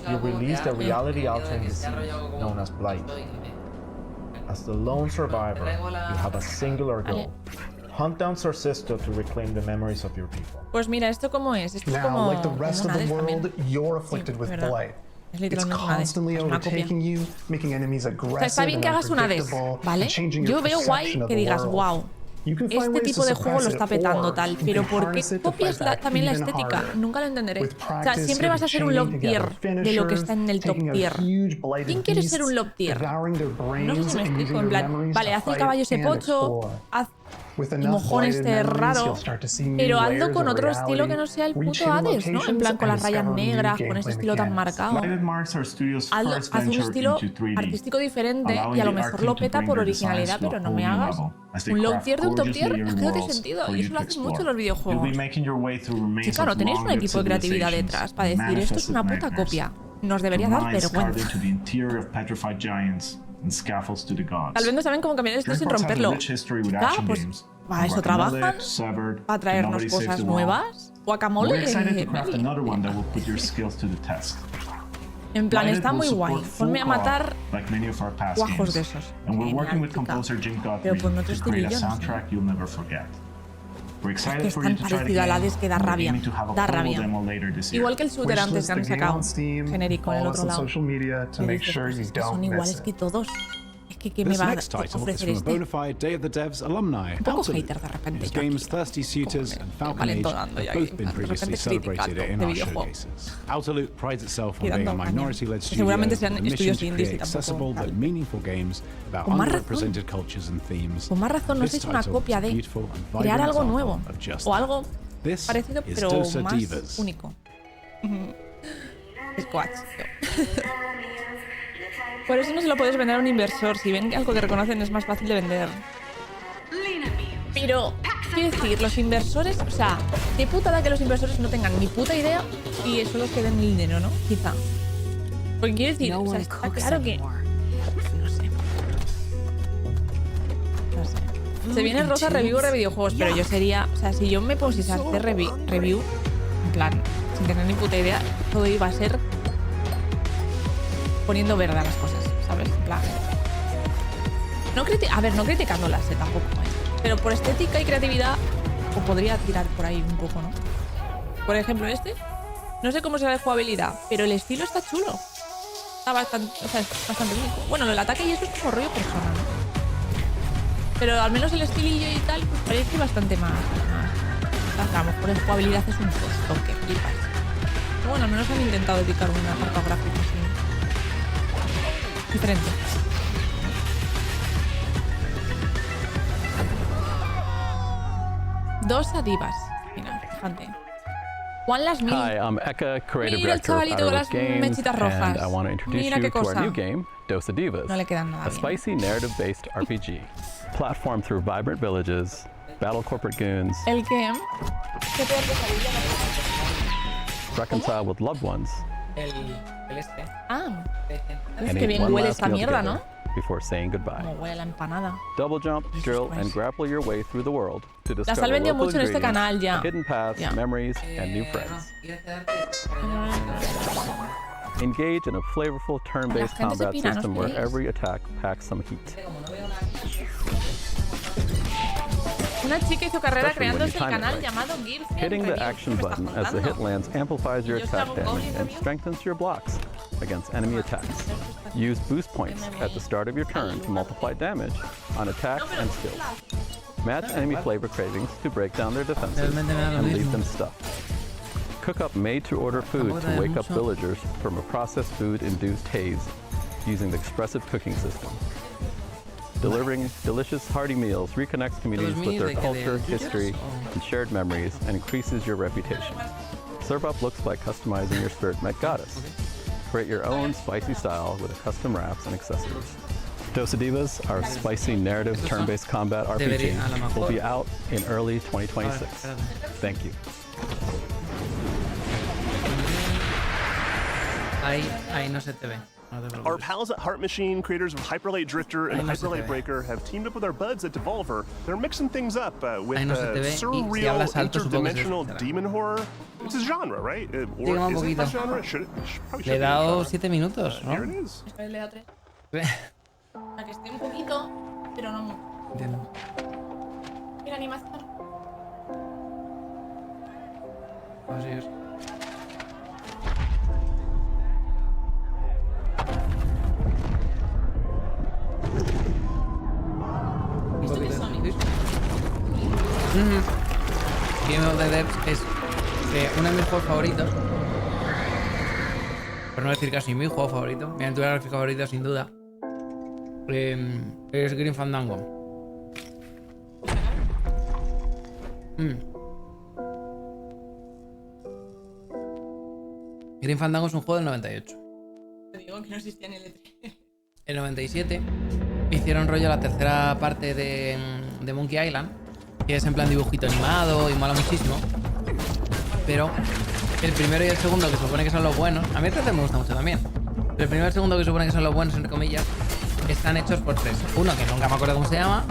He released a reality-altering disease known as Blight. As the lone survivor, you have a singular goal. Hunt down Sorcisto to reclaim the memories of your people. Pues mira, ¿esto cómo es? Esto es como... Now, like the rest of the world, you're afflicted with blight. It's constantly overtaking you, making enemies aggressive. Está bien que hagas una vez, ¿vale? Yo veo guay que digas, wow, este tipo de juego lo está petando tal, pero ¿por qué copias también la estética? Nunca lo entenderé. O sea, siempre vas a ser un log tier de lo que está en el top tier. ¿Quién quiere ser un log tier? No sé si me explico, en plan, vale, haz el caballo ese pocho, haz el mojón este raro, pero hazlo con otro estilo que no sea el puto Hades, ¿no? En plan, con las rayas negras, con ese estilo tan marcado. Haz un estilo artístico diferente y a lo mejor lo peta por originalidad, pero no me hagas un low tier de un top tier, es que no tiene sentido. Y eso lo hacen mucho los videojuegos. Chica, no tenéis un equipo de creatividad detrás para decir esto es una puta copia. Nos debería dar vergüenza. Tal vez no saben cómo cambiar esto sin romperlo. Chica, pues para eso trabajan, para traernos cosas nuevas. Guacamole. En plan, está muy guay. Ponme a matar guajos de esos. Pero por otro estilillo, no sé. Es que es tan parecido al Hades que da rabia. Da rabia. Igual que el shooter antes que han sacado. Genérico en el otro lado. Es que son iguales que todos. Es que ¿qué me va a ofrecer este? Un poco hater de repente. Valentonando ya. De repente criticando de videojuegos. Seguramente sean estudios indies y tampoco tal. Con más razón no es una copia de crear algo nuevo. O algo parecido pero más único. Squatch. Por eso no se lo puedes vender a un inversor. Si ven algo que reconocen es más fácil de vender. Pero, quiero decir, los inversores... O sea, qué putada que los inversores no tengan ni puta idea y solo queden el dinero, ¿no? Quizá. Porque quiero decir, o sea, está claro que... No sé. Se viene rosa review de videojuegos, pero yo sería... O sea, si yo me pusiese a hacer review, en plan, sin tener ni puta idea, todo iba a ser... poniendo verde a las cosas, ¿sabes? En plan... no criticándolas, tampoco, pero por estética y creatividad o podría tirar por ahí un poco, ¿no? Por ejemplo, este, no sé cómo será de jugabilidad, pero el estilo está chulo. Está bastante, o sea, es bastante único. Bueno, el ataque y eso es como rollo persona, ¿no? Pero al menos el estilillo y tal, pues parece bastante más. A lo mejor en jugabilidad es un posto que flipas. Pero bueno, al menos han intentado dedicar un apartado gráfico así. Diferente. Dos adivas. Mira, fíjate. Juan las mil. Hi, I'm Eka, creative Mira el director of chavalito con las Games, mechitas rojas. and I want to introduce Mira you qué to our cosa. new game, Dos Adivas, No le quedan nada a bien. spicy narrative-based RPG. Platform through vibrant villages, battle corporate goons, El que... ¿Qué peor pesadilla? reconcile with loved ones, El este. Ah. and Es que eat bien one huele last esta meal mierda, together ¿no? before saying goodbye. Como huele la empanada. Double jump, drill, and grapple your way through the world to Las discover han vendido local mucho en este ingredients, canal ya. hidden paths, Ya. memories, and new friends. Engage in a flavorful turn-based gente se combat pira, ¿no system os where creéis? every attack packs some heat. Una chica hizo carrera Especially when creándose you el time it canal right. llamado Gears Hitting the Review. action ¿Qué me estás button as the hit contando? lands amplifies your Yo attack hago damage Gears and Review. strengthens your blocks against enemy attacks. Use boost points at the start of your turn to multiply damage on attacks and skills. Match enemy flavor cravings to break down their defenses and leave them stuffed. Cook up made-to-order food to wake up villagers from a processed food-induced haze using the expressive cooking system. Delivering delicious, hearty meals reconnects communities with their culture, history, and shared memories, and increases your reputation. Serve up looks by customizing your spirit Met Goddess. Create your own spicy style with custom wraps and accessories. Dos Adivas, our spicy narrative turn-based combat RPG, will be out in early 2026. Thank you. Ahí no se te ve. Our pals at Heart Machine, creators of Hyperlight Drifter and Hyperlight Breaker, have teamed up with our buds at Devolver. They're mixing things up with surreal, interdimensional demon horror. It's a genre, right? Or is it a genre? Le he dado 7 minutos, ¿no? Here it is. Le da 3. Para que esté un poquito, pero no mucho. Entiendo. Mira, animación. Así es. ¿Esto qué es Sonic? Game of the Devs es uno de mis juegos favoritos. Por no decir casi mi juego favorito. Mi aventura gráfica favorita, sin duda. Es Grim Fandango. Grim Fandango es un juego del 98. Te digo que no existía en el E3. En el 97 hicieron rollo la tercera parte de Monkey Island, que es en plan dibujito animado y mola muchísimo. Pero el primero y el segundo, que se supone que son los buenos, a mí el tercero me gusta mucho también. Pero el primero y el segundo, que se supone que son los buenos, entre comillas, están hechos por tres. Uno que nunca me acuerdo cómo se llama,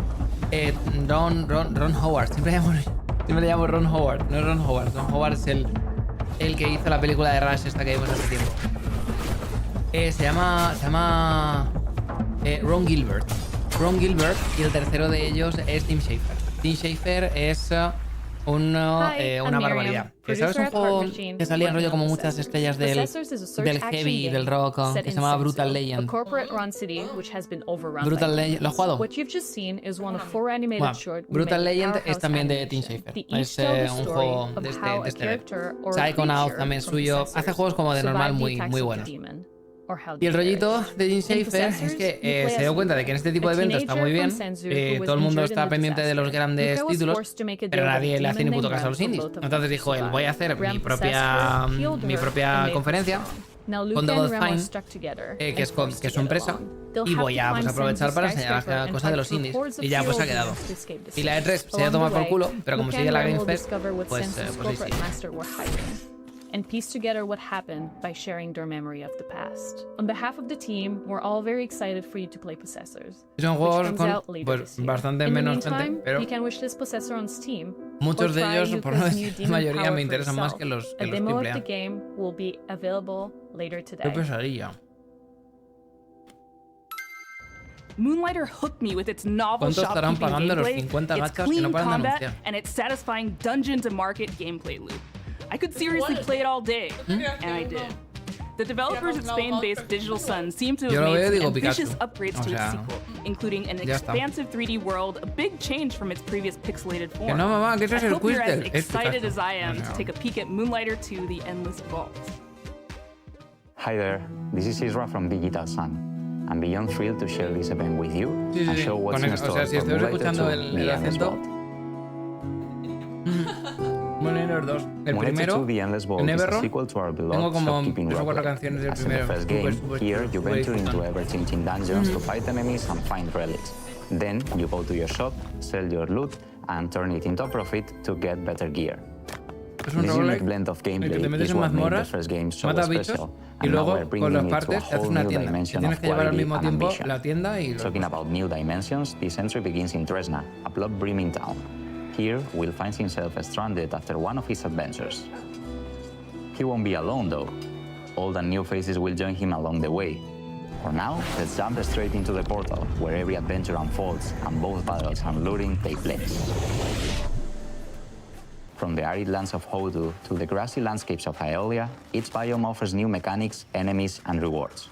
Ron Howard. Siempre le llamo Ron Howard. No es Ron Howard. Ron Howard es el que hizo la película de Rush esta que vimos hace tiempo. Se llama Ron Gilbert. Y el tercero de ellos es Tim Schafer. Tim Schafer es una barbaridad. ¿Sabes un juego que salía en rollo como muchas estrellas del heavy y del rock que se llamaba Brutal Legend? Brutal Legend, ¿lo has jugado? Bueno, Brutal Legend es también de Tim Schafer. Es un juego de este Psychonauts también es suyo. Hace juegos como de normal muy buenos. Y el rollito de Tim Schafer es que se dio cuenta de que en este tipo de eventos está muy bien, todo el mundo está pendiente de los grandes títulos, pero nadie le hace ni puto caso a los indies. Entonces dijo él, voy a hacer mi propia conferencia con Double Fine, que es su empresa, y voy a aprovechar para enseñar las cosas de los indies. Y ya pues ha quedado. Y la E3 se ha ido a tomar por culo, pero como sigue la Games Fest, pues ahí sí. And piece together what happened by sharing their memory of the past. On behalf of the team, we're all very excited for you to play Possessors. Son juegos con pues, bastante menos gente, pero you can wish this Possessor on Steam. Muchos de ellos, por no decir la mayoría, me interesan más que los A demo of the AAA. game will be available later today. Qué pesadilla. Moonlighter hooked me with its novel ¿Cuánto estarán shopkeeping pagando los gameplay, 50 its gachas que clean no paran de combat, anunciar? and its satisfying dungeon-to-market gameplay loop. I could seriously play it all day, and I did. The developers at Spain-based Digital Sun seem to have made some ambitious upgrades to its sequel, including an expansive 3D world, a big change from its previous pixelated form. No, mamá, que eso es I el hope you're as Quister. excited as I am to take a peek at Moonlighter 2: The Endless Vault. Hi there, this is Isra from Digital Sun. I'm beyond thrilled to share this event with you and show what's in store si for estoy Moonlighter escuchando 2: el The Endless acento. Vault. los dos. El Monet primero, the Endless Vault el is a Neverro, sequel to our tengo beloved como shopkeeping 3 o 4 roguelike. canciones del As in the primero. first game, here you venture into ever-changing dungeons to fight enemies and find relics. Then you go to your shop, sell your loot, and turn it into a profit to get better gear. Es un This roguelike unique blend of en el que te gameplay metes is en what made the mazmorras, first game so matas bichos special, y and now luego we're con bringing las it to a partes te haces whole una new tienda. Que dimension tienes of que llevar al quality mismo and tiempo ambition. la tienda y... Talking about new dimensions, this entry begins in Tresna, a blood-brimming town. Here, Will finds himself stranded after one of his adventures. He won't be alone, though. Old and new faces will join him along the way. For now, let's jump straight into the portal, where every adventure unfolds and both battles and looting take place. From the arid lands of Hodu to the grassy landscapes of Aeolia, each biome offers new mechanics, enemies, and rewards.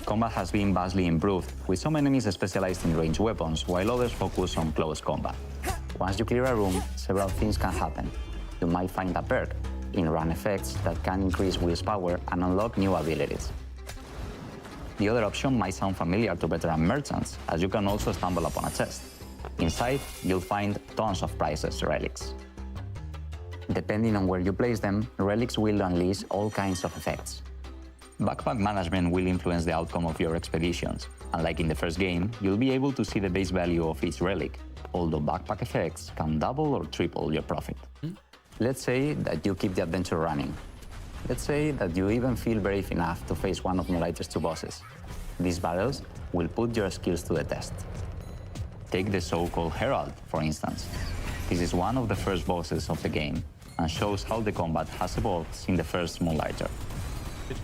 Combat has been vastly improved, with some enemies specialized in ranged weapons, while others focus on close combat. Once you clear a room, several things can happen. You might find a perk, in-run effects that can increase Will's power and unlock new abilities. The other option might sound familiar to veteran merchants, as you can also stumble upon a chest. Inside, you'll find tons of priceless relics. Depending on where you place them, relics will unleash all kinds of effects. Backpack management will influence the outcome of your expeditions. Unlike in the first game, you'll be able to see the base value of each relic, although backpack effects can double or triple your profit. Let's say that you keep the adventure running. Let's say that you even feel brave enough to face one of Moonlighter's 2 bosses. These battles will put your skills to the test. Take the so-called Herald, for instance. This is one of the first bosses of the game, and shows how the combat has evolved since the first Moonlighter.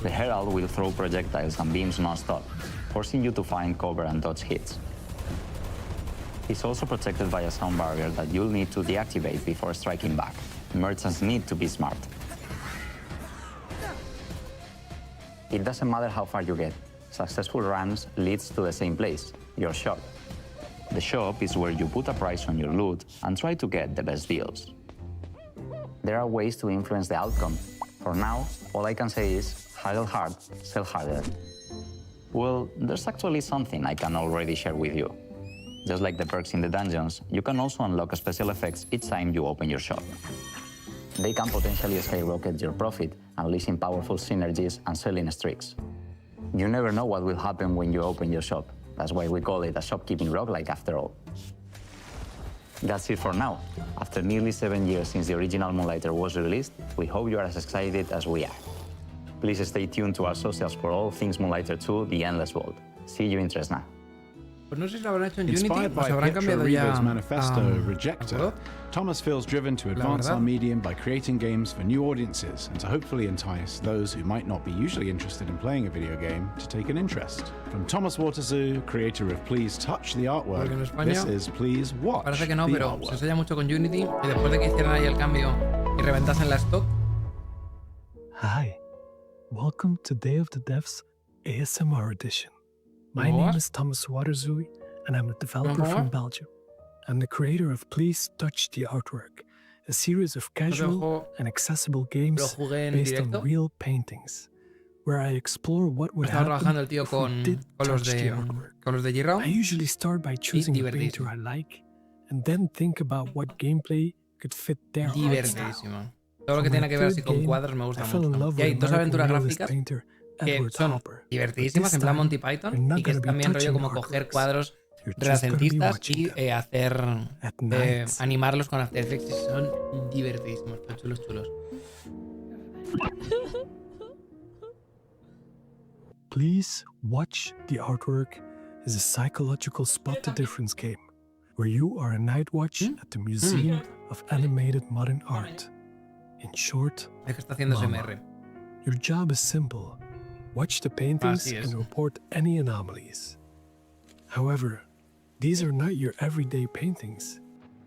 The Herald will throw projectiles and beams non-stop, forcing you to find cover and dodge hits. He's also protected by a sound barrier that you'll need to deactivate before striking back. Merchants need to be smart. It doesn't matter how far you get. Successful runs leads to the same place, your shop. The shop is where you put a price on your loot and try to get the best deals. There are ways to influence the outcome. For now, all I can say is, haggle hard, sell harder. Well, there's actually something I can already share with you. Just like the perks in the dungeons, you can also unlock special effects each time you open your shop. They can potentially skyrocket your profit, unleashing powerful synergies and selling streaks. You never know what will happen when you open your shop. That's why we call it a shopkeeping roguelike after all. That's it for now. After nearly 7 years since the original Moonlighter was released, we hope you are as excited as we are. Please stay tuned to our socials for all things Moonlighter 2, The Endless Vault. See you in Tresna. Pues no sé si lo habrán hecho en Unity Inspired o by se habrán Pietro cambiado ya Riva's manifesto Rejector, ¿algo? Thomas feels driven to advance our medium by creating games for new audiences and to hopefully entice those who might not be usually interested in playing a video game to take an interest. From Thomas Waterzoo, creator of Please Touch the Artwork, this is Please Watch parece que no, the pero Artwork. se enseña mucho con Unity y después de que hicieran ahí el cambio y reventasen la stock. Hi, welcome to Day of the Devs ASMR edition. My name is Thomas Waterzoo, and I'm a developer from Belgium. I'm the creator of Please Touch the Artwork, a series of casual and accessible games based on real paintings, where I explore what would happen el tío if we did touch the artwork. Con los de G-Round. I usually start by choosing a painter I like, and then think about what gameplay could fit their art style. Todo lo que tiene que ver así con cuadros me gusta mucho. Y hay 2 aventuras gráficas que son divertidísimas, en plan Monty Python, y que es también rollo como coger cuadros renacentistas y hacer animarlos con After Effects. Son divertidísimos, chulos, chulos. Please Watch the Artwork is a psychological spot the difference game, where you are a night watch at the Museum of Animated Modern Art. In short, MAMA. Your job is simple. Watch the paintings and report any anomalies. However, these are not your everyday paintings.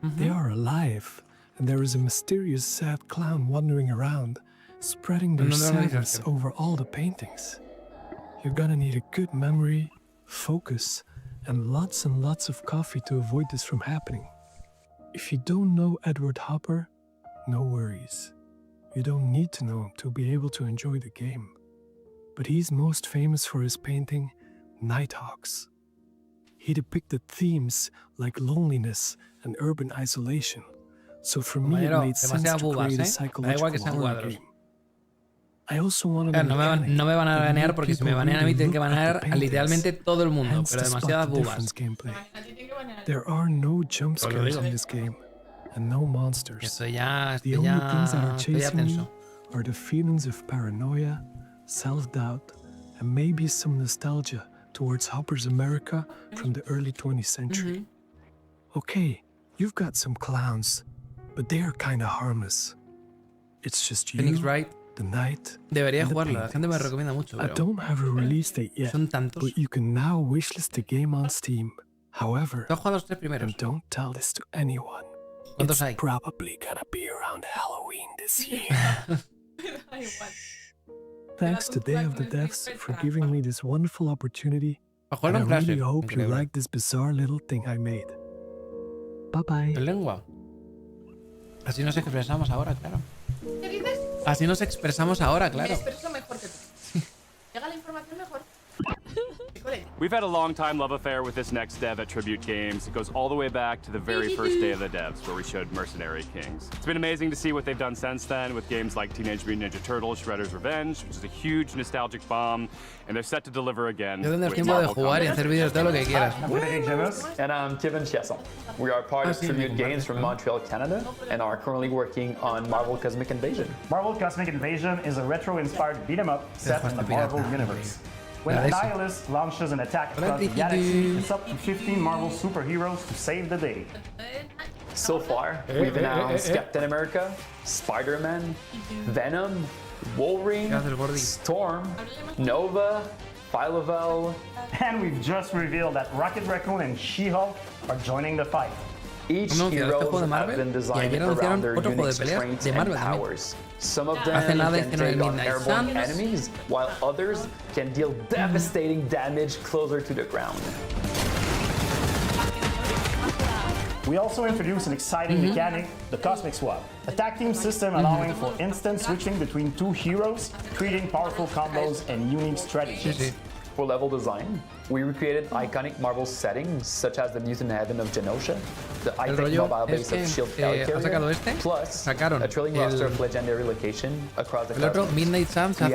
They are alive, and there is a mysterious sad clown wandering around, spreading their sadness over all the paintings. You're gonna need a good memory, focus, and lots of coffee to avoid this from happening. If you don't know Edward Hopper, no worries. You don't need to know him to be able to enjoy the game. But he's most famous for his painting, Nighthawks. He depicted themes like loneliness and urban isolation, So for me, it made sense to create a psychological horror game. I also wanted no me van a banear porque si me banean a mí tienen que banear a literalmente todo el mundo, pero demasiadas bubas. There are no jump scares in this game and no monsters. Estoy ya the only things that are chasing me are the feelings of paranoia, self-doubt, and maybe some nostalgia towards Hopper's America from the early 20th century. Okay, you've got some clowns, but they are kind of harmless. It's just you, the night, debería jugarlo, la gente me recomienda mucho, pero I don't have a release date yet, but you can now wishlist the game on Steam. However, and don't tell this to anyone, it's probably gonna be around Halloween this year. Thanks to Day of the Devs for giving me this wonderful opportunity. And I really hope you like this bizarre little thing I made. Bye bye. En lengua. Así nos expresamos ahora, claro. ¿Qué dices? Así nos expresamos ahora, claro. Me expreso mejor que tú. Llega la información mejor. We've had a long-time love affair with this next dev at Tribute Games. It goes all the way back to the very first day of the devs, where we showed Mercenary Kings. It's been amazing to see what they've done since then with games like Teenage Mutant Ninja Turtles: Shredder's Revenge, which is a huge nostalgic bomb, and they're set to deliver again. Yo tendré tiempo de jugar y hacer vídeos todo lo que quieras. And I'm Kevin Chiesel. We are part of Tribute Games from Montreal, Canada, and are currently working on Marvel Cosmic Invasion. Marvel Cosmic Invasion is a retro-inspired beat-em-up set in the Marvel universe. When Annihilus launches an attack across the galaxy, it's up to 15 Marvel superheroes to save the day. So far, we've announced Captain America, Spider-Man, Venom, Wolverine, Storm, Nova, Phyla-Vell, and we've just revealed that Rocket Raccoon and She-Hulk are joining the fight. Each hero have been designed around their unique strengths and powers. Some of them can take on airborne enemies, while others can deal devastating damage closer to the ground. We also introduced an exciting mechanic, the Cosmic Swap, a tag team system allowing for instant switching between two heroes, creating powerful combos and unique strategies. For level design, we recreated iconic Marvel settings such as the Mutant Heaven of Genosha, the iconic mobile base of S.H.I.E.L.D. Helicarrier, plus a thrilling roster of legendary location across the cosmos. Midnight Suns hace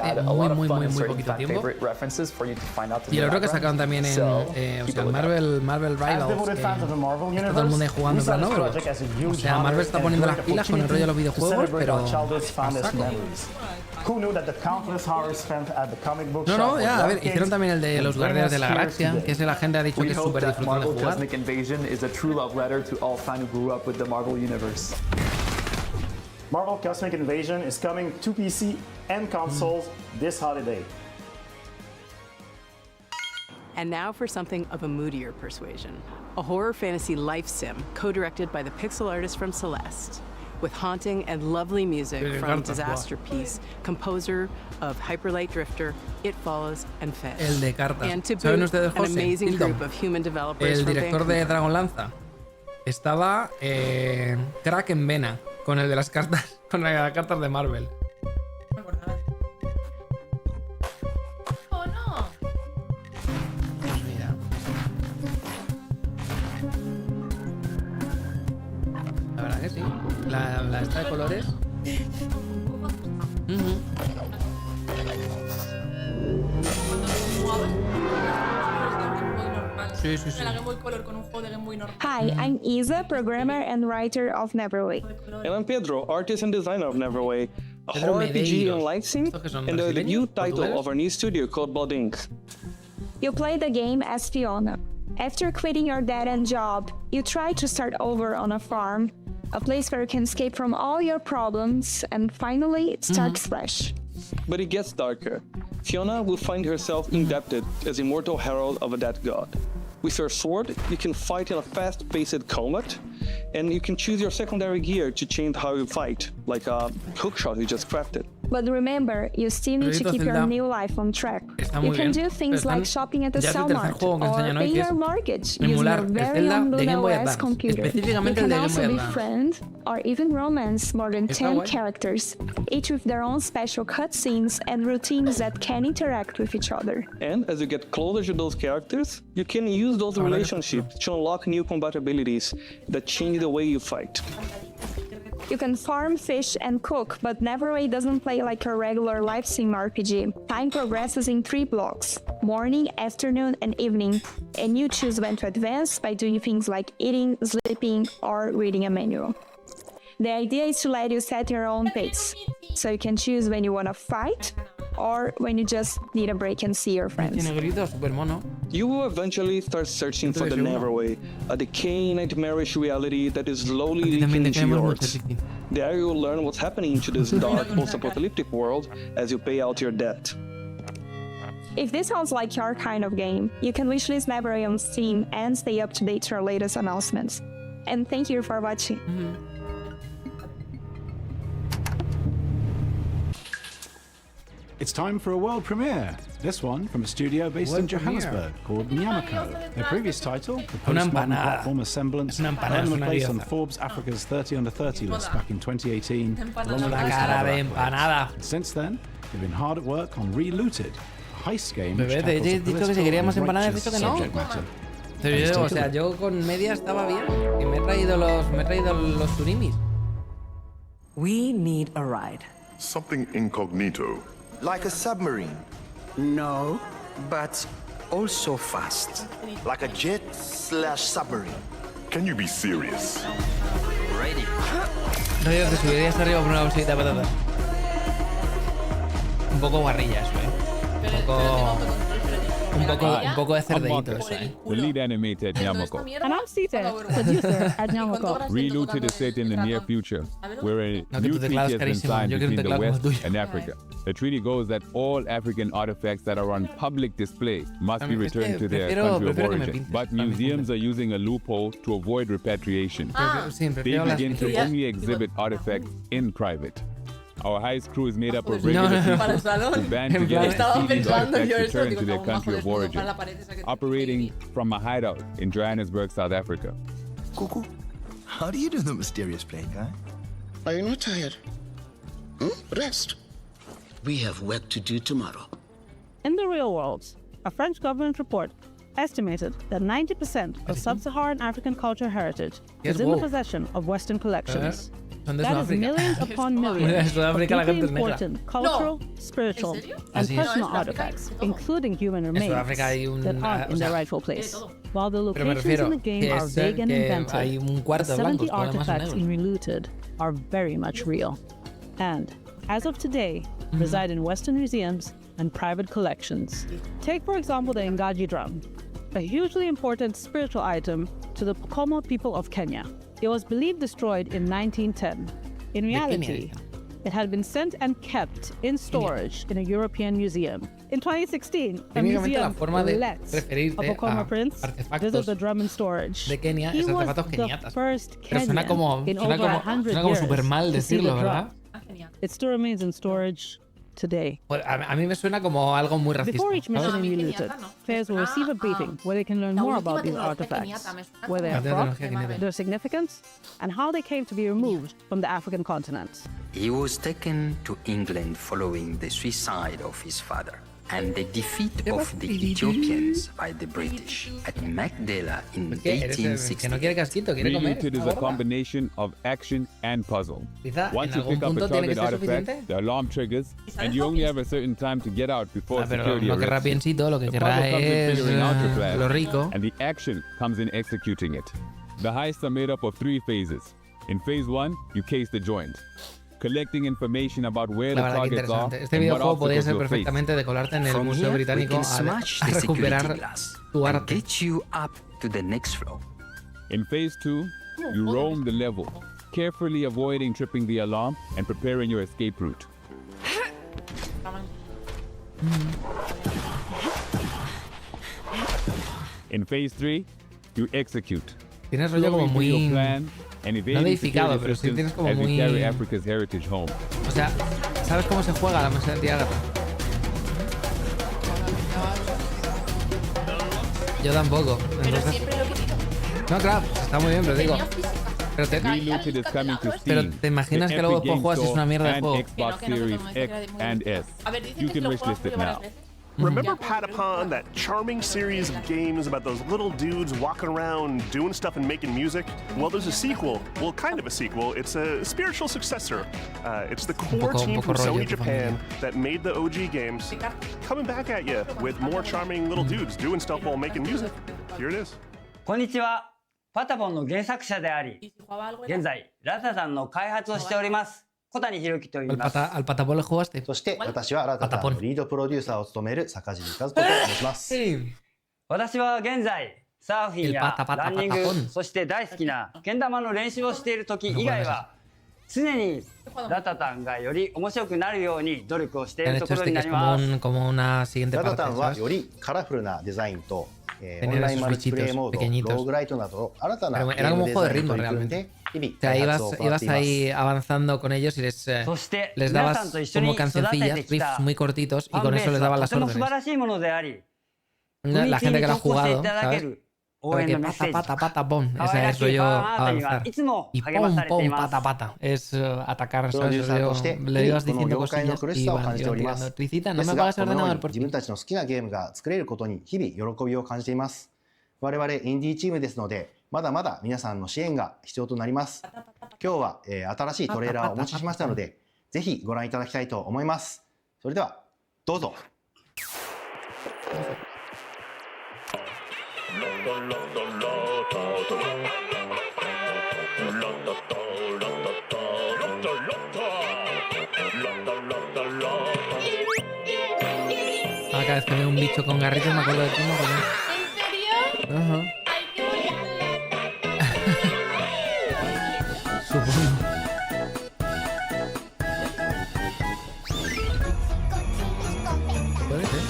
muy poquito tiempo. References for you to find out Y el otro que sacaron también en Marvel Rivals, que todo el mundo jugando en plan nuevo. O sea, Marvel está poniendo las pilas con el rollo de los videojuegos, pero No, ya, a ver, hicieron también el de los Guardianes de la Galaxia, que ese la gente ha dicho que es súper disfrutable de jugar. Cosmic Invasion is a true love letter to all fans who grew up with the Marvel Universe. Marvel Cosmic Invasion is coming to PC and consoles this holiday. And now for something of a moodier persuasion. A horror fantasy life sim, co-directed by the pixel artist from Celeste, with haunting and lovely music from Disaster Piece, composer of Hyperlight Drifter, It Follows, and Fez. El de cartas. And to boot, an amazing group of human developers el director de Dragon Lanza estaba crack en vena con el de las cartas, con las cartas de Marvel. La esta de colores. Sí. Hi, I'm Isa, programmer and writer of Neverway. And I'm Pedro, artist and designer of Neverway, a horror RPG and live sim, and the debut title of our new studio called Blood Inc. You play the game as Fiona. After quitting your dead-end job, you try to start over on a farm, a place where you can escape from all your problems, and finally it starts fresh. But it gets darker. Fiona will find herself indebted as immortal herald of a dead god. With your sword, you can fight in a fast-paced combat, and you can choose your secondary gear to change how you fight, like a hookshot you just crafted. But remember, you still need to keep your new life on track. You can do things like shopping at the Walmart or pay your mortgage using your very own Luna OS computer. You can also befriend or even romance more than 10 characters, each with their own special cutscenes and routines that can interact with each other. And as you get closer to those characters, you can use those relationships to unlock new compatibilities that change the way you fight. You can farm, fish, and cook, but Neverway doesn't play like a regular life sim RPG. Time progresses in 3 blocks: morning, afternoon, and evening, and you choose when to advance by doing things like eating, sleeping, or reading a manual. The idea is to let you set your own pace, so you can choose when you want to fight or when you just need a break and see your friends. You will eventually start searching for the Neverway, a decaying, nightmarish reality that is slowly leaking into yours. There you will learn what's happening to this dark, post-apocalyptic world as you pay out your debt. If this sounds like your kind of game, you can wishlist Neverway on Steam and stay up to date to our latest announcements. And thank you for watching. It's time for a world premiere. This one from a studio based in Johannesburg called Nyamako. Their previous title, the postmodern platformer Semblance, earned them a place on Forbes Africa's 30 Under 30 list back in 2018, along with a Since then, they've been hard at work on Relooted, a heist game which tackles a political and righteous subject matter. O sea, yo con media estaba bien, y me he traído los surimis. We need a ride. Something incognito. Like a submarine? No, but also fast. Like a jet/submarine? Can you be serious? Ready. No, yo te subiría hasta arriba por una bolsita de patatas. Un poco guarrilla eso, Un poco de cerdeito eso, The lead animator at Nyamako. And I'm Sita, producer at Nyamako. Relooted is set in the near future, where a new treaty has been signed between the West and Africa. The treaty goes that all African artifacts that are on public display must be returned to their country of origin. But museums are using a loophole to avoid repatriation. They begin to only exhibit artifacts in private. Our heist crew is made up of regular people who band together to see these artifacts returned to their country of origin, operating from a hideout in Johannesburg, South Africa. Cuckoo, how do you do the mysterious play, guy? Are you not tired? Rest. We have work to do tomorrow. In the real world, a French government report estimated that 90% of sub-Saharan African cultural heritage is in the possession of Western collections. That is millions upon millions of deeply important cultural, spiritual, and personal artifacts, including human remains, that aren't in their rightful place. While the locations in the game are vague and invented, the 70 artifacts in Relooted are very much real, and, as of today, reside in Western museums and private collections. Take, for example, the Ngaji drum, a hugely important spiritual item to the Pokomo people of Kenya. It was believed destroyed in 1910. In reality, it had been sent and kept in storage in a European museum. In 2016, a museum lets a Pokomo prince visit the drum in storage. He was the first Kenyan in over 100 years to see the drum. It still remains in storage today. A mí me suena como algo muy racista. Before each mission in Relooted, players will receive a briefing where they can learn more about these artifacts, where they are from, their significance, and how they came to be removed from the African continent. He was taken to England following the suicide of his father and the defeat of the Ethiopians by the British at Magdala in 1860. Relooted is a combination of action and puzzle. Once you pick up a target artifact, the alarm triggers, and you only have a certain time to get out before security arrives. The puzzle comes in figuring out your plan, and the action comes in executing it. The heists are made up of 3 phases. In phase 1, you case the joint, collecting information about where the targets are este videojuego podría ser perfectamente de colarte en el Museo Británico a recuperar tu arte. In phase 2, you roam the level, carefully avoiding tripping the alarm and preparing your escape route. In phase 3, you execute. Tienes rollo como muy no edificado, pero sí tienes como muy... O sea, ¿sabes cómo se juega la mesa de tirada? Yo tampoco. Entonces... No, claro, está muy bien, pero digo... Pero te imaginas que luego después juegas y es una mierda de juego. Remember Patapon, that charming series of games about those little dudes walking around doing stuff and making music? Well, there's a sequel. Well, kind of a sequel. It's a spiritual successor. It's the core team from Sony Japan that made the OG games coming back at you with more charming little dudes doing stuff while making music. Here it is. こんにちは。パタポンの原作者であり、現在ラタタンの開発をしております。小谷博之と言います。Al Patapon le jugaste. そして私はラタタンのリードプロデューサーを務める坂尻和人と申します。私は現在サーフィンやランニング、そして大好きなけん玉の練習をしている時以外は常にラタタンがより面白くなるように努力をしているところになります。ラタタンはよりカラフルなデザインとオンラインマルチプレイモード、ローグライトなど新たなゲームデザインに取り組んで日々開発を行っています。Ibas ahí avanzando con ellos y les dabas como cancioncillas, riffs muy cortitos y con eso les dabas las órdenes. La gente que lo ha jugado, ¿sabes? Que pata, pata, pom. Ese es rollo avanzar. Y pom, pom, pata, pata. Es atacar, ¿sabes? Le ibas diciendo cosillas y iban tirando. Tricita, no me apagas el ordenador por ti. 自分たちの好きなゲームが作れることに日々喜びを感じています。我々インディーチームですので、まだまだ皆さんの支援が必要となります。今日は新しいトレーラーをお持ちしましたので、ぜひご覧いただきたいと思います。それではどうぞ。Cada vez que veo un bicho con garritos me acuerdo de ti, ¿no? ¿En serio? Ajá. Supongo. Puede ser.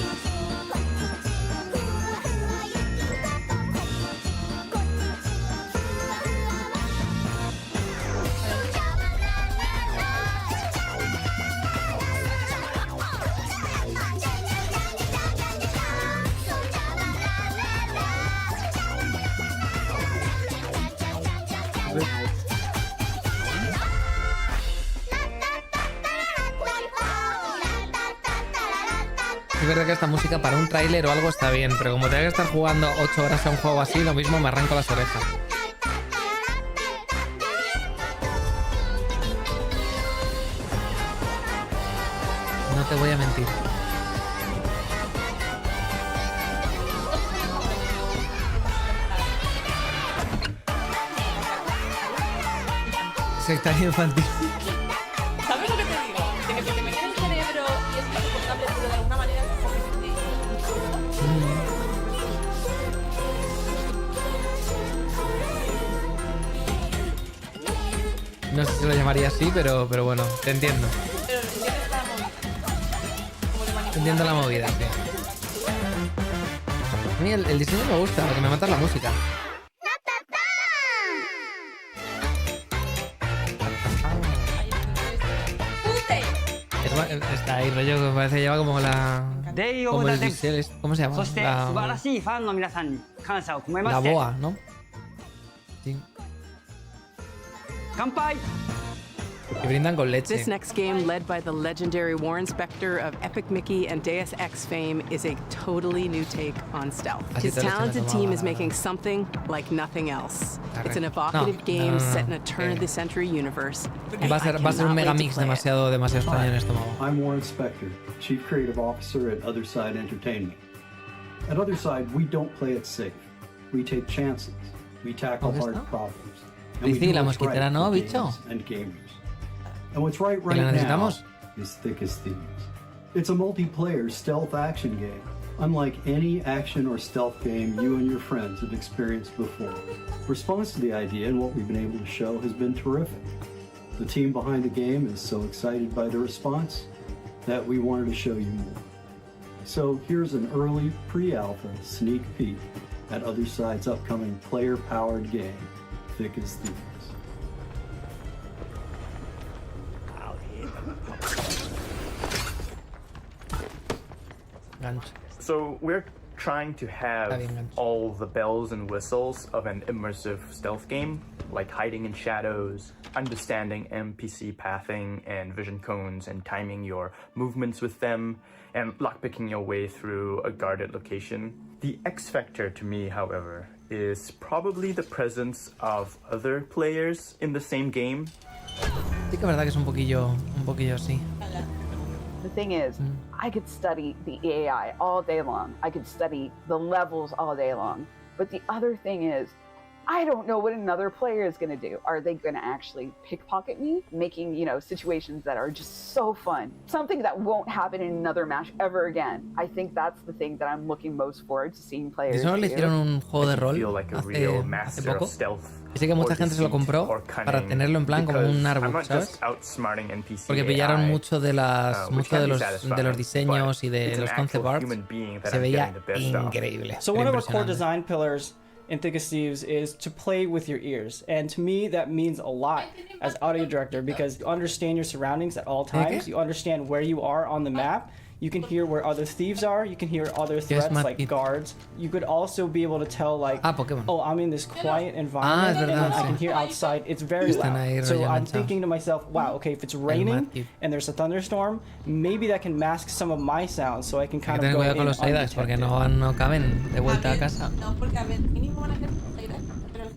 Es verdad que esta música para un tráiler o algo está bien, pero como tenga que estar jugando 8 horas a un juego así, lo mismo me arranco las orejas. No te voy a mentir. Sectario infantil. ¿Sabes lo que te digo? De que se te mete en el cerebro y es insoportable, pero de alguna manera es como No sé si lo llamaría así, pero bueno, te entiendo. Pero entiendes la movida. Te entiendo la movida, sí. A mí el diseño me gusta, lo que me mata es la música. Está ahí rollo que parece que lleva como la... Como el bisel, ¿cómo se llama? La boa, ¿no? Sí. Que brindan con leche. This next game, led by the legendary War Inspector of Epic Mickey and Deus Ex fame, is a totally new take on stealth. His talented team is making something like nothing else. It's an evocative game set in a turn-of-the-century universe. Va a ser un megamix demasiado extraño en esto. I'm War Inspector, Chief Creative Officer at Otherside Entertainment. At Otherside, we don't play it safe. We take chances. We tackle hard problems. And we do what's right for games and gamers. And what's right now is Thick as Thieves. It's a multiplayer stealth action game, unlike any action or stealth game you and your friends have experienced before. Response to the idea and what we've been able to show has been terrific. The team behind the game is so excited by the response that we wanted to show you more. So here's an early pre-alpha sneak peek at Otherside's upcoming player-powered game, Thick as Thieves. So we're trying to have all the bells and whistles of an immersive stealth game, like hiding in shadows, understanding NPC pathing and vision cones and timing your movements with them, and lockpicking your way through a guarded location. The X factor to me, however, is probably the presence of other players in the same game. Sí que es verdad que es un poquillo así. The thing is, I could study the AI all day long. I could study the levels all day long. But the other thing is, I don't know what another player is going to do. Are they going to actually pickpocket me? Making, situations that are just so fun. Something that won't happen in another match ever again. I think that's the thing that I'm looking most forward to seeing players do. Le hicieron un juego de rol hace poco. Y sé que mucha gente se lo compró para tenerlo en plan como un artbook, ¿sabes? Porque pillaron mucho de los diseños y de los concept arts. Se veía increíble. So one of our core design pillars in Thick as Thieves is to play with your ears, and to me that means a lot as audio director, because you understand your surroundings at all times. You understand where you are on the map. You can hear where other thieves are. You can hear other threats like guards. You could also be able to tell like, oh, I'm in this quiet environment and I can hear outside. It's very loud. So I'm thinking to myself, wow, okay, if it's raining and there's a thunderstorm, maybe that can mask some of my sounds, so I can kind of go in undetected. Porque no caben de vuelta a casa.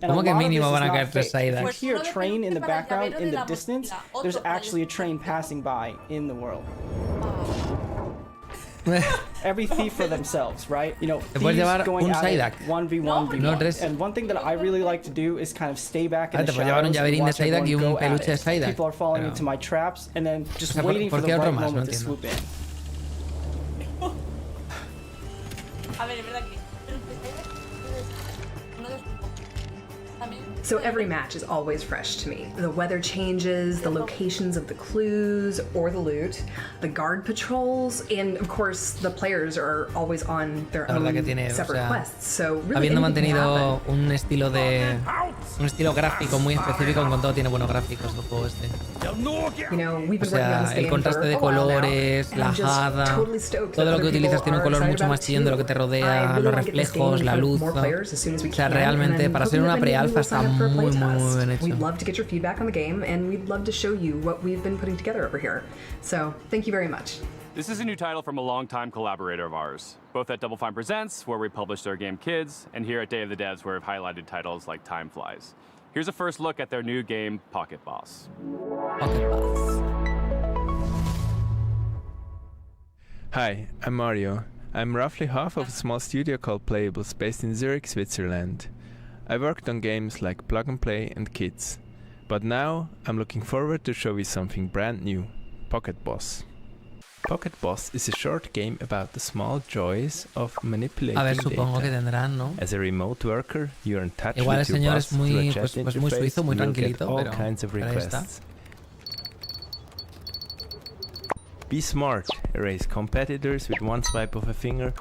¿Cómo que mínimo van a caer 3 Saidas? If you hear a train in the background in the distance, there's actually a train passing by in the world. Every thief for themselves, right? Thieves going at it 1v1v1. And one thing that I really like to do is kind of stay back in the shadows and watch everyone go at it. People are falling into my traps and then just waiting for the right moment to swoop in. So every match is always fresh to me. The weather changes, the locations of the clues or the loot, the guard patrols, and of course the players are always on their own separate quests. So really habiendo mantenido un estilo gráfico muy específico, en cuanto tiene buenos gráficos el juego este. O sea, el contraste de colores, la hada, todo lo que utilizas tiene un color mucho más chillón de lo que te rodea, los reflejos, la luz. O sea, realmente para ser una pre-alfa está muy bien hecho. We'd love to get your feedback on the game, and we'd love to show you what we've been putting together over here. So thank you very much. This is a new title from a longtime collaborator of ours, both at Double Fine Presents, where we published our game Kids, and here at Day of the Devs, where we've highlighted titles like Time Flies. Here's a first look at their new game, Pocket Boss. Hi, I'm Mario. I'm roughly half of a small studio called Playables, based in Zurich, Switzerland. I worked on games like Plug and Play and Kids, but now I'm looking forward to show you something brand new, Pocket Boss. Pocket Boss is a short game about the small joys of manipulating data. ¿No? As a remote worker, you're in touch Igual with your boss through a chat interface, muy suizo, muy you'll get all pero kinds of requests. Be smart, erase competitors with one swipe of a finger,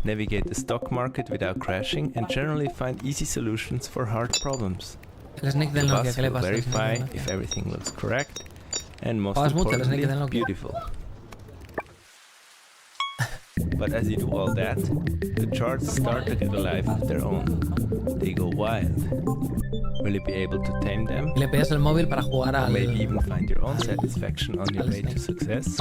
navigate the stock market without crashing, and generally find easy solutions for hard problems. The boss will verify if everything looks correct, and most importantly, beautiful. But as you do all that, the charts start to get a life of their own. They go wild. Will you be able to tame them? Le pegas el móvil para jugar al... Maybe even find your own satisfaction on your way to success?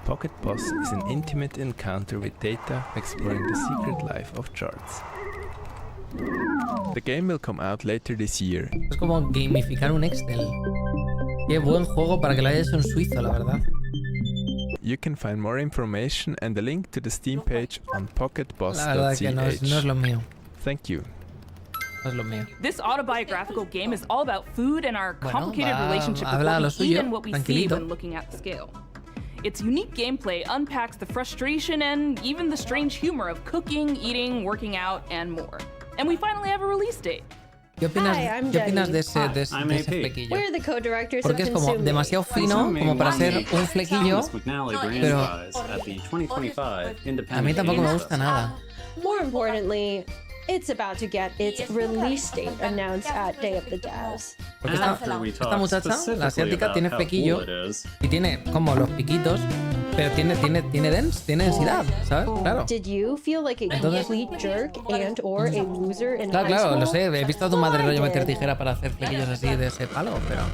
Pocket Boss is an intimate encounter with data exploring the secret life of charts. The game will come out later this year. Es como gamificar un Excel. Qué buen juego para que lo haya hecho un suizo, la verdad. You can find more information and a link to the Steam page on pocketboss.ch. La verdad que no es lo mío. Thank you. No es lo mío. This autobiographical game is all about food and our complicated relationship with what we eat and what we see when looking at the scale. Its unique gameplay unpacks the frustration and even the strange humor of cooking, eating, working out, and more. And we finally have a release date. ¿Qué opinas de ese flequillo? We're the co-directors Porque es como demasiado fino como para ser un flequillo, pero a mí tampoco me gusta nada. More importantly, it's about to get its release date announced at Day of the Devs. Porque esta muchacha, la asiática, tiene flequillo y tiene como los piquitos Pero tiene densidad, ¿sabes? Claro. Did you feel like a complete jerk and or a loser in high Claro, school? lo sé. He visto a tu madre rollo meter tijera para hacer flequillos así de ese palo, pero...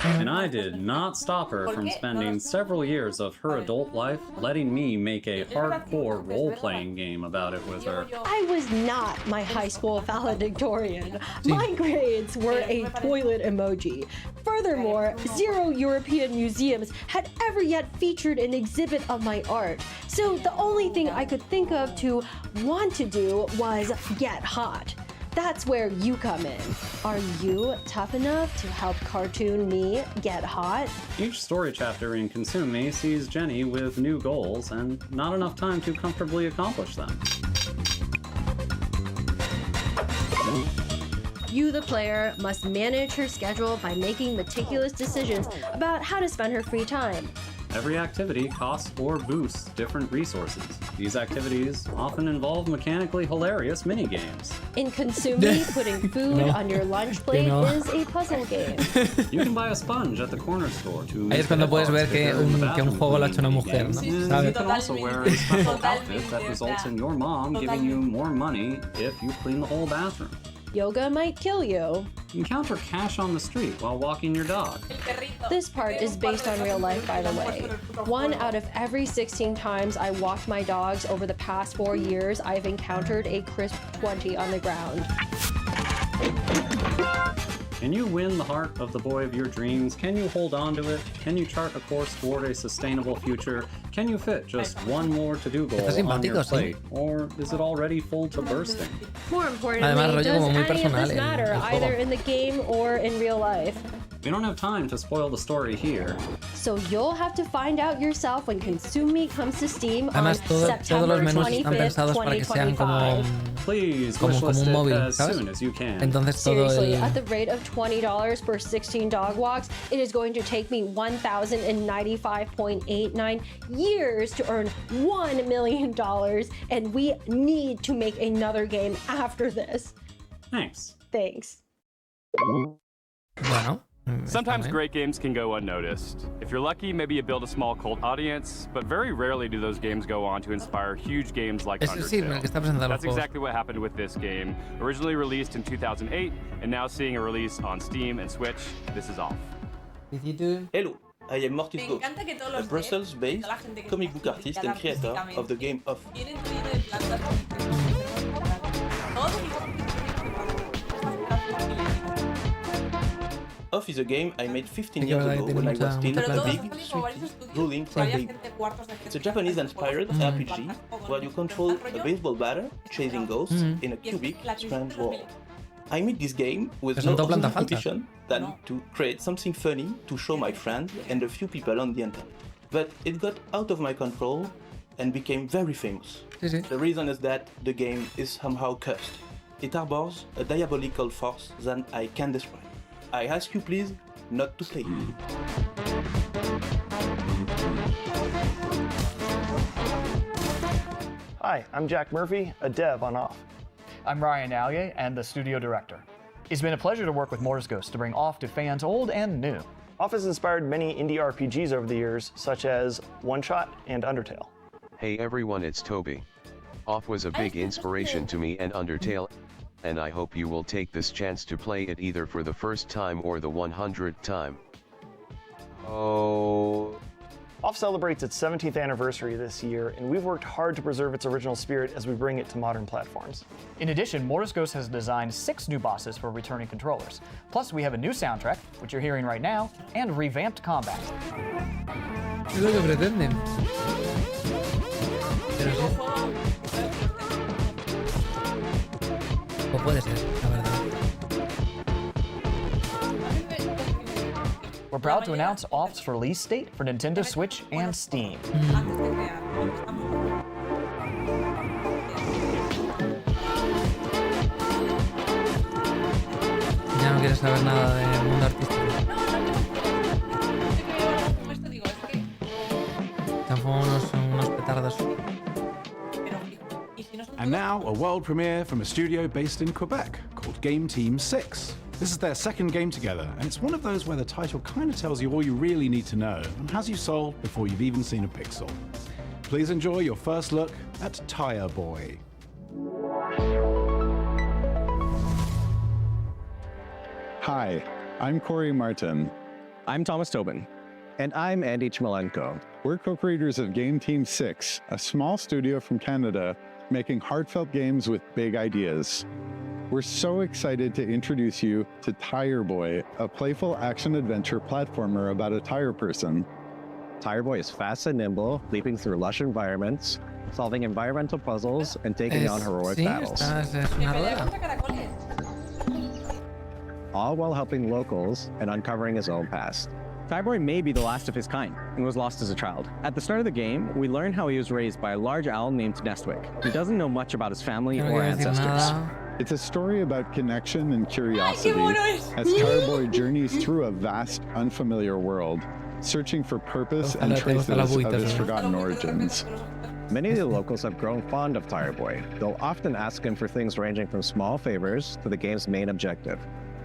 And I did not stop her from spending several years of her adult life letting me make a hardcore role-playing game about it with her. I was not my high school valedictorian. My grades were a toilet emoji. Furthermore, 0 European museums had ever yet featured an exhibit of my art. So the only thing I could think of to want to do was get hot. That's where you come in. Are you tough enough to help cartoon me get hot? Each story chapter in Consume Me sees Jenny with new goals and not enough time to comfortably accomplish them. You, the player, must manage her schedule by making meticulous decisions about how to spend her free time. Every activity costs or boosts different resources. These activities often involve mechanically hilarious minigames. In Consume Me, putting food on your lunch plate is a puzzle game. You can buy a sponge at the corner store to Ahí es cuando puedes ver que un juego lo ha hecho una mujer, ¿no? You can also wear a special outfit that results in your mom giving you more money if you clean the whole bathroom. Yoga might kill you. Encounter cash on the street while walking your dog. This part is based on real life, by the way. 1 out of every 16 times I walked my dogs over the past 4 years, I've encountered a crisp 20 on the ground. Can you win the heart of the boy of your dreams? Can you hold on to it? Can you chart a course toward a sustainable future? Can you fit just one more to-do goal on your plate? Or is it already full to bursting? More importantly, does any of this matter, either in the game or in real life? We don't have time to spoil the story here. So you'll have to find out yourself when Consume Me comes to Steam on Además, todos los menús están pensados para que sean como un móvil, ¿sabes? Entonces todo Seriously, at the rate of $20 for 16 dog walks, it is going to take me 1,095.89 years to earn $1 million, and we need to make another game after this. Thanks. Thanks. Bueno. Sometimes great games can go unnoticed. If you're lucky, maybe you build a small cult audience, but very rarely do those games go on to inspire huge games like Undertale. That's exactly what happened with this game. Originally released in 2008, and now seeing a release on Steam and Switch, this is off. Hello, I am Mortis Ghost, a Brussels-based comic book artist and creator of the game Off. Off is a game I made 15 years ago when I was still a big, sweet, drooling crybaby. It's a Japanese-inspired RPG where you control a baseball batter chasing ghosts in a cubic, strange world. I made this game with no other ambition than to create something funny to show my friends and a few people on the internet. But it got out of my control and became very famous. The reason is that the game is somehow cursed. It harbors a diabolical force that I can't describe. I ask you please not to play it. Hi, I'm Jack Murphy, a dev on Off. I'm Ryan Allier and the studio director. It's been a pleasure to work with Mortis Ghost to bring Off to fans old and new. Off has inspired many indie RPGs over the years, such as One Shot and Undertale. Hey everyone, it's Toby. Off was a big inspiration to me and Undertale, and I hope you will take this chance to play it either for the first time or the 100th time. Oh. Off celebrates its 17th anniversary this year, and we've worked hard to preserve its original spirit as we bring it to modern platforms. In addition, Mortis Ghost has designed 6 new bosses for returning controllers. Plus, we have a new soundtrack, which you're hearing right now, and revamped combat. Es lo que pretenden. O puede ser, la verdad. We're proud to announce Off's release date for Nintendo Switch and Steam. Ya no quieres saber nada del mundo artístico. Unos petardos. And now, a world premiere from a studio based in Quebec called Game Team 6. This is their second game together, and it's one of those where the title kind of tells you all you really need to know and has you sold before you've even seen a pixel. Please enjoy your first look at Tire Boy. Hi, I'm Corey Martin. I'm Thomas Tobin. And I'm Andy Chmelenko. We're co-creators of Game Team 6, a small studio from Canada making heartfelt games with big ideas. We're so excited to introduce you to Tire Boy, a playful action-adventure platformer about a tire person. Tire Boy is fast and nimble, leaping through lush environments, solving environmental puzzles, and taking on heroic battles. All while helping locals and uncovering his own past. Tire Boy may be the last of his kind and was lost as a child. At the start of the game, we learn how he was raised by a large owl named Nestwick. He doesn't know much about his family or ancestors. It's a story about connection and curiosity as Tire Boy journeys through a vast, unfamiliar world, searching for purpose and traces of his forgotten origins. Many of the locals have grown fond of Tire Boy. They'll often ask him for things ranging from small favors to the game's main objective,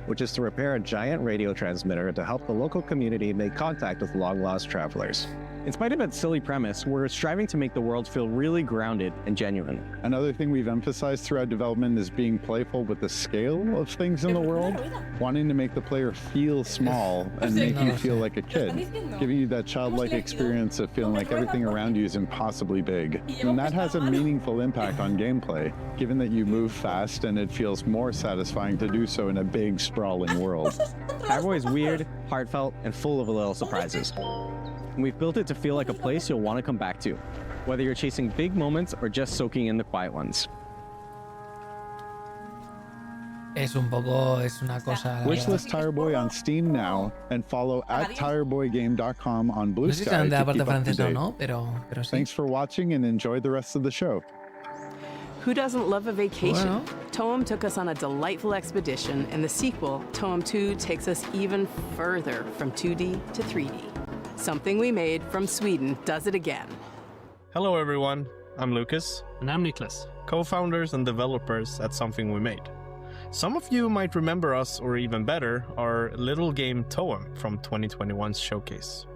which is to repair a giant radio transmitter to help the local community make contact with long-lost travelers. In spite of its silly premise, we're striving to make the world feel really grounded and genuine. Another thing we've emphasized throughout development is being playful with the scale of things in the world, wanting to make the player feel small and make you feel like a kid, giving you that childlike experience of feeling like everything around you is impossibly big. And that has a meaningful impact on gameplay, given that you move fast and it feels more satisfying to do so in a big, sprawling world. Tire Boy is weird, heartfelt, and full of little surprises. And we've built it to feel like a place you'll want to come back to, whether you're chasing big moments or just soaking in the quiet ones. Es una cosa. Wishlist Tire Boy on Steam now and follow at tireboygame.com on Blue Sky to keep up to date. Thanks for watching and enjoy the rest of the show. Who doesn't love a vacation? Toem took us on a delightful expedition, and the sequel, Toem 2, takes us even further from 2D to 3D. Something we made from Sweden does it again. Hello everyone, I'm Lucas. And I'm Niklas, co-founders and developers at Something We Made. Some of you might remember us, or even better, our little game Toem from 2021's showcase.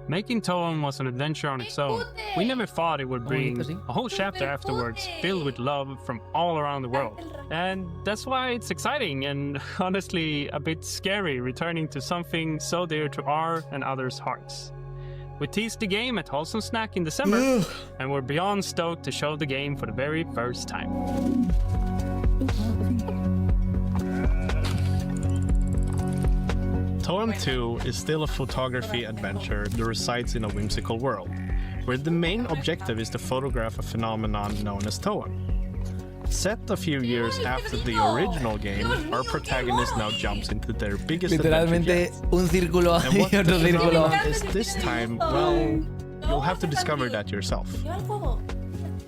Making Toem was an adventure on its own. We never thought it would bring a whole chapter afterwards filled with love from all around the world. And that's why it's exciting and honestly a bit scary returning to something so dear to our and others' hearts. We teased the game at Wholesome Snack in December, and we're beyond stoked to show the game for the very first time. Toem 2 is still a photography adventure that resides in a whimsical world, where the main objective is to photograph a phenomenon known as Toem. Set a few years after the original game, our protagonist now jumps into their biggest adventure yet. Un círculo y otro círculo. Is this time, well, you'll have to discover that yourself.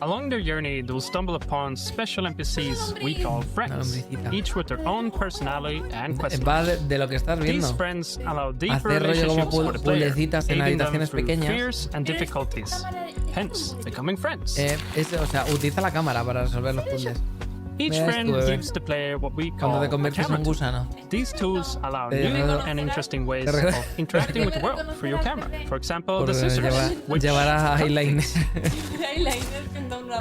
Along their journey, they'll stumble upon special NPCs we call friends, each with their own personality and quests. These friends allow deeper relationships for the player, aiding them through fears and difficulties, hence becoming friends. Utiliza la cámara para resolver los puzzles. Each friend gives the player what we call a camera. These tools allow new and interesting ways of interacting with the world through your camera. For example, the scissors, which... Llevará eyeliner.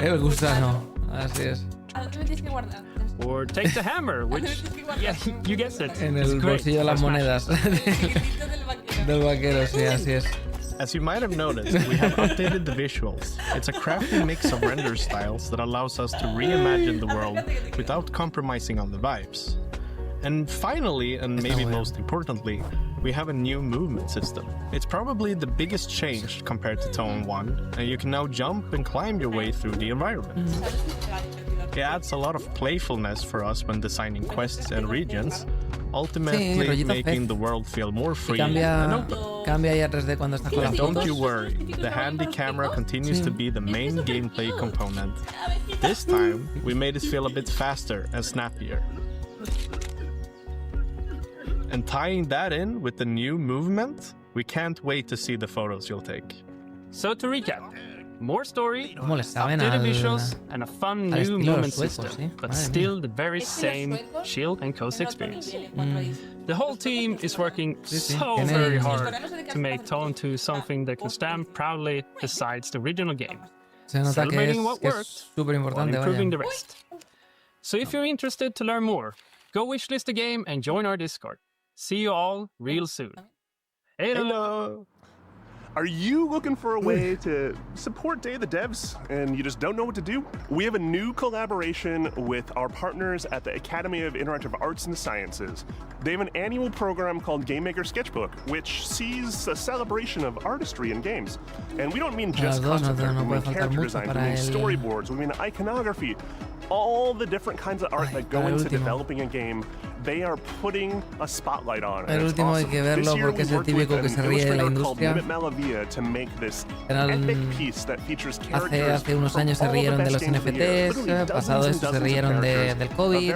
El gusano, así es. Or take the hammer, which, yeah, you guessed it. En el bolsillo de las monedas. Del vaquero, sí, así es. As you might have noticed, we have updated the visuals. It's a crafty mix of render styles that allows us to reimagine the world without compromising on the vibes. And finally, and maybe most importantly, we have a new movement system. It's probably the biggest change compared to Toem 1, and you can now jump and climb your way through the environment. It adds a lot of playfulness for us when designing quests and regions, ultimately making the world feel more free and open. And don't you worry, the handy camera continues to be the main gameplay component. This time, we made it feel a bit faster and snappier. And tying that in with the new movement, we can't wait to see the photos you'll take. So to recap, More story, ¿Cómo le saben updated visuals, and a fun new movement suecos, system, ¿sí? but Madre still mía. the very same chill and cozy experience. The whole team is working so very hard to make Tone 2 something that can stand proudly besides the original game, Se nota que celebrating es what worked súper while importante, improving vaya. the rest. So if you're interested to learn more, go wishlist the game and join our Discord. See you all real soon. Hello! Are you looking for a way to support Day of the Devs and you just don't know what to do? We have a new collaboration with our partners at the Academy of Interactive Arts and Sciences. They have an annual program called Game Maker Sketchbook, which sees a celebration of artistry in games. And we don't mean just concept art, we mean character design, we mean storyboards, we mean iconography. All the different kinds of art that go into developing a game, they are putting a spotlight on. El último hay que verlo porque es el típico que se ríe de la industria. Hace unos años se rieron de los NFTs, pasado eso se rieron del COVID,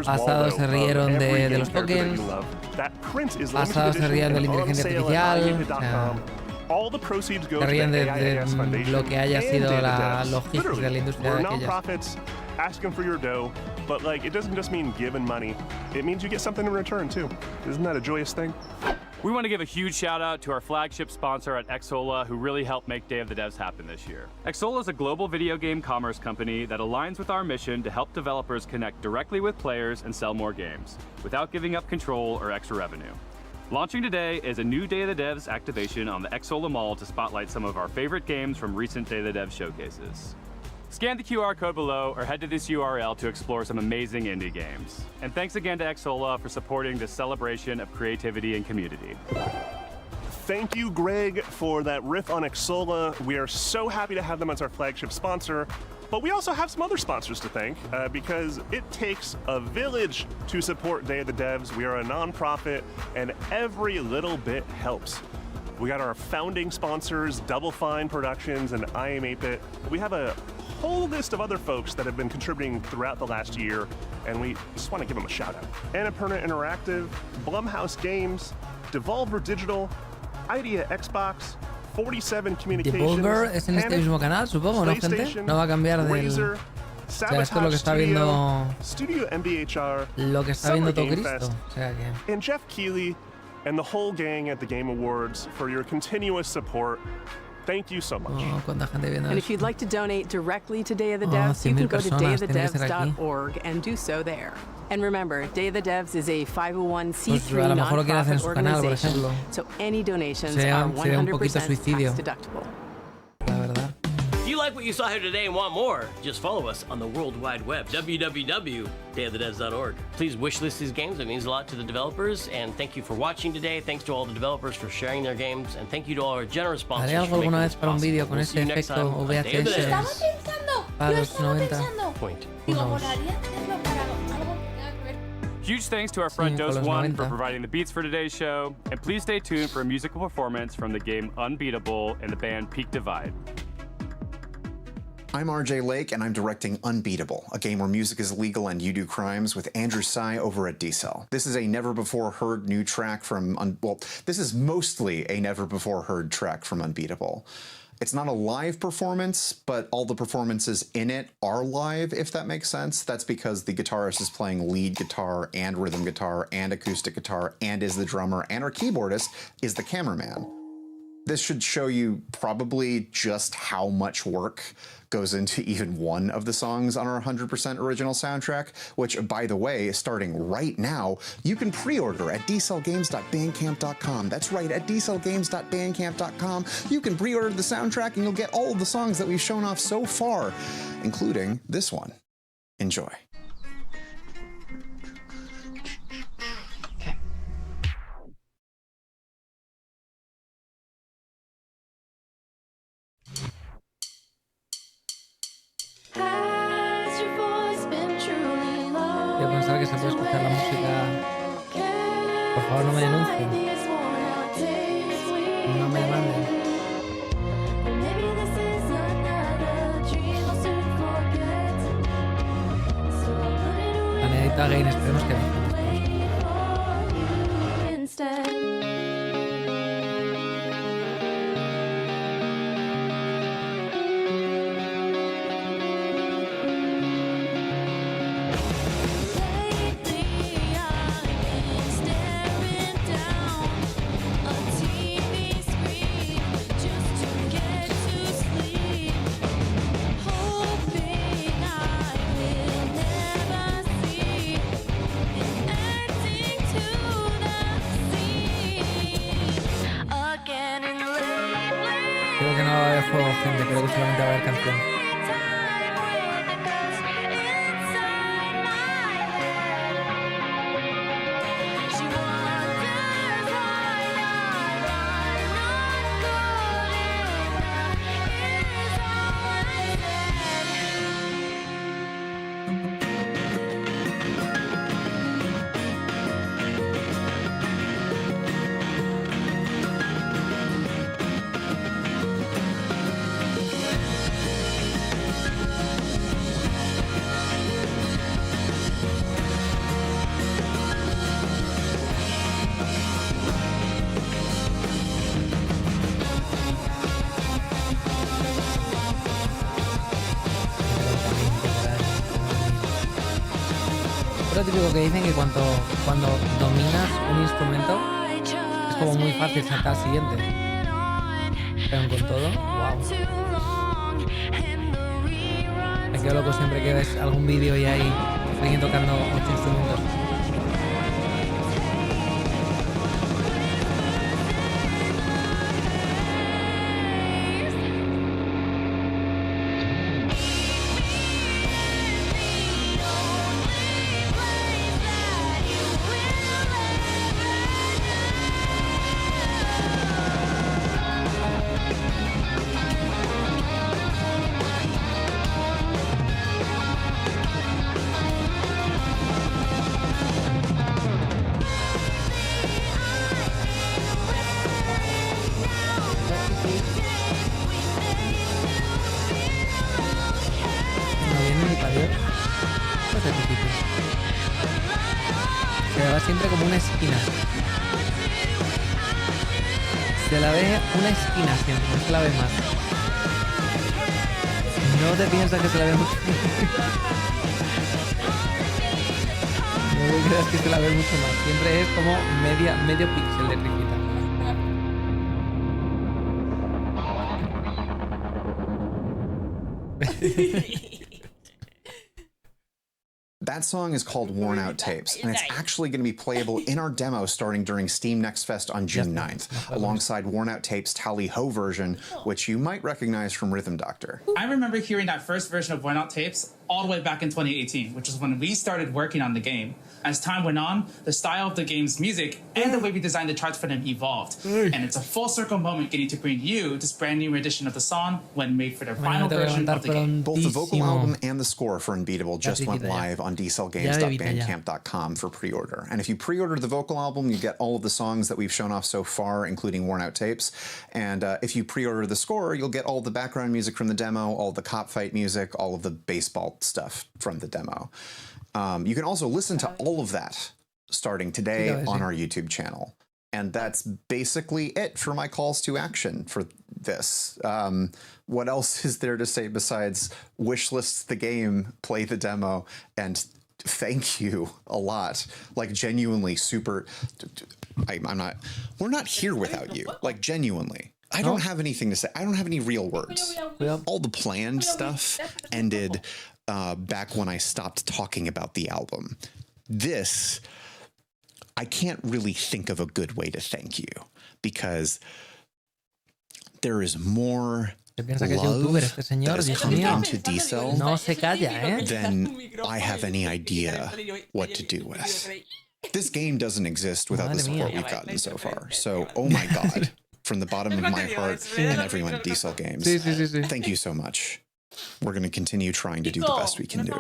pasado se rieron de los tokens, pasado se rían de la inteligencia artificial, se ríen de lo que haya sido los hits de la industria de aquellas. Asking for your dough, but like it doesn't just mean giving money, it means you get something in return too. Isn't that a joyous thing? We want to give a huge shout out to our flagship sponsor at Xsolla, who really helped make Day of the Devs happen this year. Xsolla is a global video game commerce company that aligns with our mission to help developers connect directly with players and sell more games, without giving up control or extra revenue. Launching today is a new Day of the Devs activation on the Xsolla Mall to spotlight some of our favorite games from recent Day of the Devs showcases. Scan the QR code below or head to this URL to explore some amazing indie games. And thanks again to Xsolla for supporting this celebration of creativity and community. Thank you, Greg, for that riff on Xsolla. We are so happy to have them as our flagship sponsor. But we also have some other sponsors to thank because it takes a village to support Day of the Devs. We are a nonprofit and every little bit helps. We got our founding sponsors, Double Fine Productions and I Am 8-Bit. We have a whole list of other folks that have been contributing throughout the last year, and we just want to give them a shout out. Annapurna Interactive, Blumhouse Games, Devolver Digital, Idea Xbox, 47 Communications, Devolver es en este mismo canal, supongo, ¿no, gente? No va a cambiar del... Razer, o sea, esto es lo que está viendo... Studio MBHR, lo que está viendo todo Cristo. O sea que... And Jeff Keighley and the whole gang at the Game Awards for your continuous support. Thank you so much. And if you'd like to donate directly to Day of the Devs, you can go to dayofthedevs.org and do so there. And remember, Day of the Devs is a 501c3 nonprofit organization, so any donations are 100% tax deductible. If you like what you saw here today and want more, just follow us on the World Wide Web, www.dayofthedevs.org. Please wishlist these games. It means a lot to the developers. And thank you for watching today. Thanks to all the developers for sharing their games. And thank you to all our generous sponsors. ¿Haré algo alguna vez para un vídeo con ese efecto VHS para los 90? Huge thanks to our friend Dose One for providing the beats for today's show. And please stay tuned for a musical performance from the game Unbeatable and the band Peak Divide. I'm RJ Lake, and I'm directing Unbeatable, a game where music is legal and you do crimes, with Andrew Tsai over at D-Cell. This is a never-before-heard new track from... this is mostly a never-before-heard track from Unbeatable. It's not a live performance, but all the performances in it are live, if that makes sense. That's because the guitarist is playing lead guitar and rhythm guitar and acoustic guitar and is the drummer, and our keyboardist is the cameraman. This should show you probably just how much work goes into even one of the songs on our 100% original soundtrack, which, by the way, starting right now, you can pre-order at dcellgames.bandcamp.com. That's right, at dcellgames.bandcamp.com. You can pre-order the soundtrack and you'll get all of the songs that we've shown off so far, including this one. Enjoy. Quiero pensar que se puede escuchar la música. Por favor, no me denuncien. No me manden. Planeta Gain, esperemos que no. Creo que no va a haber juego, gente. Creo que solamente va a haber canción. Lo típico que dicen que cuando dominas un instrumento es como muy fácil saltar al siguiente. Pero con todo, wow. Me quedo loco siempre que ves algún vídeo y hay alguien tocando 8 instrumentos. Siempre como una esquina. Se la ve una esquina siempre, no se la ve más. No te piensas que se la ve mucho. No te creas que se la ve mucho más. Siempre es como medio píxel de tripita. That song is called Worn Out Tapes, and it's actually going to be playable in our demo starting during Steam Next Fest on June 9th, alongside Worn Out Tapes' Tally Ho version, which you might recognize from Rhythm Doctor. I remember hearing that first version of Worn Out Tapes all the way back in 2018, which is when we started working on the game. As time went on, the style of the game's music and the way we designed the charts for them evolved. And it's a full circle moment getting to bring you this brand new rendition of the song when made for their final version of the game. Both the vocal album and the score for Unbeatable just went live on dcellgames.bandcamp.com for pre-order. And if you pre-order the vocal album, you get all of the songs that we've shown off so far, including Worn Out Tapes. And if you pre-order the score, you'll get all the background music from the demo, all the cop fight music, all of the baseball stuff from the demo. You can also listen to all of that starting today on our YouTube channel. And that's basically it for my calls to action for this. What else is there to say besides wishlist the game, play the demo, and thank you a lot. Like, genuinely super... We're not here without you. Like, genuinely. I don't have anything to say. I don't have any real words. All the planned stuff ended back when I stopped talking about the album. This, I can't really think of a good way to thank you, because there is more love that is coming into D-Cell than I have any idea what to do with. This game doesn't exist without the support we've gotten so far. So, oh my God, from the bottom of my heart and everyone at D-Cell Games, thank you so much. We're going to continue trying to do the best we can do.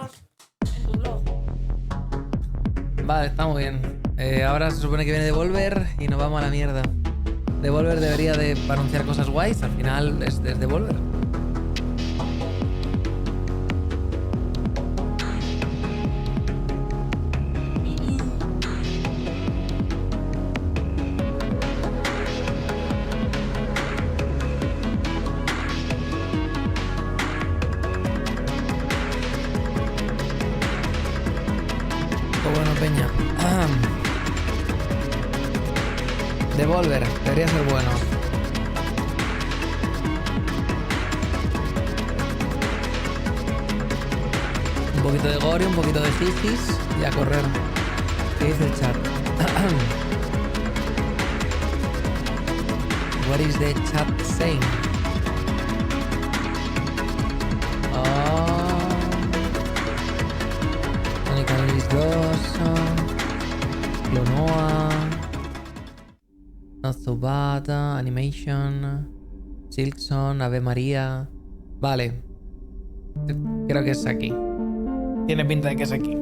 Vale, está muy bien. Ahora se supone que viene Devolver y nos vamos a la mierda. Devolver debería de anunciar cosas guays, al final es Devolver. Devolver, debería ser bueno. Un poquito de gore, un poquito de jijis y a correr. ¿Qué dice el chat? What is the chat saying? Azobata, Animation, Silkson, Ave María. Vale. Creo que es aquí. Tiene pinta de que es aquí.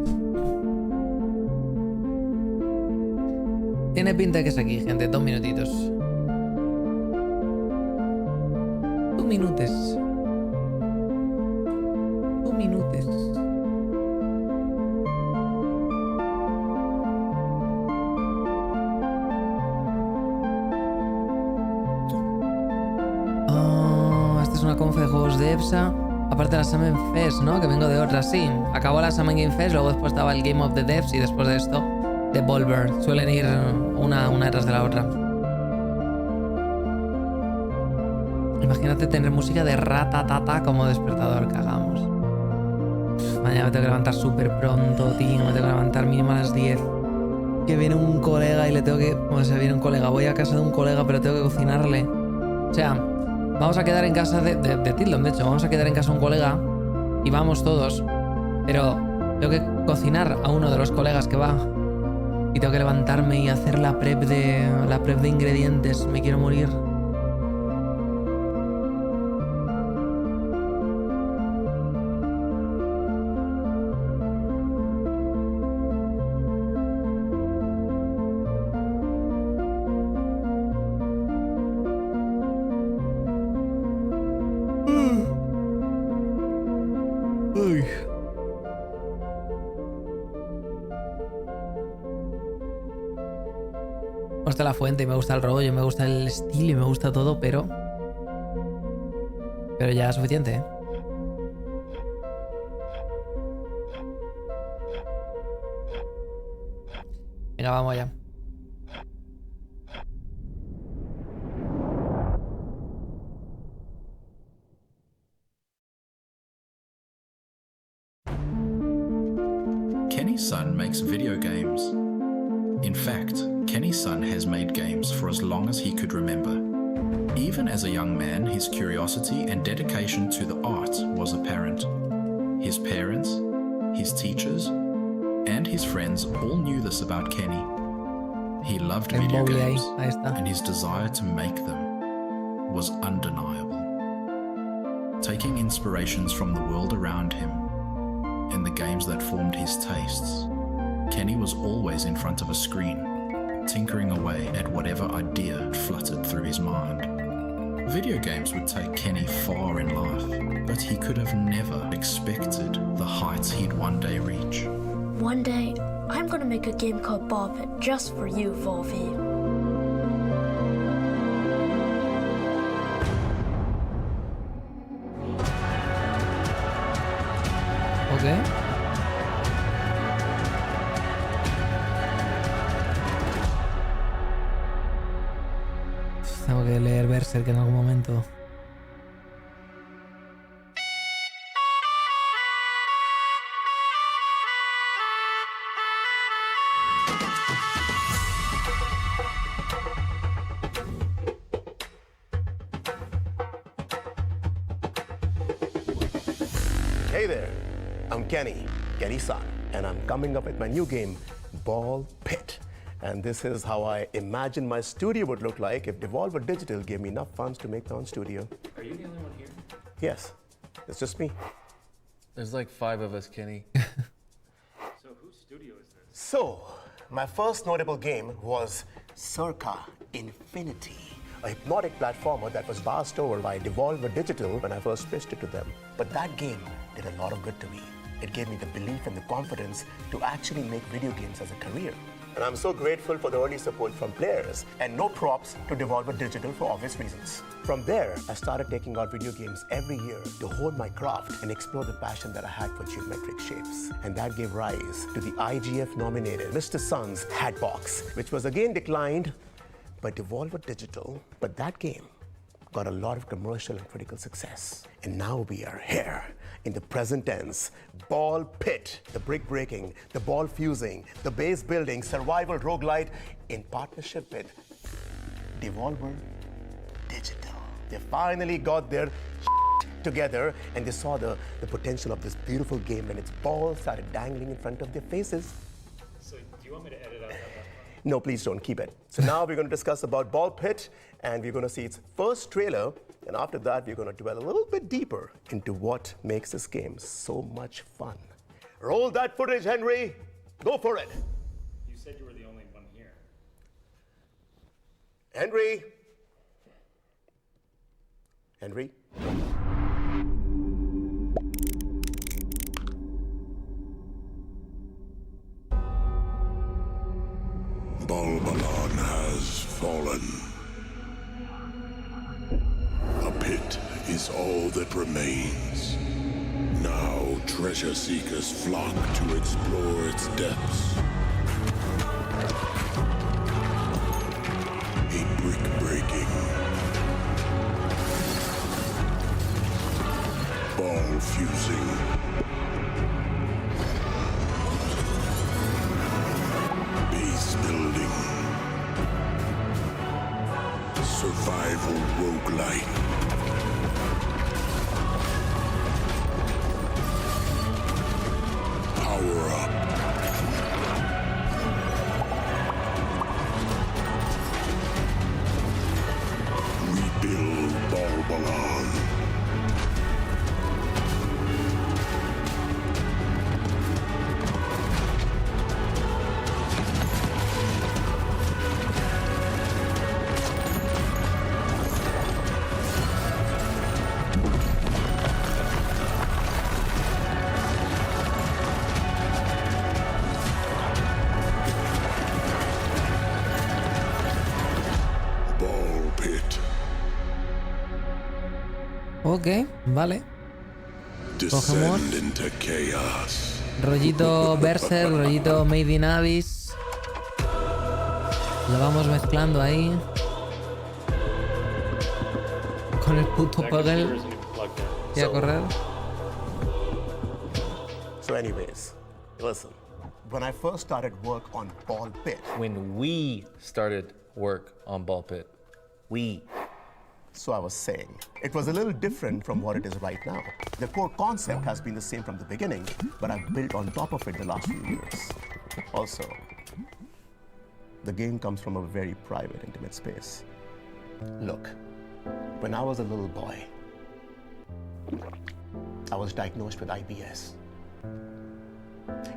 Tiene pinta de que es aquí, gente. 2 minutitos. 2 minutos. 2 minutos. Esta es una confe de juegos de EPSA. Aparte de la Summer Fest, ¿no? Que vengo de otra, sí. Acabó la Summer Game Fest, luego después estaba el Game of the Devs y después de esto, Devolver. Suelen ir una detrás de la otra. Imagínate tener música de ratatata como despertador, cagamos. Mañana me tengo que levantar súper pronto, tío. Me tengo que levantar mínimo a las 10. Que viene un colega y le tengo que... O sea, viene un colega. Voy a casa de un colega, pero tengo que cocinarle. O sea... Vamos a quedar en casa de Tildon, de hecho. Vamos a quedar en casa de un colega y vamos todos. Pero tengo que cocinar a uno de los colegas que va. Y tengo que levantarme y hacer la prep de ingredientes. Me quiero morir. Me gusta la fuente, me gusta el rollo, me gusta el estilo y me gusta todo, pero ya es suficiente, ¿eh? Venga, vamos allá. Kenny's son makes video games. In fact, Kenny's son has made games for as long as he could remember. Even as a young man, his curiosity and dedication to the art was apparent. His parents, his teachers, and his friends all knew this about Kenny. He loved video games, and his desire to make them was undeniable. Taking inspirations from the world around him and the games that formed his tastes, Kenny was always in front of a screen, tinkering away at whatever idea fluttered through his mind. Video games would take Kenny far in life, but he could have never expected the heights he'd one day reach. One day, I'm gonna make a game called Bob just for you, Volvi. Okay. Tengo que leer Berserk en algún momento. Hey there, I'm Kenny's son, and I'm coming up with my new game, Ball Pit. And this is how I imagine my studio would look like if Devolver Digital gave me enough funds to make my own studio. Are you the only one here? Yes, it's just me. There's like 5 of us, Kenny. So whose studio is this? So, my first notable game was Circa Infinity, a hypnotic platformer that was passed over by Devolver Digital when I first pitched it to them. But that game did a lot of good to me. It gave me the belief and the confidence to actually make video games as a career. And I'm so grateful for the early support from players, and no props to Devolver Digital for obvious reasons. From there, I started taking out video games every year to hone my craft and explore the passion that I had for geometric shapes. And that gave rise to the IGF-nominated Mr. Sun's Hatbox, which was again declined by Devolver Digital. But that game got a lot of commercial and critical success. And now we are here in the present tense. Ball Pit, the brick breaking, the ball fusing, the base building, survival roguelite in partnership with Devolver Digital. They finally got their together and they saw the potential of this beautiful game when its balls started dangling in front of their faces. So do you want me to edit out that last part? No, please don't keep it. So now we're going to discuss about Ball Pit, and we're going to see its first trailer, and after that we're going to dwell a little bit deeper into what makes this game so much fun. Roll that footage, Henry. Go for it. You said you were the only one here. Henry. Henry. Balbalon has fallen. A pit is all that remains. Now treasure seekers flock to explore its depths. A brick-breaking, ball-fusing, base-building, survival roguelite. Power up. Rebuild Balbalon. Ok, vale. Cogemos rollito Berserk, rollito Made in Abyss. Lo vamos mezclando ahí con el puto Puggle y a correr. So anyways, listen. When I first started work on Ball Pit. When we started work on Ball Pit. So I was saying, it was a little different from what it is right now. The core concept has been the same from the beginning, but I've built on top of it the last few years. Also, the game comes from a very private, intimate space. Look, when I was a little boy, I was diagnosed with IBS,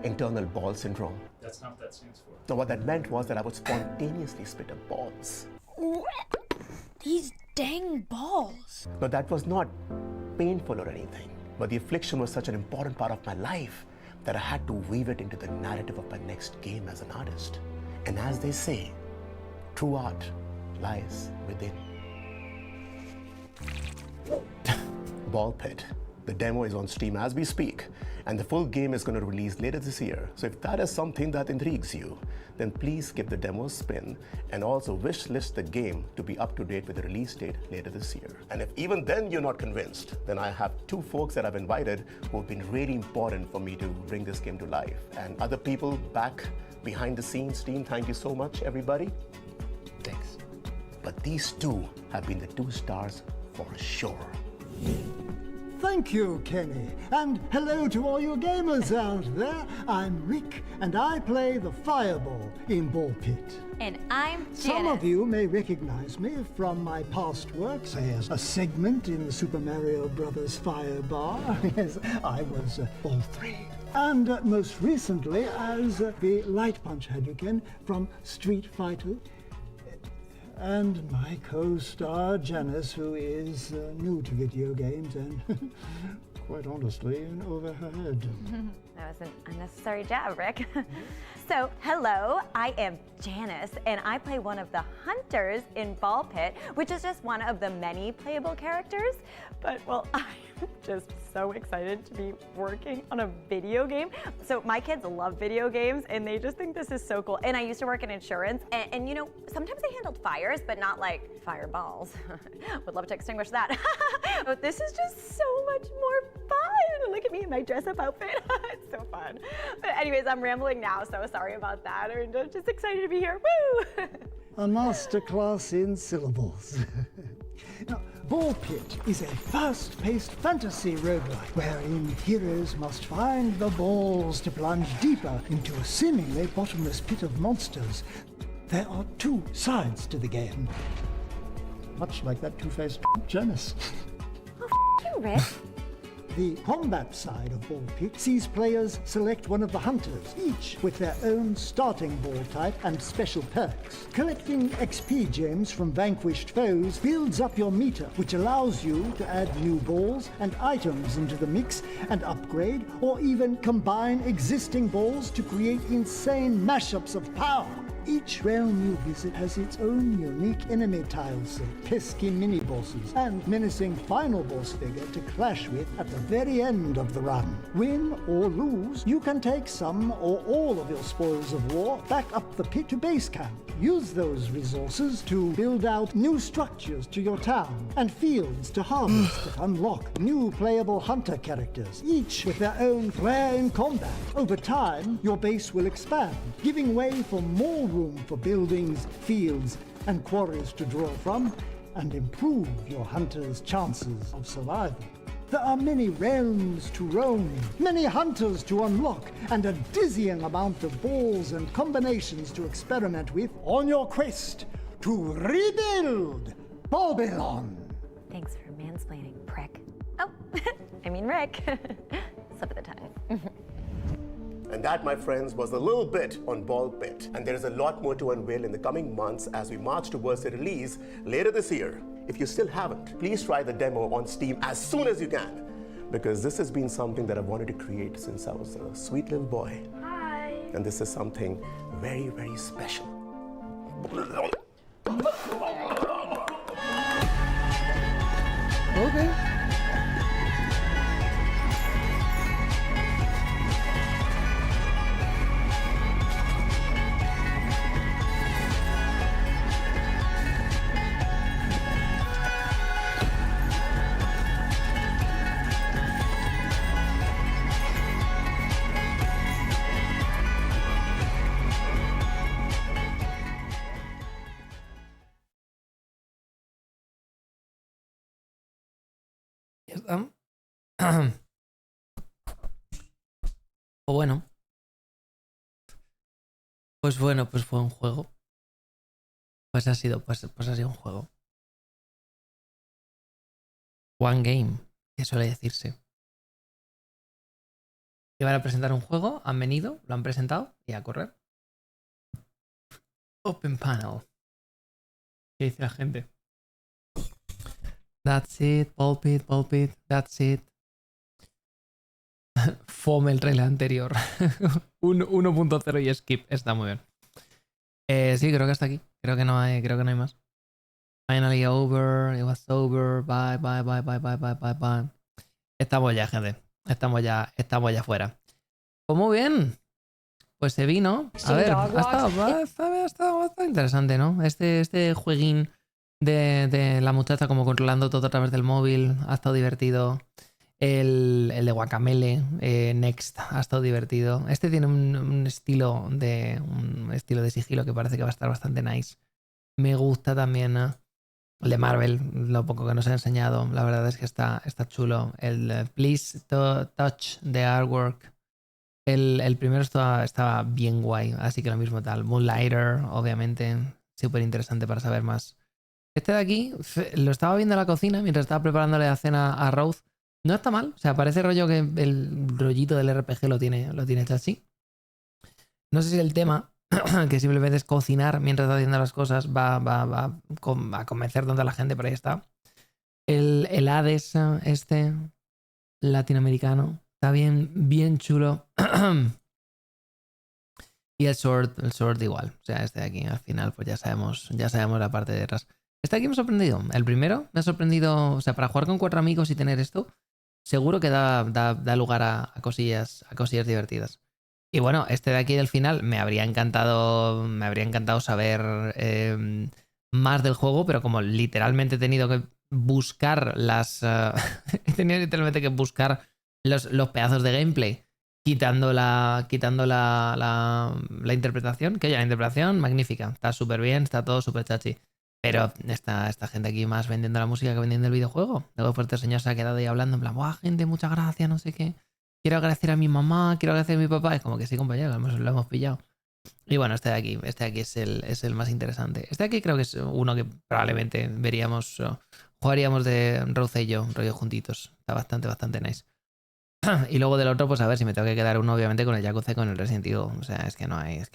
internal ball syndrome. That's not what that stands for. Now, what that meant was that I would spontaneously spit up balls. These dang balls. No, that was not painful or anything, but the affliction was such an important part of my life that I had to weave it into the narrative of my next game as an artist. And as they say, true art lies within. Ball Pit. The demo is on Steam as we speak, and the full game is going to release later this year. So if that is something that intrigues you, then please give the demo a spin and also wish list the game to be up to date with the release date later this year. And if even then you're not convinced, then I have two folks that I've invited who have been really important for me to bring this game to life. And other people back behind the scenes, team, thank you so much, everybody. Thanks. But these two have been the 2 stars for sure. Thank you, Kenny. And hello to all you gamers out there. I'm Rick, and I play the Fireball in Ball Pit. And I'm Janice. Some of you may recognize me from my past work, say as a segment in the Super Mario Bros. Fire Bar. Yes, I was Ball 3. And most recently as the Light Punch Hadouken from Street Fighter. And my co-star, Janice, who is new to video games and, quite honestly, in over her head. That was an unnecessary jab, Rick. So, hello, I am Janice, and I play one of the hunters in Ball Pit, which is just one of the many playable characters. But, well, I'm just so excited to be working on a video game. So my kids love video games, and they just think this is so cool. And I used to work in insurance, and you know, sometimes I handled fires, but not like fireballs. Would love to extinguish that. But this is just so much more fun. Look at me in my dress-up outfit. It's so fun. But anyways, I'm rambling now, so sorry about that. I'm just excited to be here. Woo! A masterclass in syllables. Now, Ball Pit is a fast-paced fantasy roguelike wherein heroes must find the balls to plunge deeper into a seemingly bottomless pit of monsters. There are two sides to the game. Much like that two-faced Janus. You, Rick. The combat side of Ball Pit sees players select one of the hunters, each with their own starting ball type and special perks. Collecting XP gems from vanquished foes builds up your meter, which allows you to add new balls and items into the mix and upgrade or even combine existing balls to create insane mashups of power. Each realm you visit has its own unique enemy tileset, pesky mini-bosses, and menacing final boss figure to clash with at the very end of the run. Win or lose, you can take some or all of your spoils of war back up the pit to base camp. Use those resources to build out new structures to your town and fields to harvest and unlock new playable hunter characters, each with their own flair in combat. Over time, your base will expand, giving way for more room for buildings, fields, and quarries to draw from, and improve your hunters' chances of survival. There are many realms to roam, many hunters to unlock, and a dizzying amount of balls and combinations to experiment with on your quest to rebuild Babylon. Thanks for mansplaining, prick. Oh, I mean Rick. Slip of the tongue. And that, my friends, was a little bit on Ball Pit. And there is a lot more to unveil in the coming months as we march towards the release later this year. If you still haven't, please try the demo on Steam as soon as you can, because this has been something that I've wanted to create since I was a sweet little boy. Hi. And this is something very, very special. Okay. O bueno. Pues fue un juego. Pues ha sido un juego. One game, que suele decirse. Iban a presentar un juego, han venido, lo han presentado y a correr. Open panel. ¿Qué dice la gente? That's it, pulpit, that's it. Fome el trailer anterior. 1.0 y skip, está muy bien. Sí, creo que hasta aquí. Creo que no hay más. Finally over, it was over, bye. Estamos ya, gente. Estamos ya fuera. Pues muy bien. Pues se vino. A ver, ha estado bastante interesante, ¿no? Este jueguín de la muchacha como controlando todo a través del móvil ha estado divertido. El de Guacamele, Next, ha estado divertido. Este tiene un estilo de sigilo que parece que va a estar bastante nice. Me gusta también el de Marvel, lo poco que nos ha enseñado. La verdad es que está chulo. El Please Touch de Artwork. El primero estaba bien guay, así que lo mismo tal. Moonlighter, obviamente, súper interesante para saber más. Este de aquí, lo estaba viendo en la cocina mientras estaba preparándole la cena a Rose. No está mal, o sea, parece rollo que el rollito del RPG lo tiene hecho así. No sé si el tema, que simplemente es cocinar mientras está haciendo las cosas, va a convencer tanto a la gente, pero ahí está. El Hades, este latinoamericano, está bien chulo. Y el Sword igual. O sea, este de aquí, al final, pues ya sabemos la parte de detrás. Este de aquí me ha sorprendido. El primero me ha sorprendido, o sea, para jugar con 4 amigos y tener esto, seguro que da lugar a cosillas divertidas. Y bueno, este de aquí del final me habría encantado saber más del juego, pero como literalmente he tenido que buscar he tenido literalmente que buscar los pedazos de gameplay, quitando la interpretación, que oye, la interpretación magnífica, está súper bien, está todo súper chachi. Pero esta gente aquí más vendiendo la música que vendiendo el videojuego. Luego pues este señor se ha quedado ahí hablando en plan, ¡buah, gente, muchas gracias, no sé qué! Quiero agradecer a mi mamá, quiero agradecer a mi papá. Es como que sí, compañero, lo hemos pillado. Y bueno, este de aquí es el más interesante. Este de aquí creo que es uno que probablemente veríamos, jugaríamos de Rauce y yo, rollo juntitos. Está bastante nice. Y luego del otro, pues a ver si me tengo que quedar uno, obviamente, con el Yakuza y con el Resident Evil. O sea, es que no hay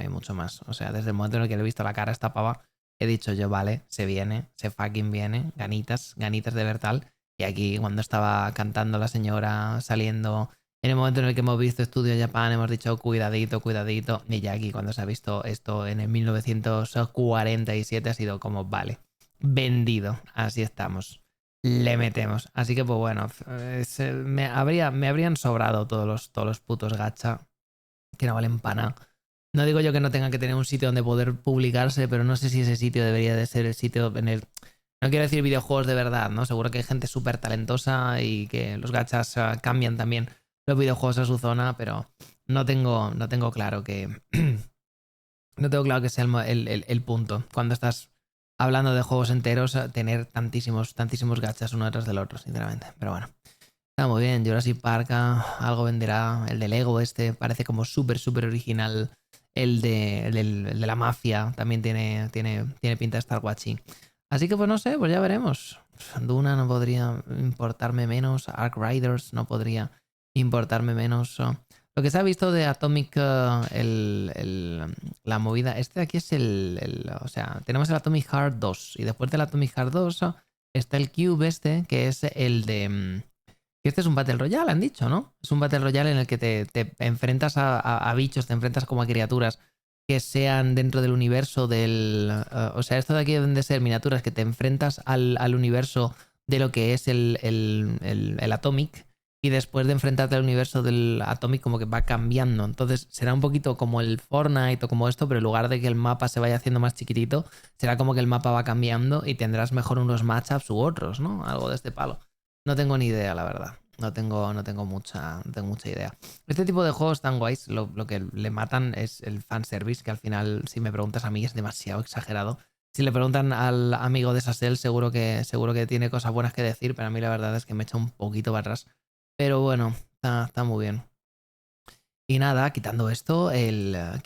mucho más. O sea, desde el momento en el que le he visto la cara a esta pava, he dicho yo, vale, se viene, se fucking viene, ganitas de ver tal. Y aquí, cuando estaba cantando la señora, saliendo, en el momento en el que hemos visto Studio Japan, hemos dicho cuidadito. Y ya aquí, cuando se ha visto esto en el 1947, ha sido como, vale, vendido. Así estamos. Le metemos. Así que, pues bueno, me habrían sobrado todos los putos gacha que no valen para nada. No digo yo que no tengan que tener un sitio donde poder publicarse, pero no sé si ese sitio debería de ser el sitio en el... No quiero decir videojuegos de verdad, ¿no? Seguro que hay gente súper talentosa y que los gachas cambian también los videojuegos a su zona, pero no tengo claro que... no tengo claro que sea el punto. Cuando estás hablando de juegos enteros, tener tantísimos gachas uno detrás del otro, sinceramente. Pero bueno, está muy bien. Jurassic Park algo venderá. El de Lego parece como súper original. El de la mafia también tiene pinta de estar guachi. Así que pues no sé, pues ya veremos. Duna no podría importarme menos. Ark Raiders no podría importarme menos. Lo que se ha visto de Atomic, la movida, este de aquí es o sea, tenemos el Atomic Heart 2 y después del Atomic Heart 2 está el Cube que es el de... Este es un Battle Royale, han dicho, ¿no? Es un Battle Royale en el que te enfrentas a bichos, te enfrentas como a criaturas que sean dentro del universo del... o sea, esto de aquí deben de ser miniaturas que te enfrentas al universo de lo que es el Atomic. Y después de enfrentarte al universo del Atomic como que va cambiando. Entonces será un poquito como el Fortnite o como esto, pero en lugar de que el mapa se vaya haciendo más chiquitito, será como que el mapa va cambiando y tendrás mejor unos matchups u otros, ¿no? Algo de este palo. No tengo ni idea, la verdad. No tengo mucha idea. Este tipo de juegos tan guays, lo que le matan es el fanservice, que al final, si me preguntas a mí, es demasiado exagerado. Si le preguntan al amigo de Sassel, seguro que tiene cosas buenas que decir, pero a mí la verdad es que me echa un poquito para atrás. Pero bueno, está muy bien. Y nada, quitando esto, la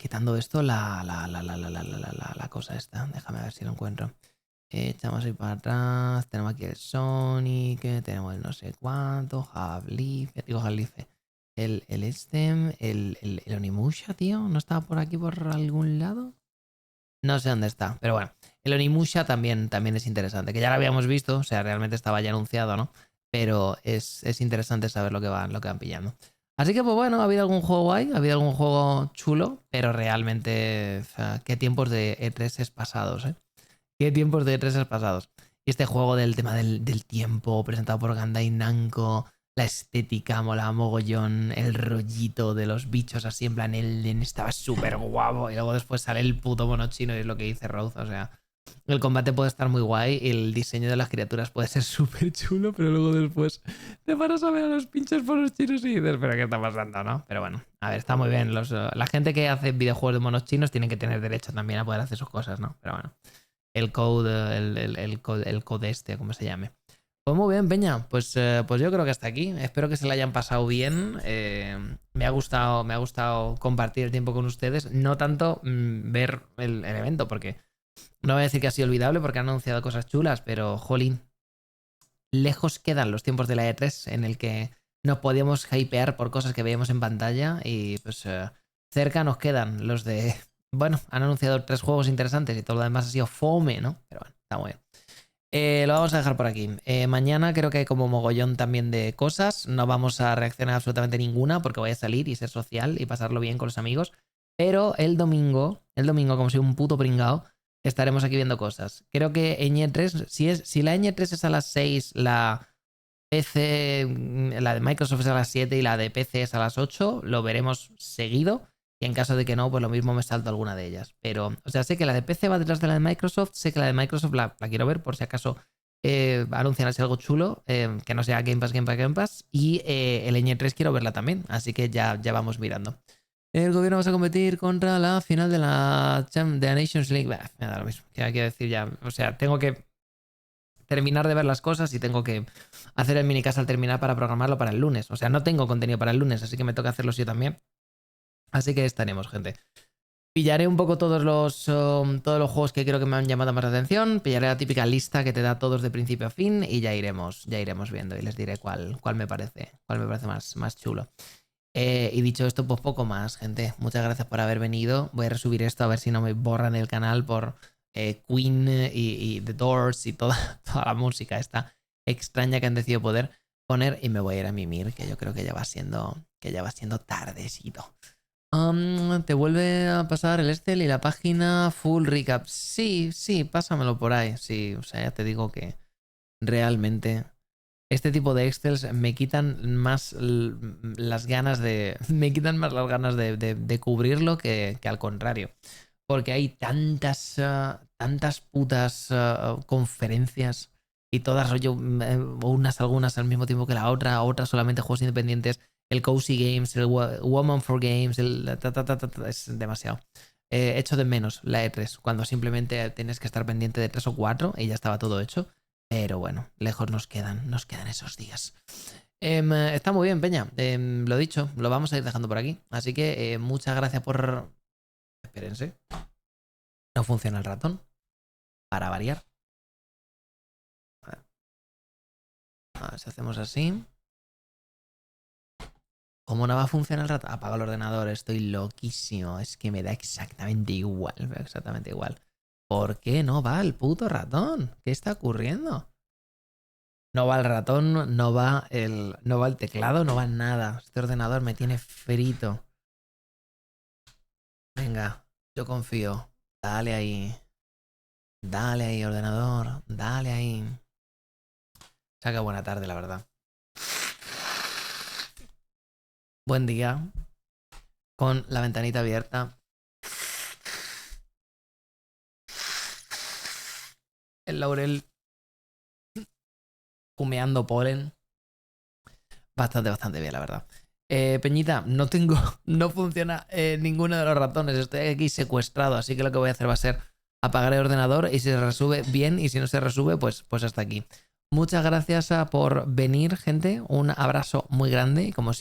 cosa esta. Déjame ver si lo encuentro. Echamos ahí para atrás. Tenemos aquí el Sonic. Tenemos el no sé cuánto. Half-Life. Digo Half-Life. El Onimusha, tío. ¿No estaba por aquí por algún lado? No sé dónde está. Pero bueno. El Onimusha también es interesante. Que ya lo habíamos visto. O sea, realmente estaba ya anunciado, ¿no? Pero es interesante saber lo que van pillando. Así que, pues bueno, ha habido algún juego guay, ha habido algún juego chulo, pero realmente, o sea, qué tiempos de E3 pasados, ¿eh? Qué tiempos de E3 pasados. Y este juego del tema del tiempo, presentado por Bandai Namco, la estética mola mogollón, el rollito de los bichos así en plan, estaba súper guapo. Y luego después sale el puto mono chino y es lo que dice Rose, o sea... El combate puede estar muy guay y el diseño de las criaturas puede ser súper chulo, pero luego después te paras a ver a los pinches monos chinos y dices, pero ¿qué está pasando, no? Pero bueno, a ver, está muy bien. La gente que hace videojuegos de monos chinos tiene que tener derecho también a poder hacer sus cosas, ¿no? Pero bueno, el code como se llame. Pues muy bien, Peña. Pues yo creo que hasta aquí. Espero que se la hayan pasado bien. Me ha gustado compartir el tiempo con ustedes. No tanto ver el evento, porque... No voy a decir que ha sido olvidable porque han anunciado cosas chulas, pero jolín, lejos quedan los tiempos de la E3 en el que nos podíamos hypear por cosas que veíamos en pantalla y pues cerca nos quedan los de... Bueno, han anunciado 3 juegos interesantes y todo lo demás ha sido fome, ¿no? Pero bueno, está muy bien. Lo vamos a dejar por aquí. Mañana creo que hay como mogollón también de cosas. No vamos a reaccionar absolutamente ninguna porque voy a salir y ser social y pasarlo bien con los amigos. Pero el domingo, como soy un puto pringao, estaremos aquí viendo cosas. Creo que en E3, si la E3 es a las 6, la PC, la de Microsoft es a las 7 y la de PC es a las 8, lo veremos seguido. Y en caso de que no, pues lo mismo me salto alguna de ellas. Pero, o sea, sé que la de PC va detrás de la de Microsoft, sé que la de Microsoft la quiero ver por si acaso anuncian así algo chulo, que no sea Game Pass. Y el E3 quiero verla también, así que ya vamos mirando. El gobierno va a competir contra la final de la Nations League. Bah, me da lo mismo. ¿Qué hay que decir ya? O sea, tengo que terminar de ver las cosas y tengo que hacer el minicast al terminar para programarlo para el lunes. O sea, no tengo contenido para el lunes, así que me toca hacerlo yo también. Así que estaremos, gente. Pillaré un poco todos los juegos que creo que me han llamado más la atención. Pillaré la típica lista que te da todos de principio a fin y ya iremos viendo y les diré cuál me parece más chulo. Y dicho esto, pues poco más, gente. Muchas gracias por haber venido. Voy a resubir esto a ver si no me borran el canal por Queen y The Doors y toda la música esta extraña que han decidido poder poner y me voy a ir a mimir, que yo creo que ya va siendo tardecito. ¿Te vuelve a pasar el Excel y la página full recap? Sí, pásamelo por ahí. Sí, o sea, ya te digo que realmente este tipo de Excels me quitan más las ganas de cubrirlo que al contrario. Porque hay tantas putas conferencias y todas rollo, algunas al mismo tiempo que la otra, otras solamente juegos independientes. El Cozy Games, el Woman for Games, es demasiado. Echo de menos la E3, cuando simplemente tienes que estar pendiente de 3 o 4 y ya estaba todo hecho. Pero bueno, lejos nos quedan esos días. Está muy bien, Peña. Lo dicho, lo vamos a ir dejando por aquí. Así que muchas gracias por... Espérense. No funciona el ratón. Para variar. A ver si hacemos así. ¿Cómo no va a funcionar el ratón? Apago el ordenador, estoy loquísimo. Es que me da exactamente igual. ¿Por qué no va el puto ratón? ¿Qué está ocurriendo? No va el ratón, no va el teclado, no va nada. Este ordenador me tiene frito. Venga, yo confío. Dale ahí. Dale ahí, ordenador. Dale ahí. Saca buena tarde, la verdad. Buen día. Con la ventanita abierta. El laurel humeando polen. Bastante bien, la verdad. Peñita, no funciona ninguno de los ratones. Estoy aquí secuestrado, así que lo que voy a hacer va a ser apagar el ordenador y si se resube bien y si no se resube, pues hasta aquí. Muchas gracias por venir, gente. Un abrazo muy grande y como siempre.